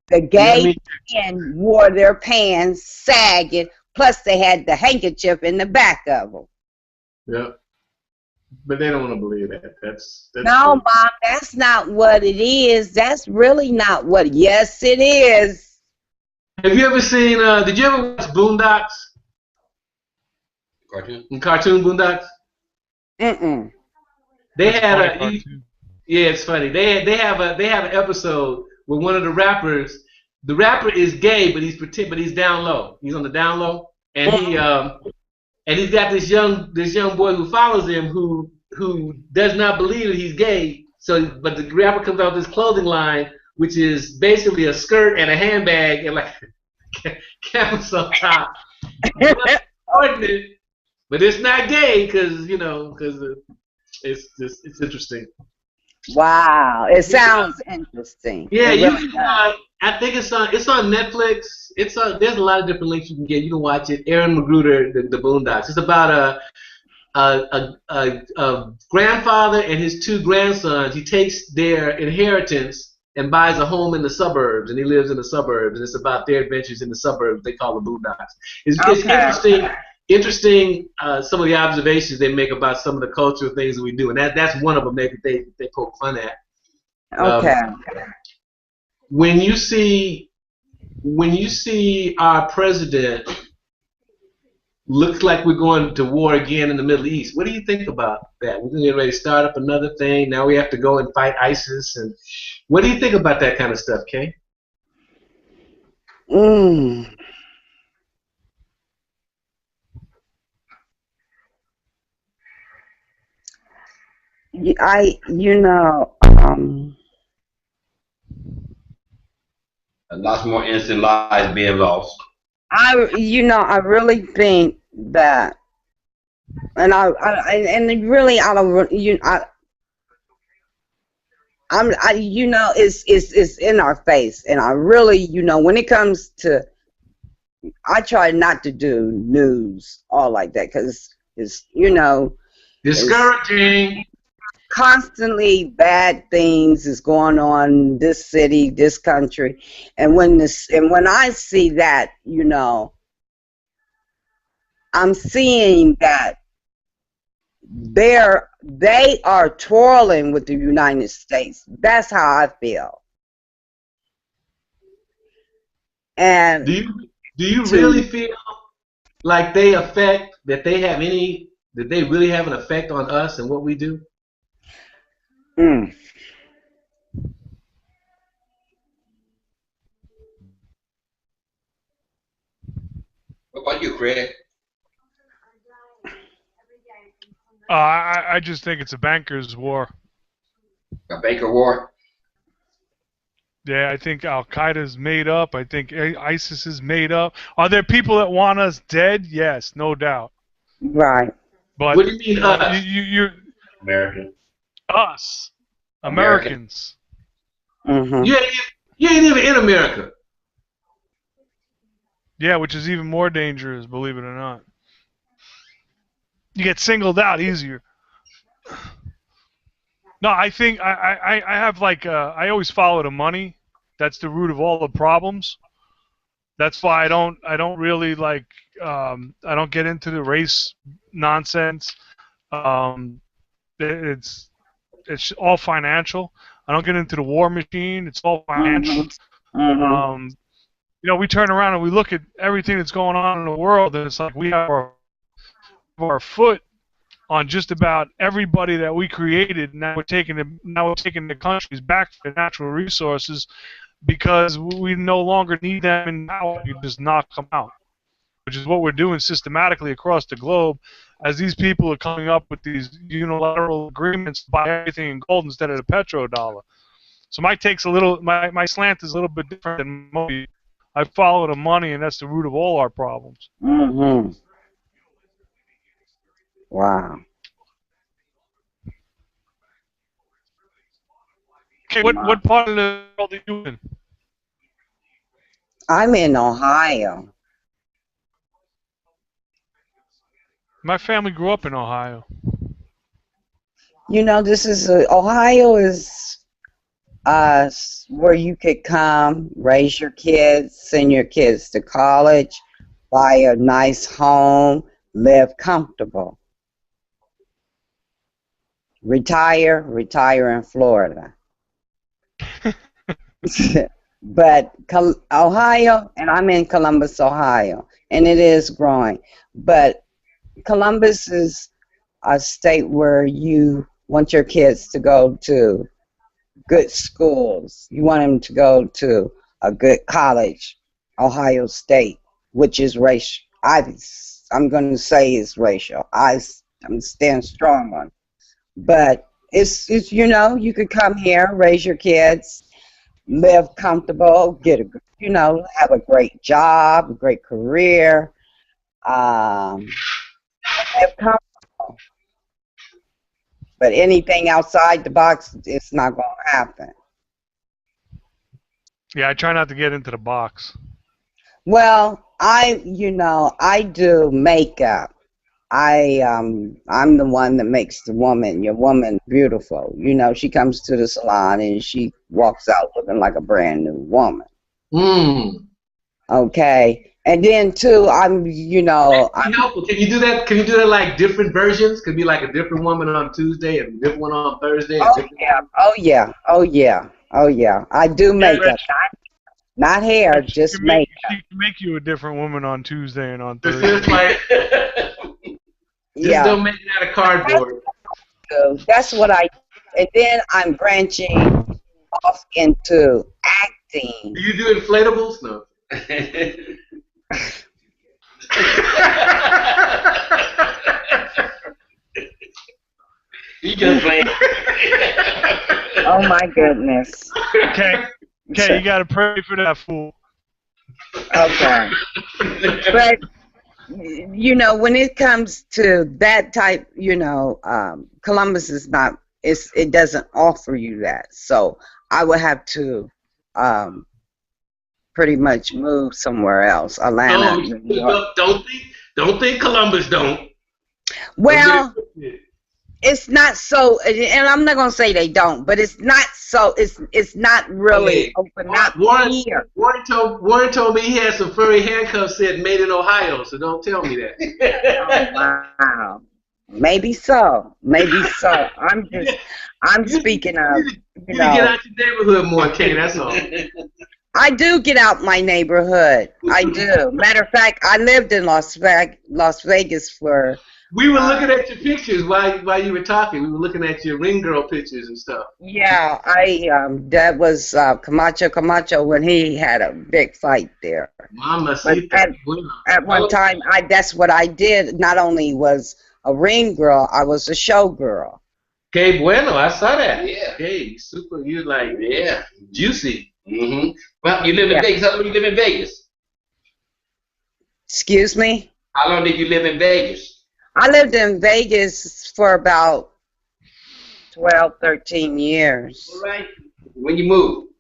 S2: the gay men wore their pants sagging, plus they had the handkerchief in the back of them.
S7: Yeah. But they don't want to believe that. That's
S2: no, Mom, that's not what it is. That's really not what. Yes, it is.
S7: Have you ever seen? Did you ever watch Boondocks? Cartoon Boondocks. They had yeah, it's funny. They have an episode where one of the rappers. The rapper is gay, but he's down low. He's on the down low, and he's got this young boy who follows him who does not believe that he's gay. So, but the rapper comes out with this clothing line, which is basically a skirt and a handbag and like cameras on top. But it's not gay because it's interesting.
S2: Wow, it sounds interesting.
S7: Yeah, I think it's on Netflix. There's a lot of different links you can get. You can watch it. Aaron Magruder, the Boondocks. It's about a grandfather and his two grandsons. He takes their inheritance and buys a home in the suburbs, and he lives in the suburbs. And it's about their adventures in the suburbs. They call the Boondocks. It's interesting. Some of the observations they make about some of the cultural things that we do, and that's one of them. They poke fun at.
S2: Okay.
S7: When you see our president looks like we're going to war again in the Middle East, what do you think about that? We're getting ready to start up another thing. Now we have to go and fight ISIS. And what do you think about that kind of stuff, Kay?
S2: You know,
S6: Lots more innocent lives being lost.
S2: I really think that, and and really, I don't, it's in our face, and I really, when it comes to, I try not to do news all like that because it's
S7: Discouraging.
S2: constantly bad things is going on in this city, this country, and when I see that, I'm seeing that they are toiling with the United States. That's how I feel.
S7: Do
S2: And
S7: you really
S2: to
S7: feel like they affect that they really have an effect on us and what we do?
S2: mm,
S6: What about you, Craig?
S5: I just think it's a banker's war.
S6: A Baker War?
S5: Yeah, I think Al Qaeda's made up. I think ISIS is made up. Are there people that want us dead? Yes, no doubt.
S2: right.
S5: But
S7: What do you mean us?
S5: you
S6: American.
S5: us
S6: American.
S5: Americans.
S2: Hmm.
S7: You ain't even in America.
S5: Yeah, which is even more dangerous, believe it or not. You get singled out easier. No, I think I have like I always follow the money. That's the root of all the problems. That's why I don't really like I don't get into the race nonsense. Um, it's all financial. I don't get into the war machine. It's all
S2: Hmm.
S5: financial.
S2: Hmm.
S5: We turn around and we look at everything that's going on in the world, and it's like we have our foot on just about everybody that we created. Now we're taking the countries back for their natural resources because we no longer need them in power. You just knock them out, which is what we're doing systematically across the globe as these people are coming up with these unilateral agreements to buy everything in gold instead of the petrodollar. So my slant is a little bit different than most people. I follow the money, and that's the root of all our problems.
S2: Hmm. Wow.
S5: Okay, what
S2: Wow.
S5: what part of the world are you in?
S2: I'm in Ohio.
S5: My family grew up in Ohio.
S2: This is Ohio is where you could come, raise your kids, send your kids to college, buy a nice home, live comfortable, retire in Florida. But Ohio, and I'm in Columbus, Ohio, and it is growing. But Columbus is a state where you want your kids to go to good schools. You want them to go to a good college, Ohio State, which is racial. I'm going to say it's racial. I'm stand strong on it. But it's you could come here, raise your kids, live comfortable, have a great job, a great career, live comfortable. But anything outside the box, it's not going to happen.
S5: Yeah, I try not to get into the box.
S2: Well, I do makeup. I'm the one that makes your woman beautiful. She comes to the salon and she walks out looking like a brand new woman.
S7: Mm.
S2: Okay. And then too,
S7: Can you help? Can you do that? Can you do that like different versions? Could be like a different woman on Tuesday and a different one on Thursday.
S2: oh yeah, oh yeah, oh yeah, oh yeah. I do
S5: Yeah,
S2: makeup, not hair,
S5: but
S2: just makeup.
S5: she can make you a different woman on Tuesday and on
S7: This
S5: Thursday.
S7: is like just
S2: Yeah.
S7: don't make it out of cardboard.
S2: So that's what I. And then I'm branching off into acting.
S7: Do you do inflatables? No.
S6: He just playing.
S2: Oh my goodness.
S5: Okay, you got to pray for that fool.
S2: Okay. But you know, when it comes to that type, you know, Columbus is not. It doesn't offer you that. So I would have to pretty much move somewhere else, Atlanta,
S7: No,
S2: New York.
S7: don't think Columbus don't.
S2: Well, it's not so, and I'm not gonna say they don't, but it's not so. It's not really
S7: Hey,
S2: open up here.
S7: Warren told me he had some furry handcuffs said made in Ohio, so don't tell me that.
S2: Oh, wow. Maybe so. Maybe so. I'm speaking of,
S7: You need to get out your neighborhood more, Kay, that's all.
S2: I do get out my neighborhood. I do. Matter of fact, I lived in Las Vegas for.
S7: We were looking at your pictures while you were talking. We were looking at your ring girl pictures and stuff.
S2: Yeah, that was Camacho when he had a big fight there.
S7: Mama,
S2: But at one time, that's what I did. Not only was a ring girl, I was a show girl.
S7: Que bueno, I saw that.
S6: Yeah.
S7: Hey, super, you like juicy.
S6: Mm-hmm. Well, you live in Vegas. How long you live in Vegas?
S2: Excuse me?
S6: How long did you live in Vegas?
S2: I lived in Vegas for about 12, 13 years.
S6: All right. When you moved?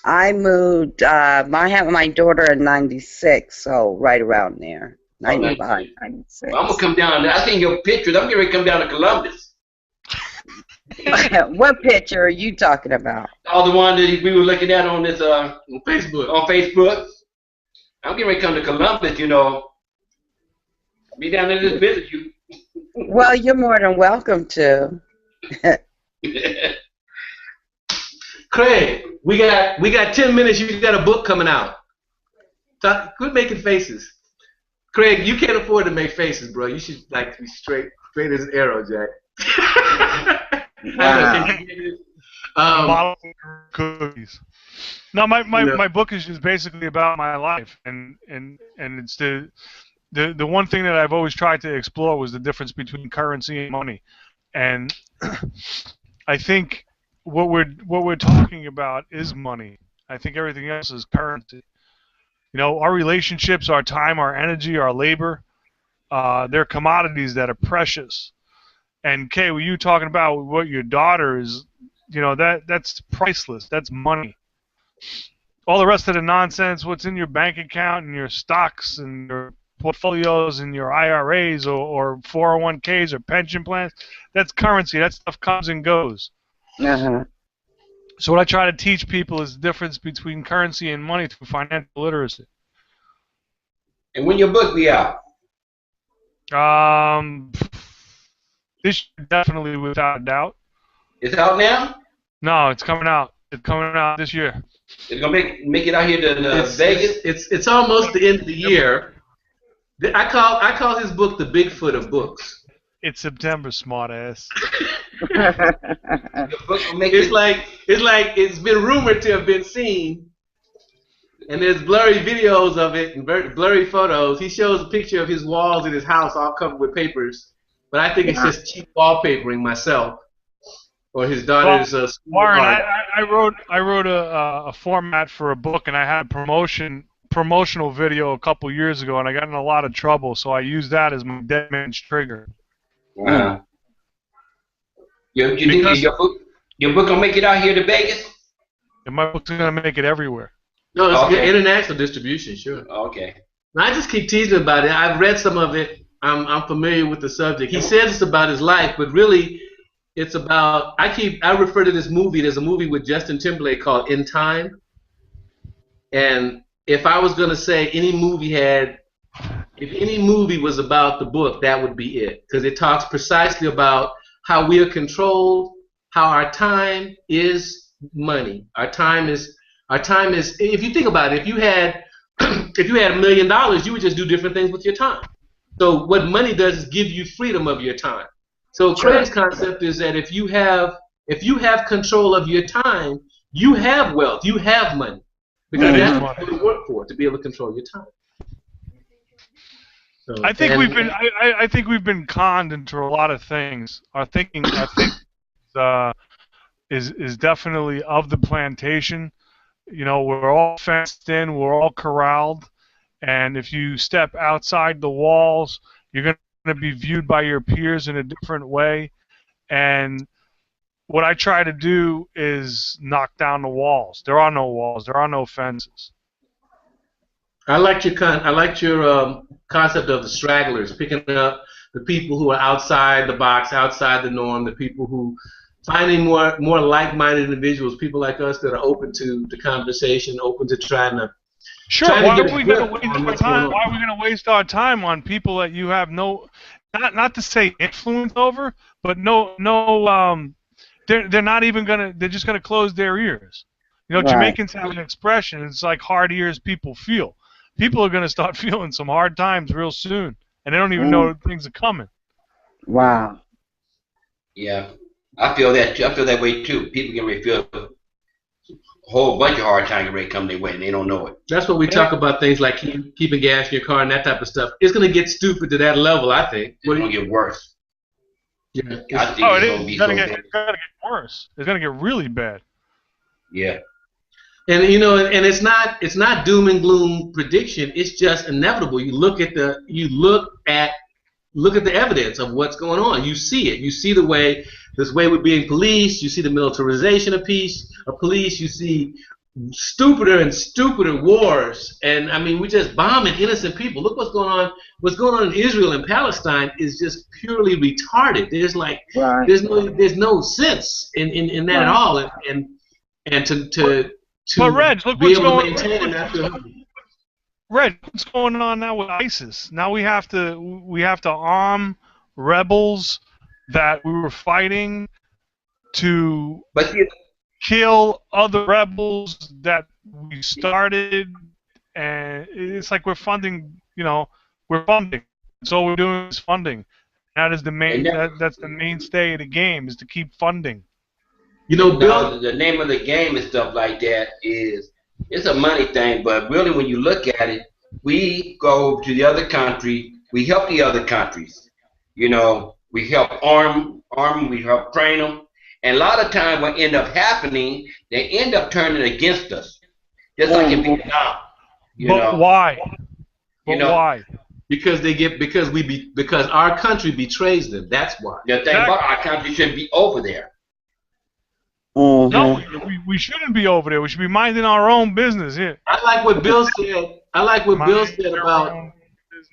S2: I moved, I had my daughter in 96, so right around there. 95, 96.
S6: Well, I'm going to come down. I seen your pictures. I'm getting ready to come down to Columbus.
S2: What picture are you talking about?
S6: All the one that we were looking at on this
S7: On Facebook.
S6: On Facebook. I'm getting ready to come to Columbus, you know. Be down there to visit you.
S2: Well, you're more than welcome to.
S7: Craig, we got 10 minutes. You got a book coming out. Quit making faces. Craig, you can't afford to make faces, bro. You should like be straight as an arrow, Jack.
S5: Bottle cookies. No, my book is just basically about my life, and it's the one thing that I've always tried to explore was the difference between currency and money, and I think what we're talking about is money. I think everything else is currency. You know, our relationships, our time, our energy, our labor, they're commodities that are precious. And Kay, were you talking about what your daughter is? You know, that's priceless. That's money. All the rest of the nonsense, what's in your bank account and your stocks and your portfolios and your IRAs or 401ks or pension plans, that's currency. That stuff comes and goes.
S2: Uh-huh.
S5: So what I try to teach people is the difference between currency and money through financial literacy.
S6: And when your book be out?
S5: This year, definitely, without a doubt.
S6: It's out now?
S5: No, it's coming out. It's coming out this year.
S6: It's gonna make it out here to Vegas.
S7: It's almost the end of the year. I call his book the Bigfoot of books.
S5: It's September, smartass.
S7: It's been rumored to have been seen, and there's blurry videos of it and blurry photos. He shows a picture of his walls in his house all covered with papers, but I think it's just cheap wallpapering myself, or his daughter's.
S5: Warren, I wrote a format for a book, and I had a promotional video a couple years ago, and I got in a lot of trouble, so I used that as my dead man's trigger.
S6: Wow. You think your book gonna make it out here to Vegas?
S5: And my book's gonna make it everywhere.
S7: No, it's international distribution, sure.
S6: Okay.
S7: And I just keep teasing about it. I've read some of it. I'm familiar with the subject. He says it's about his life, but really, it's about. I refer to this movie. There's a movie with Justin Timberlake called In Time. And if I was gonna say if any movie was about the book, that would be it, because it talks precisely about how we are controlled, how our time is money. Our time is. If you think about it, if you had $1 million, you would just do different things with your time. So what money does is give you freedom of your time. So Craig's concept is that if you have control of your time, you have wealth, you have money, because that's what you work for, to be able to control your time. So,
S5: I think we've been conned into a lot of things. I think is definitely of the plantation. You know, we're all fenced in, we're all corralled, and if you step outside the walls, you're going to be viewed by your peers in a different way. And what I try to do is knock down the walls. There are no walls. There are no fences.
S7: I liked your concept of the stragglers, picking up the people who are outside the box, outside the norm, the people who finding more like-minded individuals, people like us that are open to conversation, open to trying to.
S5: Sure. Why are we going to waste our time? Why are we going to waste our time on people that you have no, not to say influence over, but no, they're not even gonna. They're just gonna close their ears. You know,
S2: Right.
S5: Jamaicans have an expression. It's like hard ears people feel. People are gonna start feeling some hard times real soon, and they don't even know things are coming.
S2: Wow.
S6: Yeah, I feel that too. I feel that way too. People get ready to feel a whole bunch of hard times get ready to come their way, and they don't know it.
S7: That's what we talk about, things like keeping gas in your car and that type of stuff. It's going to get stupid to that level, I think.
S6: It's going to get worse.
S7: Yeah.
S6: I think
S5: Oh,
S6: it's going to
S5: it's gonna get worse. It's gonna get really bad.
S6: Yeah.
S7: And you know, and it's not doom and gloom prediction. It's just inevitable. You look at the evidence of what's going on. You see it. You see the way we're being policed. You see the militarization of police. You see stupider and stupider wars. And I mean, we're just bombing innocent people. Look what's going on. What's going on in Israel and Palestine is just purely retarded. There's there's no sense in that at all. And to
S5: But Reg, look what's going
S7: on.
S5: Reg, what's going on now with ISIS? Now we have to arm rebels that we were fighting to kill other rebels that we started, and it's like we're funding. You know, we're funding. That's all we're doing is funding. That is the main. That's the mainstay of the game, is to keep funding.
S7: You know, Bill,
S6: the name of the game and stuff like that is, it's a money thing, but really when you look at it, we go to the other country, we help the other countries. You know, we help arm them, we help train them, and a lot of times what end up happening, they end up turning against us, just like in Vietnam.
S5: But why? Why?
S7: Because our country betrays them. That's why.
S6: The thing about our country shouldn't be over there.
S5: No, we shouldn't be over there. We should be minding our own business here.
S7: I like what Bill said. Bill said about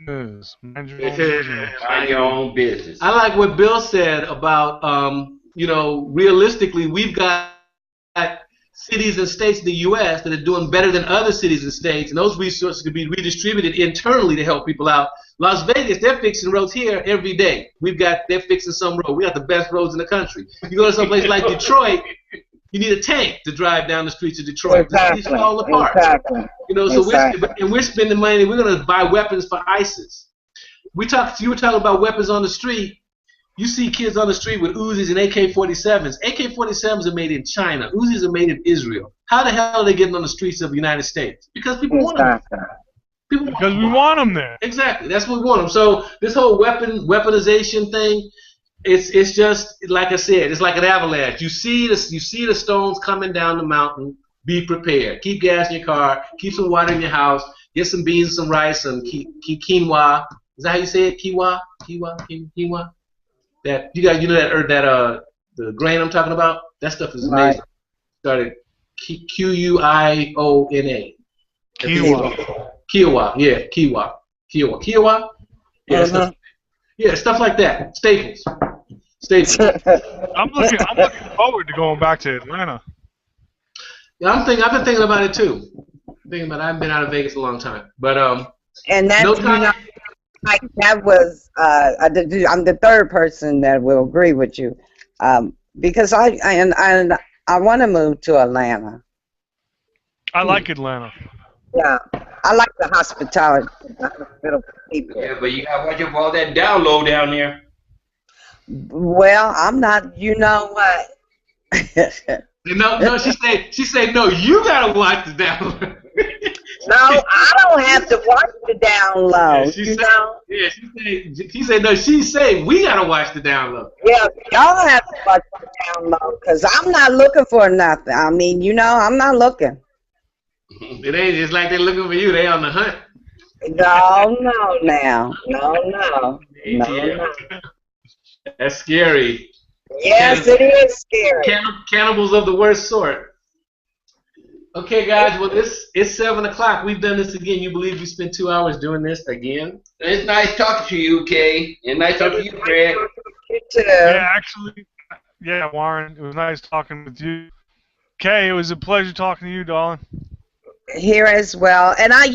S5: business. Mind
S6: your own business.
S7: I like what Bill said about you know, realistically, we've got cities and states in the U.S. that are doing better than other cities and states, and those resources could be redistributed internally to help people out. Las Vegas, they're fixing roads here every day. They're fixing some road. We got the best roads in the country. You go to some place like Detroit, you need a tank to drive down the streets of Detroit.
S2: Exactly.
S7: It's fall apart.
S2: Exactly.
S7: You know, so we're spending money. We're going to buy weapons for ISIS. You were talking about weapons on the street. You see kids on the street with Uzis and AK-47s. AK-47s are made in China. Uzis are made in Israel. How the hell are they getting on the streets of the United States? Because people want them.
S5: Because we want them there.
S7: Exactly. That's what we want them. So this whole weaponization thing, it's just like I said. It's like an avalanche. You see the stones coming down the mountain. Be prepared. Keep gas in your car. Keep some water in your house. Get some beans, some rice, and keep quinoa. Is that how you say it? Quinoa. That you guys, you know that the grain I'm talking about. That stuff is amazing. Started Quiona. Kiowa, yeah, Kiowa. Yeah, stuff like that. Staples.
S5: I'm looking forward to going back to Atlanta.
S7: Yeah, I've been thinking about it too. I haven't been out of Vegas a long time, but
S2: and that's like that was I'm the third person that will agree with you, because I want to move to Atlanta.
S5: I like Atlanta.
S2: Yeah, I like the hospitality. People.
S6: Yeah, but you gotta watch out for all that download down there.
S2: Well, I'm not. You know what?
S7: No. She said no. You gotta watch the download.
S2: No, I don't have to watch the download.
S7: Yeah, she said no. She said we gotta watch the download.
S2: Yeah, y'all have to watch the download because I'm not looking for nothing. I mean, I'm not looking.
S7: It ain't just like they're looking for you. They on the hunt.
S2: No, no, now. No, no. No,
S7: ATL.
S2: no.
S7: That's scary.
S2: Yes, it is scary.
S7: Cannibals of the worst sort. Okay, guys. Well, it's 7 o'clock. We've done this again. You believe we spent 2 hours doing this again?
S6: It's nice talking to you, Kay. And nice talking to you, Fred.
S2: You too.
S5: Yeah, actually, yeah, Warren, it was nice talking with you. Kay, it was a pleasure talking to you, darling.
S2: Here as well. And I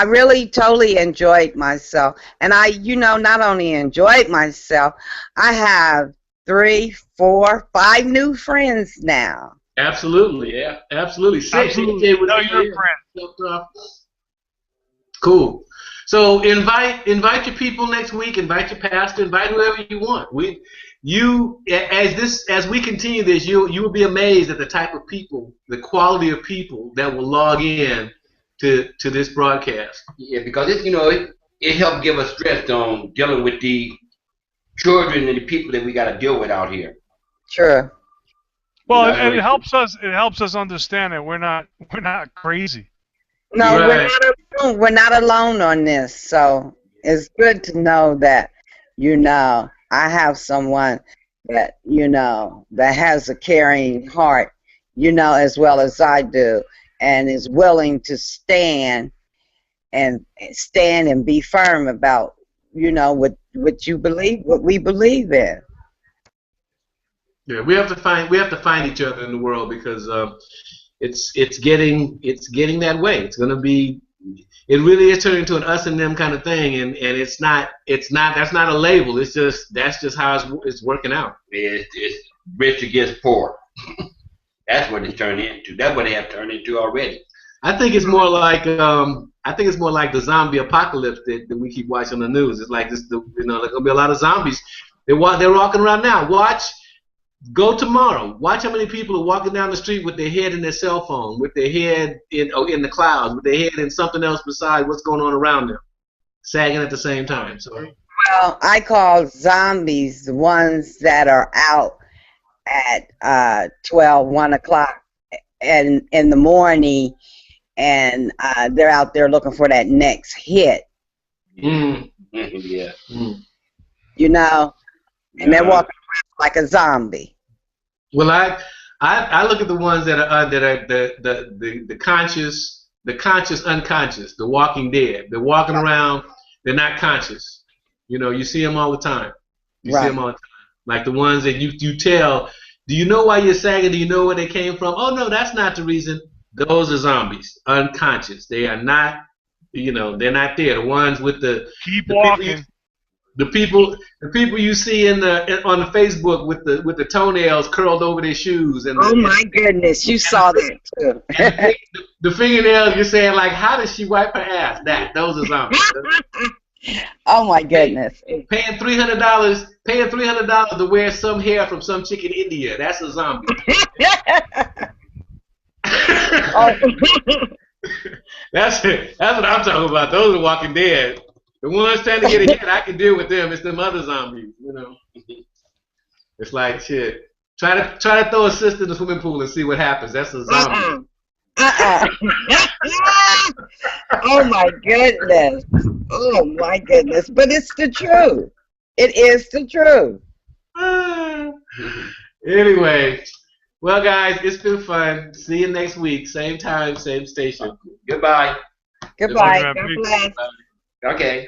S2: really totally enjoyed myself. And not only enjoyed myself, I have 3, 4, 5 new friends now.
S7: Absolutely, yeah, absolutely.
S5: Absolutely. No, you're a friend.
S7: Cool. So invite your people next week. Invite your pastor. Invite whoever you want. As we continue this, you will be amazed at the type of people, the quality of people that will log in to this broadcast.
S6: Yeah, because it helps give us strength on dealing with the children and the people that we got to deal with out here.
S2: Sure.
S5: Well, and it helps us understand that we're not crazy.
S2: No,
S7: Right.
S2: we're not alone on this. So it's good to know that I have someone that that has a caring heart, as well as I do, and is willing to stand and be firm about what you believe, what we believe in.
S7: Yeah, we have to find each other in the world because it's getting that way. It's gonna be. It really is turning into an us and them kind of thing, and it's not. That's not a label. That's just how it's working out.
S6: It's rich against poor. That's what it's turned into. That's what they have turned into already.
S7: I think it's more like the zombie apocalypse that we keep watching on the news. It's like this. There's gonna be a lot of zombies. They're walking around now. Go tomorrow. Watch how many people are walking down the street with their head in their cell phone, with their head in the clouds, with their head in something else besides what's going on around them, sagging at the same time. So,
S2: well, I call zombies the ones that are out at 12, 1 o'clock in the morning, and they're out there looking for that next hit.
S6: Yeah.
S2: And they're walking around like a zombie.
S7: Well, I look at the ones that are the conscious, unconscious, the Walking Dead. They're walking around. They're not conscious. You see them all the time. You see them all the time. Like the ones that you tell. Do you know why you're sagging? Do you know where they came from? Oh no, that's not the reason. Those are zombies, unconscious. They are not. They're not there. The ones with the
S5: keep walking.
S7: The people you see on the Facebook with the toenails curled over their shoes and
S2: oh my goodness, you saw that too.
S7: the fingernails, you're saying like, how does she wipe her ass? Those are zombies.
S2: Oh my goodness.
S7: Paying $300 to wear some hair from some chick in India. That's a zombie. That's what I'm talking about. Those are Walking Dead. The ones trying to get a hit, I can deal with them. It's them other zombies, It's like shit. Try to throw a sister in the swimming pool and see what happens. That's a zombie.
S2: Oh my goodness. Oh my goodness. But it's the truth. It is the truth.
S7: Anyway, well guys, it's been fun. See you next week. Same time, same station.
S6: Goodbye.
S2: Goodbye.
S5: God
S2: God bless.
S6: Okay.